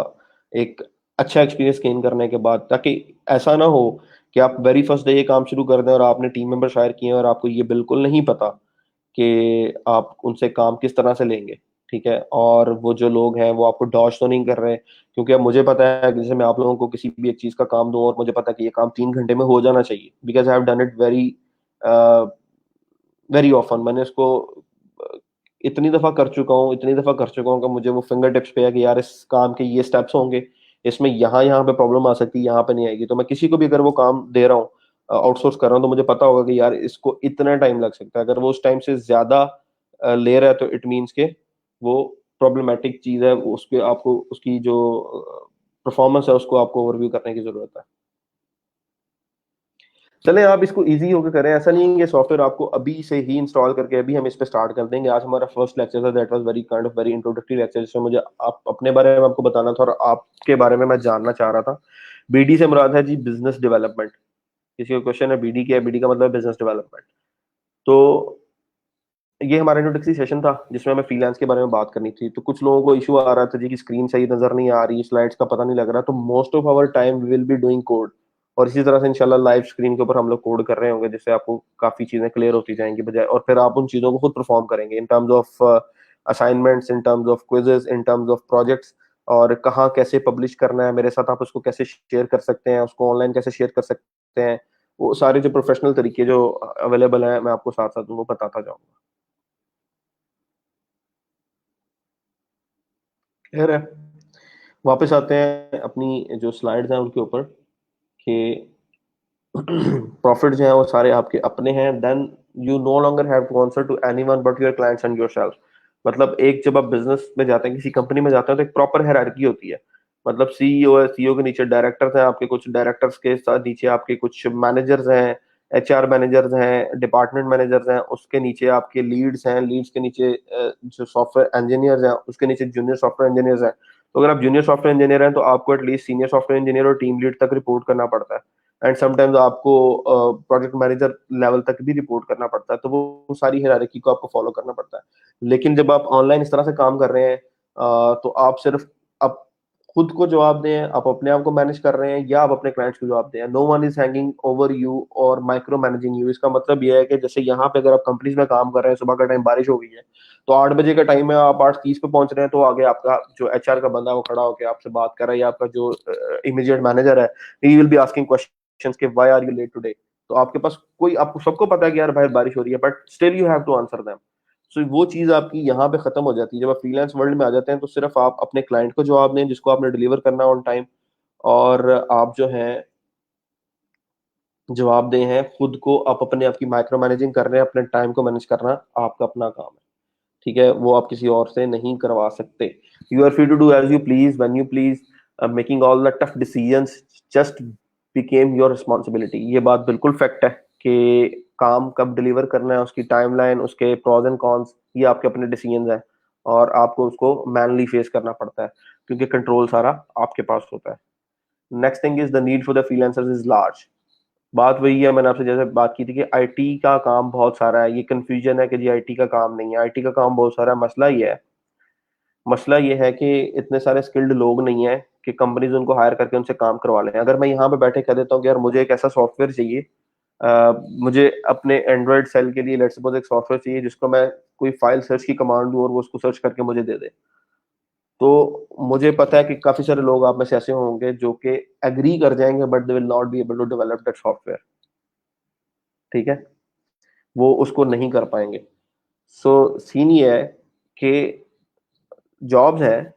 एक अच्छा एक्सपीरियंस गेन करने के बाद, ताकि ऐसा ना हो कि आप वेरी फर्स्ट डे ये काम शुरू कर दें और आपने टीम मेंबर हायर किए हैं और आपको ये बिल्कुल नहीं पता कि आप उनसे काम किस तरह से लेंगे। ठीक है, और वो जो लोग हैं वो आपको डॉज तो नहीं कर रहे, क्योंकि अब मुझे पता है कि जैसे मैं आप लोगों को किसी भी एक चीज का काम दूं और मुझे पता है कि ये काम 3 घंटे में हो जाना चाहिए, because I have done it very very often. मैंने इसको इतनी दफा कर चुका हूँ, इतनी दफा कर चुका हूँ कि मुझे वो फिंगर टिप्स पे है कि यार इस काम के ये स्टेप्स होंगे, इसमें यहाँ यहाँ पे प्रॉब्लम आ सकती है, यहाँ पे नहीं आएगी। तो मैं किसी को भी अगर वो काम दे रहा हूँ, आउटसोर्स कर रहा हूँ, तो मुझे पता होगा कि यार इसको इतना टाइम लग सकता है। अगर वो उस टाइम से ज्यादा ले रहा है तो इट मीन्स के वो प्रॉब्लमेटिक चीज है, उसके आपको उसकी जो परफॉर्मेंस है उसको आपको ओवरव्यू करने की जरूरत है। चलें, आप इसको इजी होकर करें, ऐसा नहीं है कि सॉफ्टवेयर आपको अभी से ही इंस्टॉल करके अभी हम इस पे स्टार्ट कर देंगे। आज हमारा फर्स्ट लेक्चर था, that was very kind of very introductory lecture, जिसमें मुझे आप अपने बारे में आपको बताना था और आपके बारे में मैं जानना चाह रहा था। बीडी से मुराद है जी बिजनेस डेवलपमेंट। किसी को क्वेश्चन है बीडी क्या है? बीडी का मतलब बिजनेस डेवलपमेंट। तो ये हमारा इंट्रोडक्टरी सेशन था जिसमें हमें फ्रीलांस के बारे में बात करनी थी। तो कुछ लोगों को इशू आ रहा था जी कि स्क्रीन सही नजर नहीं आ रही, स्लाइड्स का पता नहीं लग रहा, तो most of our time we will be doing code. और इसी तरह से इंशाल्लाह लाइव स्क्रीन के ऊपर हम लोग कोड कर रहे होंगे, जिससे आपको काफी चीजें क्लियर होती जाएंगी बजाय, और फिर आप उन चीजों को खुद परफॉर्म करेंगे in terms of assignments, in terms of quizzes, in terms of projects, और कहाँ कैसे पब्लिश करना है मेरे साथ, आप उसको कैसे शेयर कर सकते हैं, उसको ऑनलाइन कैसे शेयर कर सकते हैं, वो सारे जो प्रोफेशनल तरीके जो अवेलेबल हैं मैं आपको साथ साथ उनको बताता जाऊंगा। खैर है, वापस आते हैं अपनी जो स्लाइड्स हैं उनके ऊपर, कि प्रॉफिट जो है वो सारे आपके अपने हैं। Then you no longer have to answer to anyone but your clients and yourself. मतलब एक जब आप बिजनेस में जाते हैं, किसी कंपनी में जाते हैं, तो एक प्रॉपर हायरार्की होती है। मतलब सीईओ है, सीईओ के नीचे डायरेक्टर्स हैं, आपके कुछ डायरेक्टर्स के साथ नीचे आपके कुछ मैनेजर्स हैं, एचआर मैनेजर्स हैं, डिपार्टमेंट मैनेजर्स हैं, उसके नीचे आपके लीड्स हैं, लीड्स के नीचे जो सॉफ्टवेयर इंजीनियर्स हैं, उसके नीचे जूनियर सॉफ्टवेयर इंजीनियर्स हैं। तो अगर आप जूनियर सॉफ्टवेयर इंजीनियर हैं तो आपको एटलीस्ट सीनियर सॉफ्टवेयर इंजीनियर और टीम लीड तक रिपोर्ट करना पड़ता है, एंड समटाइम्स आपको प्रोजेक्ट मैनेजर लेवल तक भी रिपोर्ट करना पड़ता है। तो वो सारी हायरार्की को आपको फॉलो करना पड़ता है। लेकिन जब आप ऑनलाइन इस तरह से काम कर रहे हैं, तो आप सिर्फ आप खुद को जवाब दें, आप अपने आप को मैनेज कर रहे हैं, या आप अपने क्लाइंट्स को जवाब दें। No one is hanging over you और माइक्रो मैनेजिंग यू। इसका मतलब यह है कि जैसे यहाँ पे अगर आप कंपनीज में काम कर रहे हैं, सुबह का टाइम बारिश हो गई है, तो 8 बजे का टाइम है, आप 8:30 पे पहुंच रहे हैं, तो आगे आपका जो एचआर का बंदा है वो खड़ा होकर आपसे बात कर रहा है, या आपका जो इमीडिएट मैनेजर है, he will be asking questions के why are you late today. तो आपके पास कोई, आपको सबको पता है कि यार बाहर बारिश हो रही है, but still you have to answer them. So वो चीज आपकी यहाँ पे खत्म हो जाती है। जब आप फ्रीलांस वर्ल्ड में आ जाते हैं तो सिर्फ आप अपने क्लाइंट को जवाब दें जिसको आपने डिलीवर करना ऑन टाइम, और आप जो है जवाब दें हैं खुद को, आप अपने आप की माइक्रो मैनेजिंग कर रहे हैं, अपने टाइम को मैनेज करना आपका अपना काम है। ठीक है, वो आप किसी और से नहीं करवा सकते। You are free to do as you please when you please, making all the tough decisions just became your responsibility. ये बात बिल्कुल फैक्ट है कि काम कब डिलीवर करना है, उसकी टाइमलाइन, उसके प्रोज एंड कॉन्स, ये आपके अपने डिसीजंस हैं, और आपको उसको मैनली फेस करना पड़ता है, क्योंकि कंट्रोल सारा आपके पास होता है। Next thing is the need for the freelancers is large. बात वही है, मैंने आपसे जैसे बात की थी कि आईटी का काम बहुत सारा है। ये कंफ्यूजन है कि जी आईटी का काम नहीं है, आईटी का काम बहुत सारा है। मसला ये है कि इतने सारे स्किल्ड लोग नहीं है कि कंपनीज उनको हायर करके उनसे काम करवा लें। अगर मैं यहाँ पे बैठे कह देता हूँ कि यार मुझे एक ऐसा सॉफ्टवेयर चाहिए, मुझे अपने एंड्रॉइड सेल के लिए लेट्स सपोज एक सॉफ्टवेयर चाहिए जिसको मैं कोई फाइल सर्च की कमांड दूं और वो उसको सर्च करके मुझे दे दे, तो मुझे पता है कि काफी सारे लोग आप में से ऐसे होंगे जो कि एग्री कर जाएंगे, but they will not be able to develop that software. ठीक है, वो उसको नहीं कर पाएंगे। सो सीन ये है कि जॉब्स है,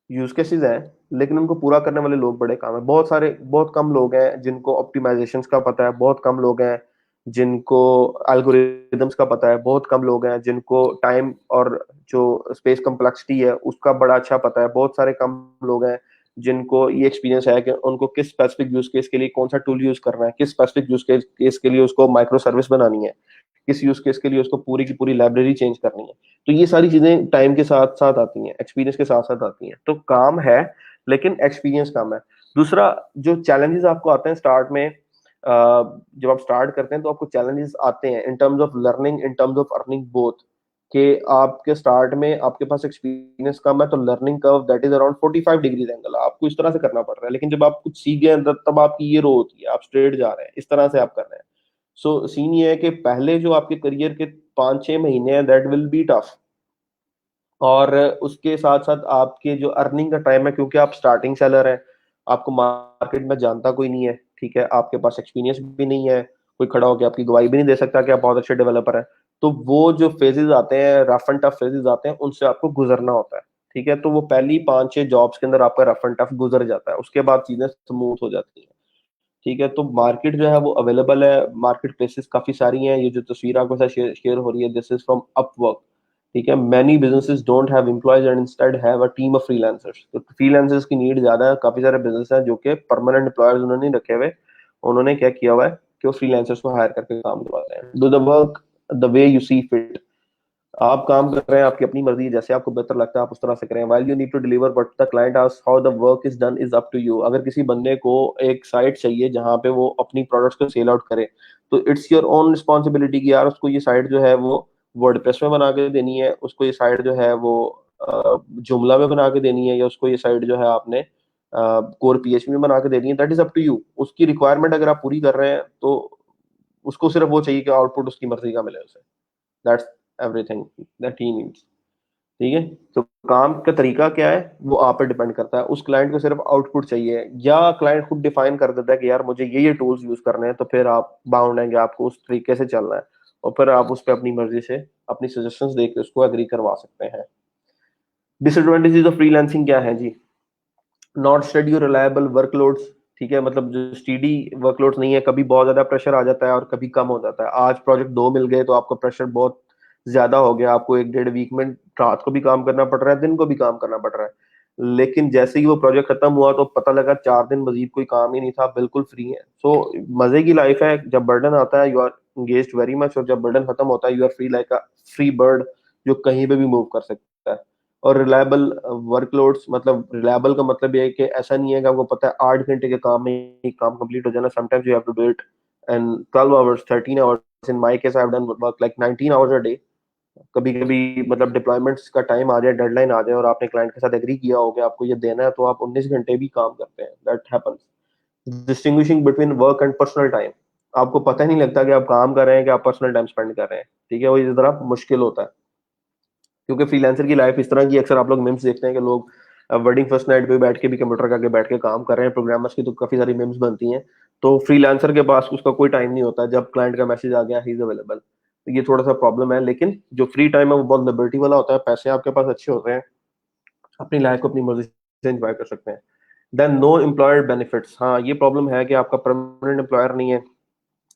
यूज केसेस हैं, लेकिन उनको पूरा करने वाले लोग बड़े कम है। बहुत कम लोग हैं जिनको ऑप्टिमाइजेशन का पता है, बहुत कम लोग हैं जिनको एल्गोरिदम्स का पता है, बहुत कम लोग हैं जिनको टाइम और जो स्पेस कम्प्लेक्सिटी है उसका बड़ा अच्छा पता है, बहुत सारे कम लोग हैं जिनको ये एक्सपीरियंस है कि उनको किस स्पेसिफिक यूज केस के लिए कौन सा टूल यूज करना है, किस स्पेसिफिक यूज केस के लिए उसको माइक्रो सर्विस बनानी है, किस यूज केस के लिए उसको पूरी की पूरी लाइब्रेरी चेंज करनी है। तो ये सारी चीजें टाइम के साथ साथ आती हैं, एक्सपीरियंस के साथ साथ आती हैं, तो काम है लेकिन एक्सपीरियंस कम है। दूसरा, जो चैलेंजेस आपको आते हैं स्टार्ट में, जब आप स्टार्ट करते हैं तो आपको चैलेंजेस आते हैं in terms of learning, in terms of earning both, कि आपके स्टार्ट में आपके पास एक्सपीरियंस कम है तो learning curve that is around 45 degrees angle, आपको इस तरह से करना पड़ रहा है। लेकिन जब आप कुछ सीख गए हैं तब आपकी ये रो होती है, आप स्ट्रेट जा रहे हैं, इस तरह से आप कर रहे हैं। सो सीन ये है कि पहले जो आपके करियर के 5-6 महीने हैं दैट विल बी टफ, और उसके साथ साथ आपके जो अर्निंग का टाइम है, क्योंकि आप स्टार्टिंग सेलर हैं, आपको मार्केट में जानता कोई नहीं है, ठीक है, आपके पास एक्सपीरियंस भी नहीं है, कोई खड़ा होकर आपकी गवाही भी नहीं दे सकता कि आप बहुत अच्छे डेवलपर हैं। तो वो जो फेजेस आते हैं, रफ एंड टफ फेजेस आते हैं, उनसे आपको गुजरना होता है। ठीक है, तो वो पहली 5-6 जॉब्स के अंदर आपका रफ एंड टफ गुजर जाता है, उसके बाद चीजें स्मूथ हो जाती हैं। ठीक है, तो मार्केट जो है वो अवेलेबल है, मार्केट प्लेसेस काफी सारी हैं। ये जो तस्वीर आपके साथ शेयर हो रही है, दिस इज फ्रॉम अपवर्क। ठीक है, many businesses don't have employees and instead have a team of freelancers. तो फ्रीलांसर्स की नीड ज्यादा है, काफी सारे बिजनेस हैं जो कि परमानेंट एम्प्लॉयर्स उन्होंने नहीं रखे हुए, उन्होंने क्या किया हुआ है कि वो फ्रीलांसर्स को हायर करके काम करवाते हैं। Do the work the way you see fit. आप काम कर रहे हैं, आपकी अपनी मर्जी है, जैसे आपको बेहतर लगता है आप उस तरह से करें। While you need to deliver what the client asks, how the work is done is up to you. अगर किसी बंदे को एक साइट चाहिए जहां पे वो अपनी प्रोडक्ट्स को सेल आउट करे, तो इट्स योर ओन रिस्पॉन्सिबिलिटी कि यार उसको ये साइट जो है वो वर्डप्रेस में बना के देनी है, उसको ये साइट जो है वो जुमला में बना के देनी है, या उसको ये साइट जो है आपने कोर पीएचपी में बना के देनी है। That is up to you. उसकी रिक्वायरमेंट अगर आप पूरी कर रहे हैं तो उसको सिर्फ वो चाहिए कि आउटपुट उसकी मर्जी का मिले उसे। That's everything that he needs. ठीक है, तो काम का तरीका क्या है वो आप पे डिपेंड करता है। उस क्लाइंट को सिर्फ आउटपुट चाहिए, या क्लाइंट खुद डिफाइन कर देता है कि यार मुझे ये टूल्स यूज करने हैं, तो फिर आप बाउंड हैं कि आपको उस तरीके से चलना है, और फिर आप उस पर अपनी मर्जी से अपनी सजेशंस देके उसको एग्री करवा सकते हैं। डिसएडवांटेजेस ऑफ फ्रीलांसिंग क्या है जी? Not steady reliable workloads. ठीक है, मतलब जो स्टडी वर्कलोड्स नहीं है, कभी बहुत ज्यादा प्रेशर आ जाता है और कभी कम हो जाता है। आज प्रोजेक्ट 2 मिल गए तो आपको प्रेशर बहुत ज्यादा हो गया, आपको 1-1.5 वीक में रात को भी काम करना पड़ रहा है, दिन को भी काम करना पड़ रहा है। लेकिन जैसे ही वो प्रोजेक्ट खत्म हुआ तो पता लगा 4 दिन मजीद कोई काम ही नहीं था, बिल्कुल फ्री है। सो मजे की लाइफ है। जब बर्डन आता है you are engaged very much, और जब बर्डन खत्म होता है you are free like a free bird, जो कहीं पे भी मूव कर सकता है। और रिलायबल वर्कलोड्स, मतलब रिलायबल का मतलब ये है कि ऐसा नहीं है कि आपको पता है 8 घंटे के काम में ही काम कंप्लीट हो जाना। Sometimes you have to do it in 12 hours, 13 hours. In my case I have done work like 19 hours a day. कभी कभी मतलब डिप्लॉयमेंट्स का टाइम आ जाए, डेडलाइन आ जाए, और आपने क्लाइंट के साथ एग्री किया हो कि आपको ये देना है, तो आप 19 घंटे भी काम करते हैं। That happens. Distinguishing between work and personal time. आपको पता ही नहीं लगता कि आप काम कर रहे हैं कि आप पर्सनल टाइम स्पेंड कर रहे हैं। ठीक है, वो इस तरह मुश्किल होता है, क्योंकि फ्रीलांसर की लाइफ इस तरह की, अक्सर आप लोग मिम्स देखते हैं कि लोग वर्डिंग फर्स्ट नाइट पे बैठ के भी कंप्यूटर के आगे बैठ के काम कर रहे हैं। प्रोग्रामर्स की तो काफी सारी मिम्स बनती हैं। तो फ्रीलांसर के पास उसका कोई टाइम नहीं होता, जब क्लाइंट का मैसेज आ गया ही इज अवेलेबल। तो ये थोड़ा सा प्रॉब्लम है, लेकिन जो फ्री टाइम है वो बहुत लिबर्टी वाला होता है, पैसे आपके पास अच्छे होते हैं, अपनी लाइफ को अपनी मर्जी से एंजॉय कर सकते हैं। Then no employer benefits. हाँ, ये प्रॉब्लम है कि आपका परमानेंट एम्प्लॉयर नहीं है।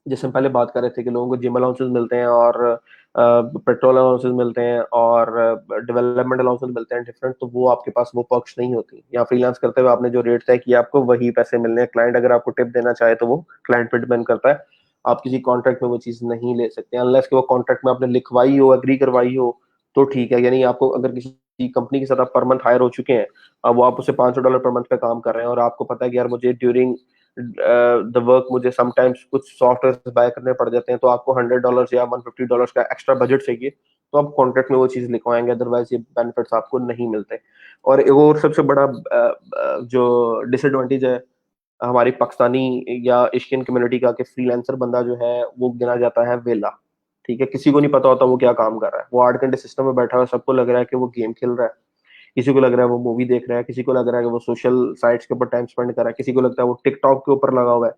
जैसे हम पहले बात कर रहे थे कि लोगों को जिम अलाउंसेस मिलते हैं, और पेट्रोल अलाउंसेस मिलते हैं, और डेवलपमेंट अलाउंसेस मिलते हैं डिफरेंट, तो वो आपके पास वो पक्ष नहीं होती। या फ्रीलांस करते हुए आपने जो रेट तय किया आपको वही पैसे मिलने हैं। क्लाइंट अगर आपको टिप देना चाहे तो वो क्लाइंट पे डिपेंड करता है, आप किसी कॉन्ट्रैक्ट में वो चीज नहीं ले सकते अनलेस कि वो कॉन्ट्रैक्ट में आपने लिखवाई हो, एग्री करवाई हो, तो ठीक है। यानी आपको अगर किसी कंपनी के साथ आप पर मंथ हायर हो चुके हैं, अब वो आप उसे $500 पर मंथ पे काम कर रहे हैं, और आपको पता है कि यार मुझे ड्यूरिंग द वर्क मुझे समटाइम्स कुछ सॉफ्टवेयर बाय करने पड़ जाते हैं, तो आपको $100 या $150 का एक्स्ट्रा बजट चाहिए, तो आप कॉन्ट्रैक्ट में वो चीज लिखवाएंगे, अदरवाइज ये बेनिफिट्स आपको नहीं मिलते। और एक और सबसे बड़ा जो डिसएडवांटेज है हमारी पाकिस्तानी या एशियन कम्युनिटी का, कि फ्रीलांसर बंदा जो है वो गिना जाता है वेला। ठीक है, किसी को नहीं पता होता वो क्या काम कर रहा है। वो 8 घंटे सिस्टम में बैठा हुआ है, सबको लग रहा है कि वो गेम खेल रहा है, किसी को लग रहा है वो मूवी देख रहा है, किसी को लग रहा है कि वो सोशल साइट्स के ऊपर टाइम स्पेंड कर रहा है, किसी को लगता है वो टिकटॉक के ऊपर लगा हुआ है।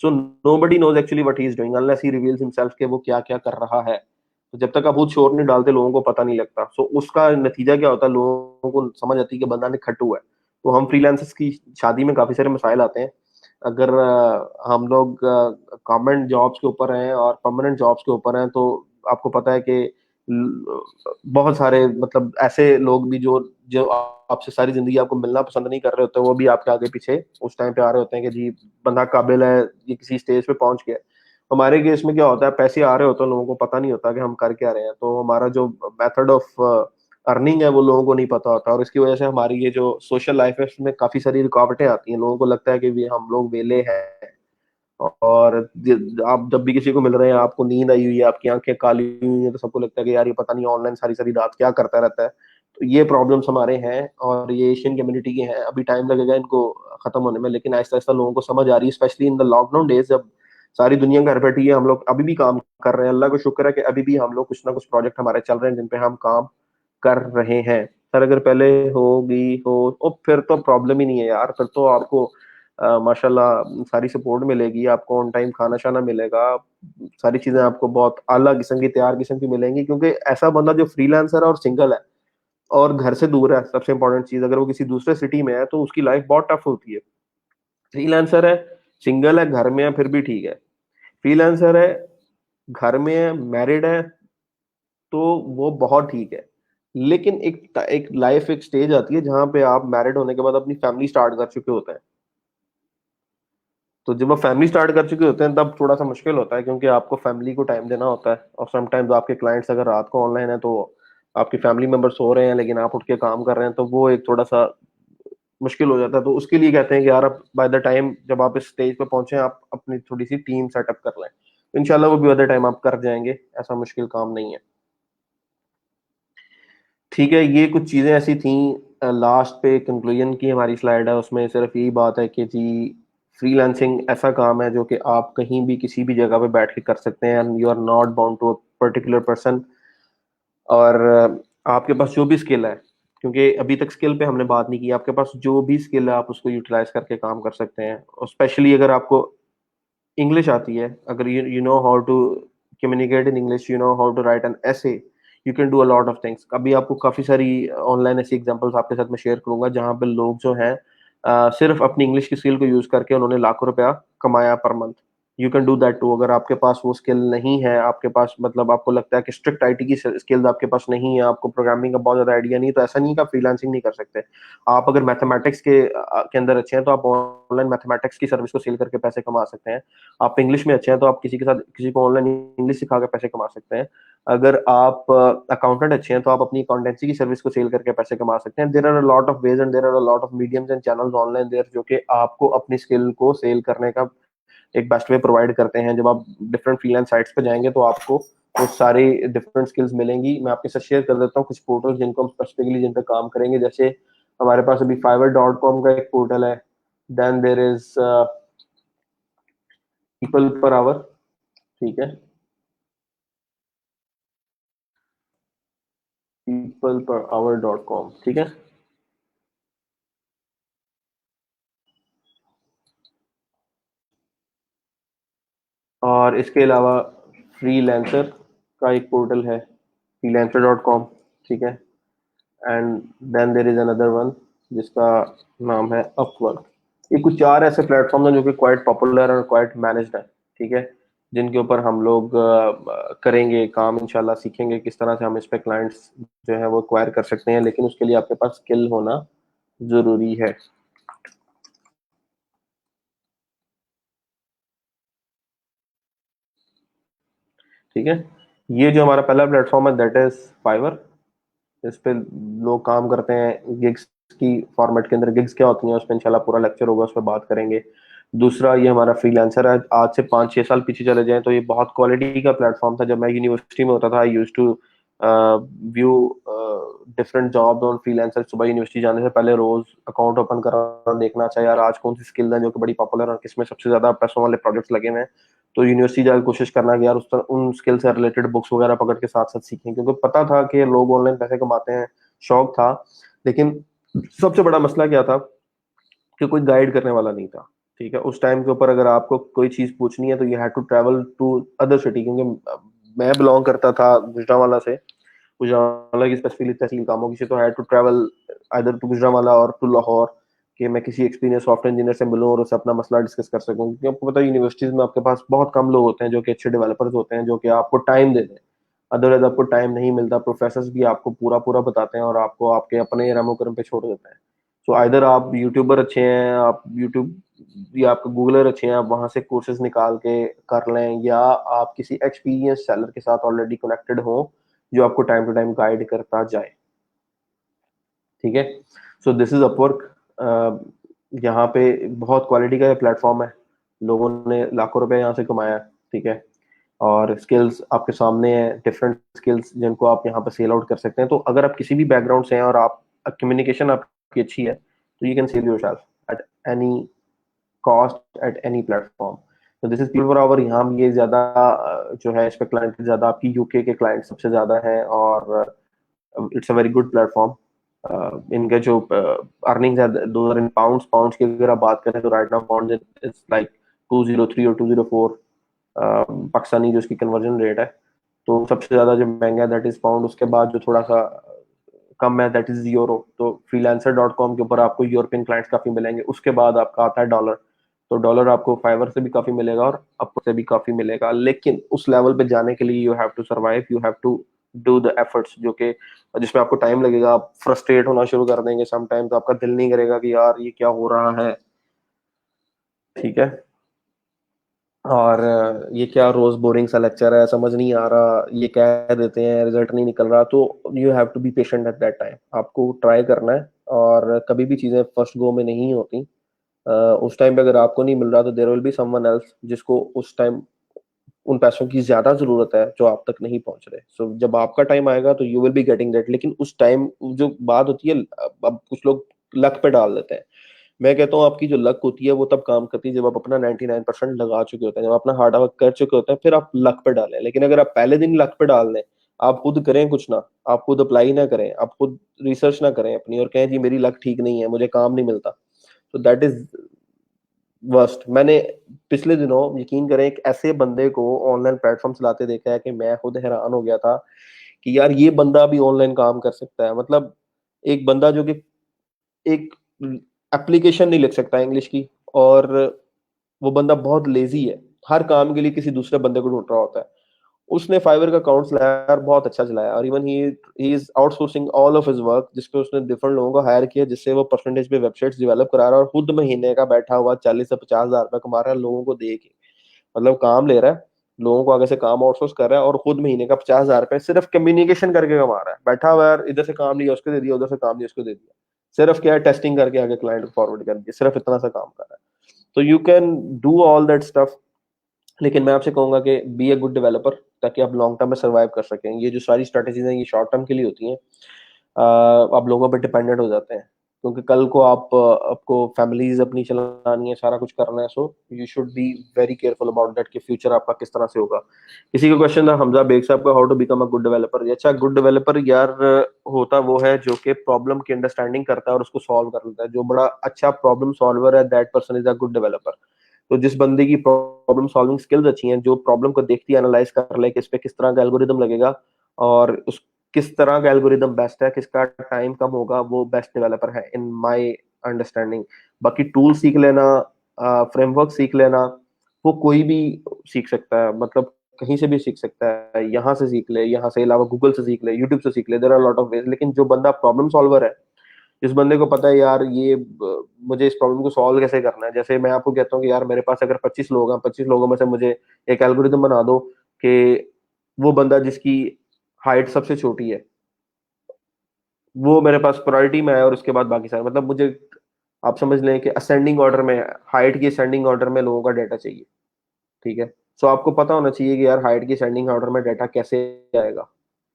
So nobody knows actually what he is doing unless he reveals himself कि वो क्या क्या कर रहा है। तो जब तक आप खुद शोर नहीं डालते लोगों को पता नहीं लगता। सो उसका नतीजा क्या होता है, लोगों को समझ आती है कि बंदा ने खट्टू है। तो हम फ्रीलांसर्स की शादी में काफी सारे मसाइल आते हैं। अगर हम लोग गवर्नमेंट जॉब्स के ऊपर हैं और परमानेंट जॉब्स के ऊपर हैं, तो आपको पता है कि बहुत सारे मतलब ऐसे लोग भी जो जो आपसे सारी जिंदगी आपको मिलना पसंद नहीं कर रहे होते, वो भी आपके आगे पीछे उस टाइम पे आ रहे होते हैं कि जी बंदा काबिल है, ये किसी स्टेज पे पहुंच गया है। हमारे केस में क्या होता है, पैसे आ रहे होते हैं, लोगों को पता नहीं होता कि हम कर क्या रहे हैं, तो हमारा जो मेथड ऑफ अर्निंग है वो लोगों को नहीं पता होता, और इसकी वजह से हमारी ये जो सोशल लाइफ है उसमें काफी सारी रुकावटें आती हैं। लोगों को लगता है कि भी हम लोग वेले हैं, और आप जब भी किसी को मिल रहे हैं, आपको नींद आई हुई है, आपकी आंखें काली हुई हैं, तो सबको लगता है कि यार ये पता नहीं ऑनलाइन सारी सारी रात क्या करता रहता है। तो ये प्रॉब्लम्स हमारे हैं, और ये एशियन कम्युनिटी के हैं। अभी टाइम लगेगा इनको खत्म होने में, लेकिन आहिस्ता आहिस्ता लोगों को समझ आ रही है, specially in the lockdown days, जब सारी दुनिया घर बैठी है। हम लोग अभी भी काम कर रहे हैं, अल्लाह का शुक्र है कि अभी भी हम लोग कुछ ना कुछ प्रोजेक्ट हमारे चल रहे हैं जिन पे हम काम कर रहे हैं। सर अगर पहले होगी हो तो फिर तो प्रॉब्लम ही नहीं है यार, फिर तो आपको माशाल्लाह सारी सपोर्ट मिलेगी, आपको ऑन टाइम खाना शाना मिलेगा, सारी चीजें आपको बहुत आला किस्म की तैयार किस्म की मिलेंगी। क्योंकि ऐसा बंदा जो फ्रीलांसर है और सिंगल है और घर से दूर है, सबसे इंपॉर्टेंट चीज, अगर वो किसी दूसरे सिटी में है तो उसकी लाइफ बहुत टफ होती है। फ्रीलांसर है, सिंगल है, घर में है, फिर भी ठीक है। फ्रीलांसर है, घर में है, मैरिड है, तो वो बहुत ठीक है। लेकिन एक एक लाइफ एक स्टेज आती है जहां पे आप मैरिड होने के बाद अपनी फैमिली स्टार्ट कर चुके होते हैं। तो जब आप फैमिली स्टार्ट कर चुके होते हैं तब थोड़ा सा मुश्किल होता है, क्योंकि आपको फैमिली को टाइम देना होता है, और समटाइम्स आपके क्लाइंट्स अगर रात को ऑनलाइन है तो आपके फैमिली मेंबर सो रहे हैं लेकिन आप उठ के काम कर रहे हैं, तो वो एक थोड़ा सा मुश्किल हो जाता है। तो उसके लिए कहते हैं कि यार, अब बाय द टाइम जब आप इस स्टेज पे पहुंचे, आप अपनी थोड़ी सी टीम सेटअप कर लें, तो इंशाल्लाह वो भी बाय द टाइम आप कर जाएंगे। ऐसा मुश्किल काम नहीं है। ठीक है, ये कुछ चीजें ऐसी थी। लास्ट पे कंक्लूजन की हमारी स्लाइड है, उसमें सिर्फ यही बात है कि जी फ्रीलांसिंग ऐसा काम है जो कि आप कहीं भी किसी भी जगह पे बैठ के कर सकते हैं, and you are not bound to a particular person. और आपके पास जो भी स्किल है, क्योंकि अभी तक स्किल पे हमने बात नहीं की, आपके पास जो भी स्किल है आप उसको यूटिलाइज करके काम कर सकते हैं। और स्पेशली अगर आपको इंग्लिश आती है, अगर you know how to communicate in English, you know how to write an essay, you can do a lot of things. अभी आपको काफी सारी ऑनलाइन ऐसी एग्जांपल्स आपके साथ मैं शेयर करूंगा जहां पे लोग जो हैं सिर्फ अपनी इंग्लिश की स्किल को यूज करके उन्होंने लाखों रुपया कमाया per month. You can do that too. अगर आपके पास वो स्किल नहीं है, आपके पास मतलब आपको लगता है कि स्ट्रिक्ट आईटी की स्किल्स आपके पास नहीं है, आपको प्रोग्रामिंग का बहुत ज्यादा आइडिया नहीं, तो ऐसा नहीं कि आप फ्रीलांसिंग नहीं कर सकते। आप अगर मैथमेटिक्स के अंदर अच्छे हैं तो आप ऑनलाइन मैथमेटिक्स की सर्विस को सेल करके पैसे कमा सकते हैं। आप इंग्लिश में अच्छे हैं तो आप किसी के साथ किसी को ऑनलाइन इंग्लिश सिखा के पैसे कमा सकते हैं। अगर आप अकाउंटेंट अच्छे हैं तो आप अपनी अकाउंटेंसी की सर्विस को सेल करके पैसे कमा सकते हैं। There are a lot of ways and there are a lot of mediums and channels online there, जो कि आपको अपनी स्किल को सेल करने का एक बेस्ट वे प्रोवाइड करते हैं। जब आप डिफरेंट फ्रीलांस साइट्स पे जाएंगे तो आपको वो सारी डिफरेंट स्किल्स मिलेंगी। मैं आपके साथ शेयर कर देता हूँ कुछ पोर्टल जिनको हम स्पेसिफिकली जिन पे काम करेंगे। जैसे हमारे पास अभी fiverr.com का एक पोर्टल है, then there is people per hour, ठीक है, people per hour.com, ठीक है। और इसके अलावा फ्रीलांसर का एक पोर्टल है, freelancer.com, ठीक है। And then there is another one जिसका नाम है अपवर्क। ये कुछ चार ऐसे प्लेटफॉर्म हैं जो कि क्वाइट पॉपुलर और क्वाइट मैनेज्ड है, ठीक है, जिनके ऊपर हम लोग करेंगे काम इंशाल्लाह, सीखेंगे किस तरह से हम इस पे क्लाइंट्स जो है वो एक्वायर कर सकते हैं, लेकिन उसके लिए आपके पास स्किल होना जरूरी है। ठीक है, ये जो हमारा पहला प्लेटफॉर्म है दैट इज फाइवर। इस पे लोग काम करते हैं गिग्स की फॉर्मेट के अंदर। गिग्स क्या होती हैं उस पर इंशाल्लाह पूरा लेक्चर होगा, उस पर बात करेंगे। दूसरा ये हमारा फ्रीलांसर है। आज से 5-6 साल पीछे चले जाएं तो ये बहुत क्वालिटी का प्लेटफॉर्म था। जब मैं यूनिवर्सिटी में होता था, I use to view different job on freelancer. सुबह यूनिवर्सिटी जाने से पहले रोज अकाउंट ओपन करा, देखना चाहिए यार आज कौन सी स्किल है जो कि बड़ी पॉपुलर है और किसमें सबसे ज्यादा पैसों वाले प्रोजेक्ट्स लगे हुए हैं। तो यूनिवर्सिटी जाकर कोशिश करना कि यार उस तरह उन स्किल से रिलेटेड बुक्स वगैरह पकड़ के साथ साथ सीखें, क्योंकि पता था कि लोग ऑनलाइन पैसे कमाते हैं, शौक था। लेकिन सबसे बड़ा मसला क्या था कि कोई गाइड करने वाला नहीं था। ठीक है, उस टाइम के ऊपर अगर आपको कोई चीज पूछनी है तो you have to travel to other city, क्योंकि मैं बिलोंग करता था गुजरांवाला से। गुजरांवाला की स्पेसिफिकली तहसील कामोगी से, तो have to travel either to Gujranwala और टू लाहौर, कि मैं किसी एक्सपीरियंस सॉफ्टवेयर इंजीनियर से मिलूं और उससे अपना मसला डिस्कस कर सकूं, क्योंकि आपको पता है यूनिवर्सिटीज में आपके पास बहुत कम लोग होते हैं जो कि अच्छे डेवलपर्स होते हैं जो कि आपको टाइम दे दें। अदरवाइज आपको टाइम नहीं मिलता, प्रोफेसर्स भी आपको पूरा पूरा बताते हैं और आपको आपके अपने रमो क्रम पे छोड़ देते हैं। सो आइदर आप यूट्यूबर अच्छे हैं, आप यूट्यूब या आपके गूगलर अच्छे हैं, आप वहां से कोर्सेज निकाल के कर लें, या आप किसी एक्सपीरियंस सेलर के साथ ऑलरेडी कनेक्टेड हो जो आपको टाइम टू टाइम गाइड करता जाए। ठीक है। सो दिस इज अपवर्क। यहाँ पे बहुत क्वालिटी का प्लेटफॉर्म है, लोगों ने लाखों रुपए यहाँ से कमाया है। ठीक है। और स्किल्स आपके सामने है, डिफरेंट स्किल्स जिनको आप यहाँ पे सेल आउट कर सकते हैं। तो अगर आप किसी भी बैकग्राउंड से हैं और आप कम्युनिकेशन आपकी अच्छी है, तो you can sell your self at any cost at any platform. तो this is people for hour. यहाँ भी ये ज्यादा जो है इस पे क्लाइंट ज्यादा आपकी यूके के क्लाइंट सबसे ज्यादा है, और it's a very good platform. इनके जो अर्निंग्स है दो इन पाउंड्स, पाउंड्स की अगर आप बात करें तो right now pound is like 203 और 204 पाकिस्तानी जो इसकी कन्वर्जन रेट है। तो सबसे ज्यादा जो महंगा है दैट इज पाउंड, उसके बाद जो थोड़ा सा कम है दैट इज यूरो। तो फ्रीलांसर डॉट कॉम के ऊपर आपको यूरोपियन क्लाइंट्स काफी मिलेंगे। उसके बाद आपका आता है डॉलर। तो डॉलर आपको फाइवर से भी काफी मिलेगा और अप से भी काफी मिलेगा, लेकिन उस लेवल पे जाने के लिए you have to survive, you have to do the efforts, जो कि जिसमें आपको टाइम लगेगा। आप फ्रस्ट्रेट होना शुरू कर देंगे समटाइम, तो आपका दिल नहीं करेगा कि यार ये क्या हो रहा है। ठीक है। और ये क्या रोज बोरिंग सा लेक्चर है, समझ नहीं आ रहा, ये कह देते हैं रिजल्ट नहीं निकल रहा। तो you have to be patient at that time, आपको ट्राई करना है। और कभी भी चीजें फर्स्ट गो में नहीं होती। उस टाइम पे अगर आपको नहीं मिल रहा तो there will be someone else जिसको उस टाइम उन पैसों की ज्यादा जरूरत है जो आप तक नहीं पहुंच रहे। सो जब आपका टाइम आएगा तो you will be getting that. लेकिन उस टाइम जो बात होती है, अब कुछ लोग लक पे डाल देते हैं। मैं कहता हूँ आपकी जो लक होती है वो तब काम करती है जब आप अपना 99% लगा चुके होते हैं, जब अपना हार्ड वर्क कर चुके होते हैं, फिर आप लक पे डालें। लेकिन अगर आप पहले दिन लक पे डाल दें, आप खुद करें कुछ ना, आप खुद अप्लाई ना करें, आप खुद रिसर्च ना करें अपनी, और कहें जी मेरी लक ठीक नहीं है, मुझे काम नहीं मिलता, तो दैट इज वर्स्ट। मैंने पिछले दिनों, यकीन करें, एक ऐसे बंदे को ऑनलाइन प्लेटफॉर्म चलाते देखा है कि मैं खुद हैरान हो गया था कि यार ये बंदा भी ऑनलाइन काम कर सकता है। मतलब एक बंदा जो कि एक एप्लीकेशन नहीं लिख सकता इंग्लिश की, और वो बंदा बहुत लेजी है, हर काम के लिए किसी दूसरे बंदे को ढूंढ रहा होता है। उसने फाइवर का अकाउंट चलाया और बहुत अच्छा चलाया, और even he is outsourcing all of his work, जिसपे उसने डिफरेंट लोगों को हायर किया, जिससे वो परसेंटेज पे वेबसाइट्स डेवलप करा रहा है, और खुद महीने का बैठा हुआ 40 से 50 हजार रुपए कमा रहा है लोगों को दे के। मतलब काम ले रहा है, लोगों को आगे से काम आउटसोर्स कर रहा है, और खुद महीने का 50 हजार रुपए सिर्फ कम्युनिकेशन करके कमा रहा है। बैठा हुआ है, इधर से काम लिया उसको दे दिया, उधर से काम लिया उसको दे दिया, सिर्फ क्या है टेस्टिंग करके आगे क्लाइंट को फॉरवर्ड कर दिया, सिर्फ इतना सा काम कर रहा है। तो you can do all that stuff. लेकिन मैं आपसे कहूंगा कि बी ए गुड डेवलपर, ताकि आप लॉन्ग टर्म में सर्वाइव कर सकें। ये जो सारी स्ट्रेटेजीज हैं ये शॉर्ट टर्म के लिए होती हैं। आप लोगों पर डिपेंडेंट हो जाते हैं, क्योंकि कल को आपको फैमिलीज अपनी चलानी है, सारा कुछ करना है। So you should be very careful about that कि फ्यूचर आपका किस तरह से होगा। किसी का क्वेश्चन था हमजा बेग साहब का, how to become a good developer. अच्छा, गुड डेवलपर यार होता वो है जो कि प्रॉब्लम की अंडरस्टैंडिंग करता है और उसको सॉल्व कर लेता है। जो बड़ा अच्छा प्रॉब्लम सॉल्वर है, that person is a good developer. तो जिस बंदे की प्रॉब्लम सॉल्विंग स्किल्स अच्छी हैं, जो प्रॉब्लम को देखती है, एनालाइज कर ले कि इस पे किस तरह का एल्गोरिदम लगेगा, और उस किस तरह का एल्गोरिदम बेस्ट है, किसका टाइम कम होगा, वो बेस्ट डेवलपर है इन माय अंडरस्टैंडिंग। बाकी टूल सीख लेना, फ्रेमवर्क सीख लेना, वो कोई भी सीख सकता है। मतलब कहीं से भी सीख सकता है, यहाँ से सीख ले, यहाँ से अलावा गूगल से सीख ले, यूट्यूब से सीख ले, there are lot of ways. लेकिन जो बंदा प्रॉब्लम सॉल्वर है, जिस बंदे को पता है यार ये मुझे इस प्रॉब्लम को सॉल्व कैसे करना है। जैसे मैं आपको कहता हूँ कि यार मेरे पास अगर 25 लोग हैं, 25 लोगों में से मुझे एक एल्गोरिदम बना दो कि वो बंदा जिसकी हाइट सबसे छोटी है वो मेरे पास प्रायोरिटी में है, और उसके बाद बाकी सारे, मतलब मुझे आप समझ लें कि असेंडिंग ऑर्डर में, हाइट की असेंडिंग ऑर्डर में लोगों का डाटा चाहिए। ठीक है। सो आपको पता होना चाहिए कि यार हाइट की असेंडिंग ऑर्डर में डाटा कैसे आएगा।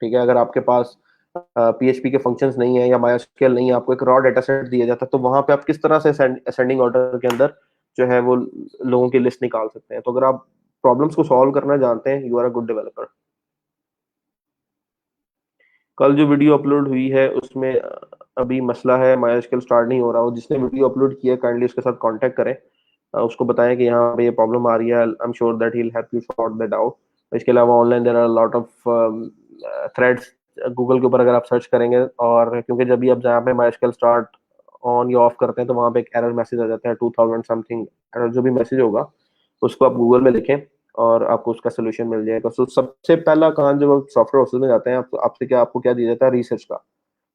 ठीक है। अगर आपके पास पीएचपी के फंक्शंस नहीं है या माइस्क्ल नहीं है, आपको एक रॉ डाटा सेट दिया जाता है, तो वहां पे आप किस तरह से असेंडिंग ऑर्डर के अंदर जो है वो लोगों की लिस्ट निकाल सकते हैं। तो अगर आप प्रॉब्लम्स को सॉल्व करना जानते हैं, you are a good developer. कल जो वीडियो अपलोड हुई है उसमें अभी मसला है, माइस्क्ल स्टार्ट नहीं हो रहा। हो जिसने वीडियो अपलोड किया काइंडली उसके साथ कांटेक्ट करें, उसको बताएं कि यहाँ पे ये प्रॉब्लम आ रही है। I am sure that he will help you sort that out. इसके अलावा online there are lot of threads Google के ऊपर, अगर आप सर्च करेंगे, और क्योंकि जब भी आप जहाँ पे माइस्क्ल स्टार्ट ऑन या ऑफ करते हैं तो वहां पे एक एरर मैसेज आ जाता है 2000 समथिंग एरर, जो भी मैसेज होगा उसको आप गूगल में लिखें और आपको उसका सोल्यूशन मिल जाएगा। तो सबसे पहला काम जब आप सॉफ्टवेयर हाउसेज में जाते हैं आपसे क्या आपको क्या दिया जाता है, रिसर्च का।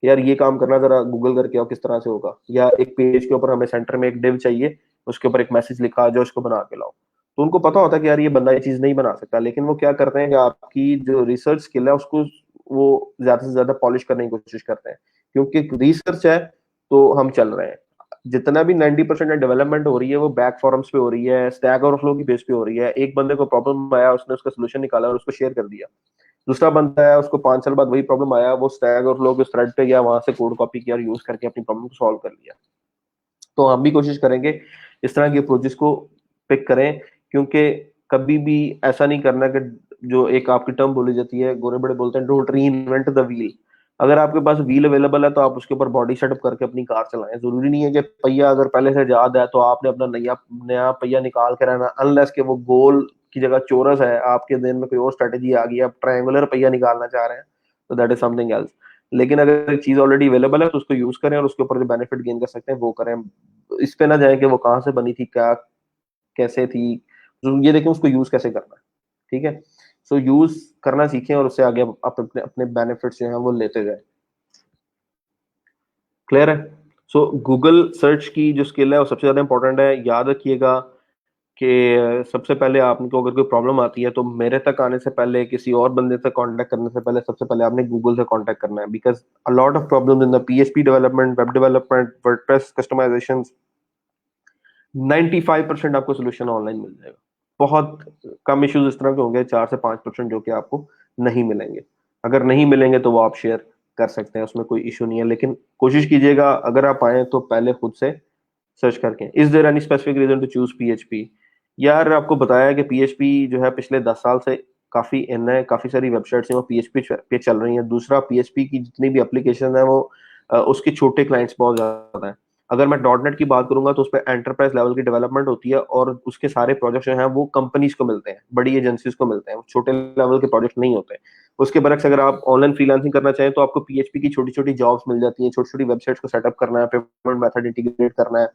यार ये काम करना, जरा गूगल करके आओ किस तरह से होगा, या एक पेज के ऊपर हमें सेंटर में एक डिव चाहिए, उसके ऊपर एक मैसेज लिखा जो उसको बना के लाओ। तो उनको पता होता है कि यार ये बंदा ये चीज नहीं बना सकता, लेकिन वो क्या करते हैं कि आपकी जो रिसर्च स्किल है उसको वो ज्यादा से ज्यादा पॉलिश करने की कोशिश करते हैं, क्योंकि रिसर्च है तो हम चल रहे हैं। जितना भी 90% डेवलपमेंट हो रही है वो बैक फॉरम्स पे हो रही है, स्टैक ओवरफ्लो की बेस पे हो रही है। एक बंदे को प्रॉब्लम आया, उसने उसका सोल्यूशन निकाला और उसको शेयर कर दिया। दूसरा बंदा है, उसको 5 साल बाद वही प्रॉब्लम आया, वो स्टैक ओवरफ्लो के थ्रेड पे गया, वहां से कोड कॉपी किया और यूज करके अपनी प्रॉब्लम को सॉल्व कर लिया। तो हम भी कोशिश करेंगे इस तरह के अप्रोचेस को पिक करें, क्योंकि कभी भी ऐसा नहीं करना कि जो एक आपकी टर्म बोली जाती है, गोरे बड़े बोलते हैं डोंट री इन्वेंट द व्हील। अगर आपके पास व्हील अवेलेबल है तो आप उसके ऊपर बॉडी सेटअप करके अपनी कार चलाएं। जरूरी नहीं है कि पहिया अगर पहले से याद है तो आपने अपना नया नया पहिया निकाल के रहना, अनलेस के वो गोल की जगह चौरस है, आपके दिन में कोई और स्ट्रेटेजी आ गई, आप ट्रायंगुलर पहिया निकालना चाह रहे हैं, तो दैट इज समथिंग एल्स। लेकिन अगर एक चीज ऑलरेडी अवेलेबल है तो उसको यूज करें और उसके ऊपर जो बेनिफिट गेन कर सकते हैं वो करें। इस पे ना जाए कि वो कहाँ से बनी थी, क्या कैसे थी, तो ये देखें उसको यूज कैसे करना है। ठीक है, सो यूज करना सीखें और उससे आगे आप अपने अपने बेनिफिट्स जो हैं वो लेते जाए। क्लियर है? सो गूगल सर्च की जो स्किल है वो सबसे ज्यादा इंपॉर्टेंट है। याद रखिएगा कि सबसे पहले आपको अगर कोई प्रॉब्लम आती है तो मेरे तक आने से पहले, किसी और बंदे से कांटेक्ट करने से पहले, सबसे पहले आपने गूगल से कांटेक्ट करना है। Because a lot of problems in the PHP development, web development, WordPress customization, 95% आपको सोल्यूशन ऑनलाइन मिल जाएगा। बहुत कम इश्यूज इस तरह के होंगे, 4 से 5% जो कि आपको नहीं मिलेंगे। अगर नहीं मिलेंगे तो वो आप शेयर कर सकते हैं, उसमें कोई इशू नहीं है। लेकिन कोशिश कीजिएगा अगर आप आए तो पहले खुद से सर्च करके, is there any specific reason to choose PHP. यार आपको बताया कि पीएचपी जो है पिछले 10 साल से काफी इन है, काफी सारी वेबसाइट्स हैं वो पीएचपी पे चल रही हैं। दूसरा, पीएचपी की जितनी भी एप्लीकेशन है वो उसके छोटे क्लाइंट्स बहुत ज्यादा हैं। अगर मैं डॉट नेट की बात करूंगा तो उस पर एंटरप्राइज लेवल की डेवलपमेंट होती है और उसके सारे प्रोजेक्ट जो हैं वो कंपनीज को मिलते हैं, बड़ी एजेंसीज को मिलते हैं, छोटे लेवल के प्रोजेक्ट नहीं होते। उसके बरक्स अगर आप ऑनलाइन फ्रीलांसिंग करना चाहें तो आपको पीएचपी की छोटी छोटी जॉब्स मिल जाती हैं, छोटी छोटी वेबसाइट्स को सेटअप करना है, पेमेंट मेथड इंटीग्रेट करना है,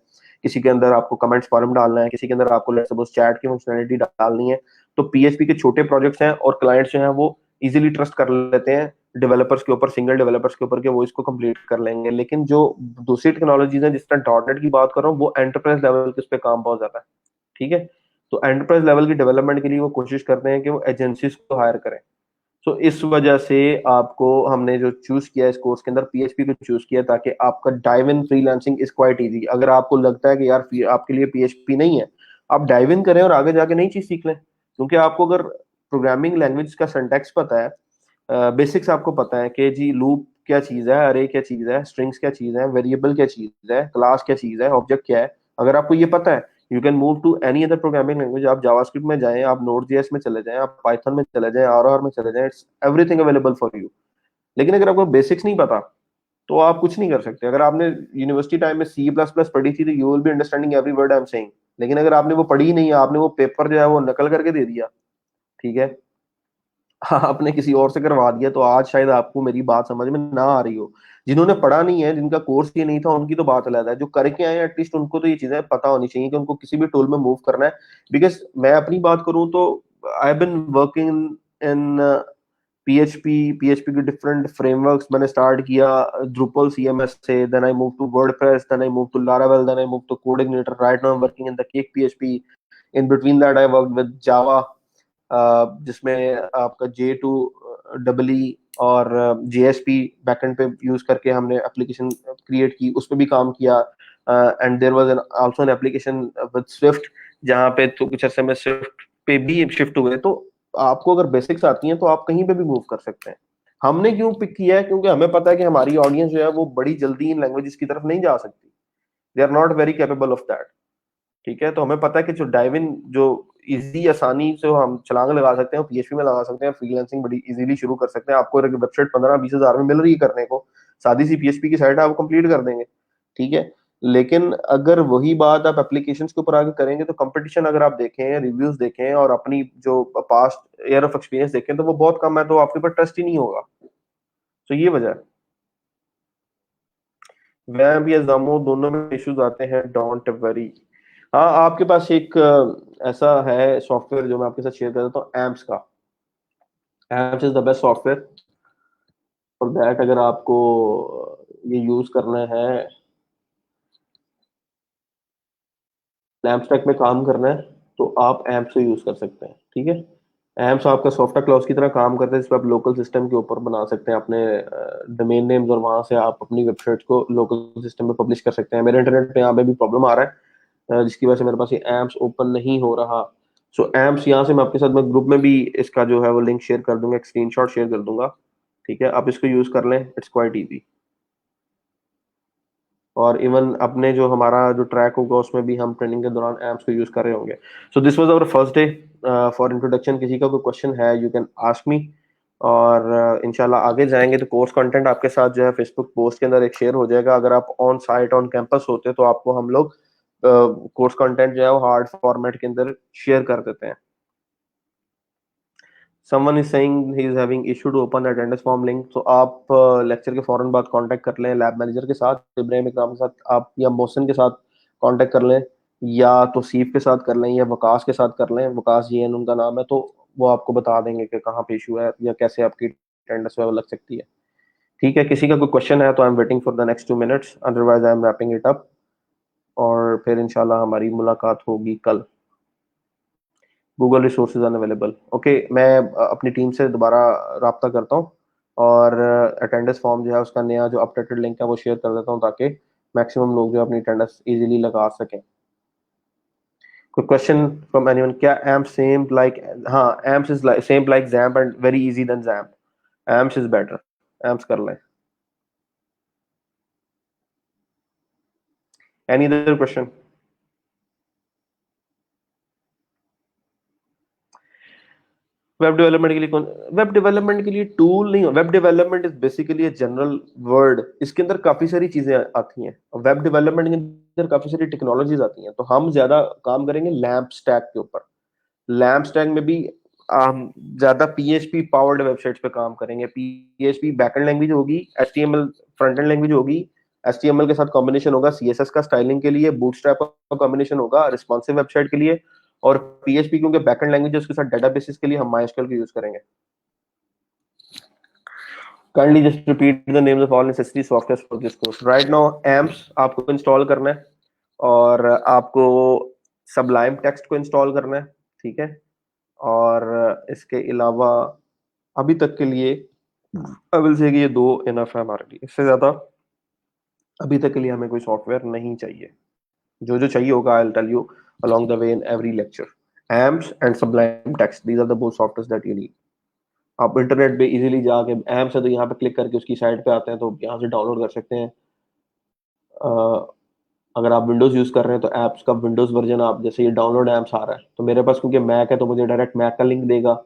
किसी के अंदर आपको कमेंट्स फॉर्म डालना है, किसी के अंदर आपको लेट्स सपोज चैट की फंक्शनैलिटी डालनी है। तो पीएचपी के छोटे प्रोजेक्ट्स हैं और क्लाइंट्स जो हैं वो इजीली ट्रस्ट कर लेते हैं डेवलपर्स के ऊपर, सिंगल डेवलपर्स के ऊपर, के वो इसको कंप्लीट कर लेंगे। लेकिन जो दूसरी टेक्नोलॉजीज हैं जिस तरह डॉट नेट की बात कर रहा हूँ वो एंटरप्राइज लेवल के उस पर काम बहुत ज्यादा है। ठीक है, तो एंटरप्राइज लेवल की डेवलपमेंट के लिए वो कोशिश करते हैं कि वो एजेंसीज को हायर करें। सो इस वजह से आपको हमने जो चूज किया इस कोर्स के अंदर पीएचपी को चूज किया, ताकि आपका dive in freelancing is quite easy. अगर आपको लगता है कि यार आपके लिए पीएचपी नहीं है, आप डाइव इन करें और आगे जाके नई चीज सीख लें। क्योंकि आपको अगर प्रोग्रामिंग लैंग्वेज का सिंटैक्स पता है, बेसिक्स आपको पता है कि जी लूप क्या चीज है, अरे क्या चीज है, स्ट्रिंग्स क्या चीज है, वेरिएबल क्या चीज है, क्लास क्या चीज है, ऑब्जेक्ट क्या है, अगर आपको ये पता है, you can move to any other programming language. आप जावास्क्रिप्ट में जाएं, आप नोड जेएस में चले जाएं, आप पाइथन में चले जाएं, आर में चले जाएं, it's everything available for you. लेकिन अगर आपको बेसिक्स नहीं पता तो आप कुछ नहीं कर सकते। अगर आपने यूनिवर्सिटी टाइम में सी प्लस प्लस पढ़ी थी तो you will be understanding every word I am saying. लेकिन अगर आपने वो पढ़ी ही नहीं है, आपने वो पेपर जो है वो नकल करके दे दिया, ठीक है, हाँ, आपने किसी और से करवा दिया, तो आज शायद आपको मेरी बात समझ में ना आ रही हो। जिन्होंने पढ़ा नहीं है, जिनका कोर्स ये नहीं था, उनकी तो बात अलग है। जो करके आए एटलीस्ट उनको तो ये चीजें पता होनी चाहिए कि उनको किसी भी टूल में मूव करना है। बिकॉज मैं अपनी बात करूं तो I been working in PHP की डिफरेंट फ्रेमवर्क्स मैंने स्टार्ट किया ड्रूपल सीएमएस से, then I move to WordPress, then I move to Laravel, then I move to CodeIgniter, right now I am working in the CakePHP. In between that I work with Java, जिसमें आपका J2EE और JSP backend पे use करके हमने application create की, उस पर भी काम किया। And there was also an application with Swift, जहाँ पे तो कुछ ऐसे में स्विफ्ट पे भी शिफ्ट हुए। तो आपको अगर बेसिक्स आती हैं तो आप कहीं पे भी मूव कर सकते हैं। हमने क्यों पिक किया है? क्योंकि हमें पता है कि हमारी ऑडियंस जो है वो बड़ी जल्दी इन लैंग्वेजेस की तरफ नहीं जा सकती, they are not very capable of that. ठीक है, तो हमें पता है कि जो डाइव इन, जो इजी आसानी से हम छलांग लगा सकते हैं, पीएचपी में लगा सकते हैं, फ्रीलांसिंग बड़ी इजीली शुरू कर सकते हैं। आपको अगर वेबसाइट 15-20 हजार में मिल रही है करने को, सादी सी पीएचपी की साइट है, आप कंप्लीट कर देंगे। ठीक है, लेकिन अगर वही बात आप एप्लीकेशन के ऊपर आगे करेंगे तो कंपटीशन अगर आप देखें, रिव्यूज देखें और अपनी जो पास्ट ईयर ऑफ एक्सपीरियंस देखें तो वो बहुत कम है, तो आपके ऊपर ट्रस्ट ही नहीं होगा। तो ये वजह है। वैम्प या जामो दोनों में इश्यूज आते हैं, डोंट वरी। हाँ, आपके पास एक ऐसा है सॉफ्टवेयर जो मैं आपके साथ शेयर कर देता हूँ, एम्प्स का। Amps is the best software for that. अगर आपको ये यूज करना है, लैम्प स्टैक में काम करना है, तो आप एम्प्स को यूज कर सकते हैं। ठीक है, एम्प्स आपका सॉफ्टवेयर क्लाउड की तरह काम करता है, जिसपे आप लोकल सिस्टम के ऊपर बना सकते हैं अपने डोमेन नेम्स, और वहां से आप अपनी वेबसाइट को लोकल सिस्टम पे पब्लिश कर सकते हैं। मेरे इंटरनेट पे यहाँ पे भी प्रॉब्लम आ रहा है, जिसकी वजह से मेरे पास ये एम्प्स ओपन नहीं हो रहा। सो एम्प्स यहाँ से मैं आपके साथ, मैं ग्रुप में भी इसका जो है वो लिंक शेयर कर दूंगा, एक स्क्रीनशॉट शेयर कर दूंगा। ठीक है, आप इसको यूज कर लें, इट्स क्वाइट इजी। और इवन अपने जो हमारा जो ट्रैक होगा उसमें भी हम ट्रेनिंग के दौरान एप्स को यूज कर रहे होंगे। So this was our first day for introduction. किसी का कोई क्वेश्चन है, यू कैन आस्क मी। और इंशाल्लाह आगे जाएंगे तो कोर्स कंटेंट आपके साथ जो है फेसबुक पोस्ट के अंदर एक शेयर हो जाएगा। अगर आप ऑन साइट ऑन कैंपस होते तो आपको हम लोग कोर्स कंटेंट जो है वो हार्ड फॉर्मेट के अंदर शेयर कर देते हैं। Someone is saying he is having issue to open attendance form link. तो आप लेक्चर के फौरन बाद कांटेक्ट कर लें लैब मैनेजर के साथ, इब्राहिम इकराम के साथ आप, या मोहसिन के साथ कांटेक्ट कर लें, या तौसीफ के साथ कर लें, या वकास के साथ कर लें। वकास जी एन उनका नाम है, तो वो आपको बता देंगे कि कहाँ पे इशू है या कैसे आपकी अटेंडेंस है वो लग सकती है। ठीक है, किसी का कोई क्वेश्चन है तो I am waiting for the next 2 minutes, otherwise I am wrapping it up. और फिर इंशाल्लाह हमारी मुलाकात होगी कल। Google resources unavailable. ओके, मैं अपनी टीम से दोबारा रब्ता करता हूँ, और अटेंडेंस फॉर्म जो है उसका नया जो अपडेटेड लिंक है वो शेयर कर देता हूँ, ताकि मैक्सिमम लोग जो अपनी अटेंडेंस इजीली लगा सकें। कोई क्वेश्चन फ्रॉम एनीवन? क्या एम्प सेम लाइक? हाँ, AMPPS is like same like XAMPP and very easy than XAMPP. AMPPS is better, AMPPS कर लें। Any other question? Web development के लिए कौन? वेब डेवलपमेंट के लिए टूल नहीं हो, web development is basically a general word. इसके अंदर काफी सारी चीजें आती हैं, और वेब डेवलपमेंट के अंदर काफी सारी टेक्नोलॉजीज आती हैं। तो हम ज्यादा काम करेंगे लैम्प स्टैक के ऊपर। लैम्प स्टैक में भी हम ज्यादा पीएचपी पावर्ड वेबसाइट्स पे काम करेंगे। पीएचपी बैकएंड लैंग्वेज होगी, एचटीएमएल फ्रंट एंड लैंग्वेज होगी। एचटीएमएल के साथ कॉम्बिनेशन होगा सीएसएस का स्टाइलिंग के लिए, बूटस्ट्रैप का कॉम्बिनेशन होगा रिस्पॉन्सिव वेबसाइट के लिए। और पीएचपी क्योंकि बैकएंड लैंग्वेज है, उसके साथ डेटाबेसेस के लिए हम माइस्क्यूएल का यूज करेंगे। Kindly just repeat the names of all necessary software for this course. Right now amps आपको इंस्टॉल करना है, और आपको सबलाइम टेक्स्ट को इंस्टॉल करना है। ठीक है, और इसके अलावा अभी तक के लिए आई विल से कि ये दो इनफ है हमारे लिए। इससे ज्यादा अभी तक के लिए हमें कोई सॉफ्टवेयर नहीं चाहिए। जो जो चाहिए होगा I will tell you along the way in every lecture. amps and sublime text, these are the both softwares that you need. आप इंटरनेट पे इजीली जाके एम्स है तो यहाँ पे क्लिक करके उसकी साइट पे आते हैं, तो यहाँ से डाउनलोड कर सकते हैं। अगर आप विंडोज यूज कर रहे हैं तो एप्स का विंडोज वर्जन, आप जैसे ये डाउनलोड एप्स आ रहा है, तो मेरे पास क्योंकि मैक है तो मुझे डायरेक्ट मैक का लिंक देगा।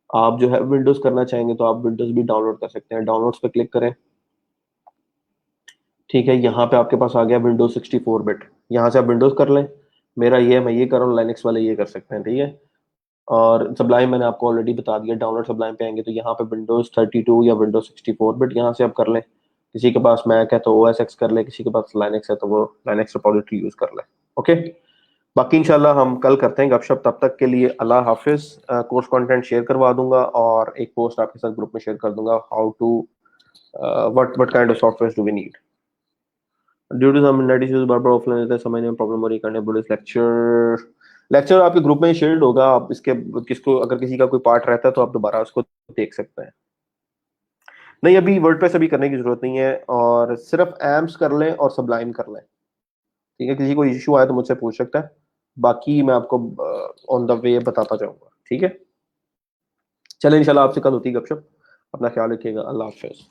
आप जो है विंडोज करना चाहेंगे तो आप विंडोज भी डाउनलोड कर सकते हैं। डाउनलोड्स पे क्लिक करें। ठीक है, यहाँ पे आपके पास आ गया विंडोज 64 बिट। यहाँ से आप विंडोज कर लें। मेरा ये है, मैं ये कर रहा हूँ, लाइनक्स वाले ये कर सकते हैं। ठीक है, और सब्लाइम मैंने आपको ऑलरेडी बता दिया। डाउनलोड सब्लाइम पे आएंगे तो यहाँ पे विंडोज 32 या विंडोज 64 बिट यहाँ से आप कर लें। किसी के पास मैक है तो ओएस एक्स कर ले, किसी के पास लाइनक्स है तो वो लाइनक्स रिपोजिटरी यूज कर ले। ओके, बाकी इंशाल्लाह हम कल करते हैं गपशप। तब तक के लिए अल्लाह हाफिज। कोर्स कंटेंट शेयर करवा दूंगा, और एक पोस्ट आपके साथ ग्रुप में शेयर कर दूंगा, how to what kind of software do we need. Due to some net issues बार बार ऑफलाइन रहता है, समझने में प्रॉब्लम हो रही, करने बुढ़े लेक्चर। लेक्चर आपके ग्रुप में ही शेयर्ड होगा, आप इसके किसको अगर किसी का कोई पार्ट रहता है तो आप दोबारा उसको देख सकते हैं। नहीं, अभी वर्डप्रेस अभी करने की जरूरत नहीं है, और सिर्फ एम्प्स कर लें और सब्लाइम कर लें। ठीक है, किसी को इशू आए तो मुझसे पूछ सकता है, बाकी मैं आपको ऑन द वे बताता जाऊंगा। ठीक है, चलिए इंशाल्लाह आपसे कल होती है गपशप। अपना ख्याल रखिएगा, अल्लाह हाफिज।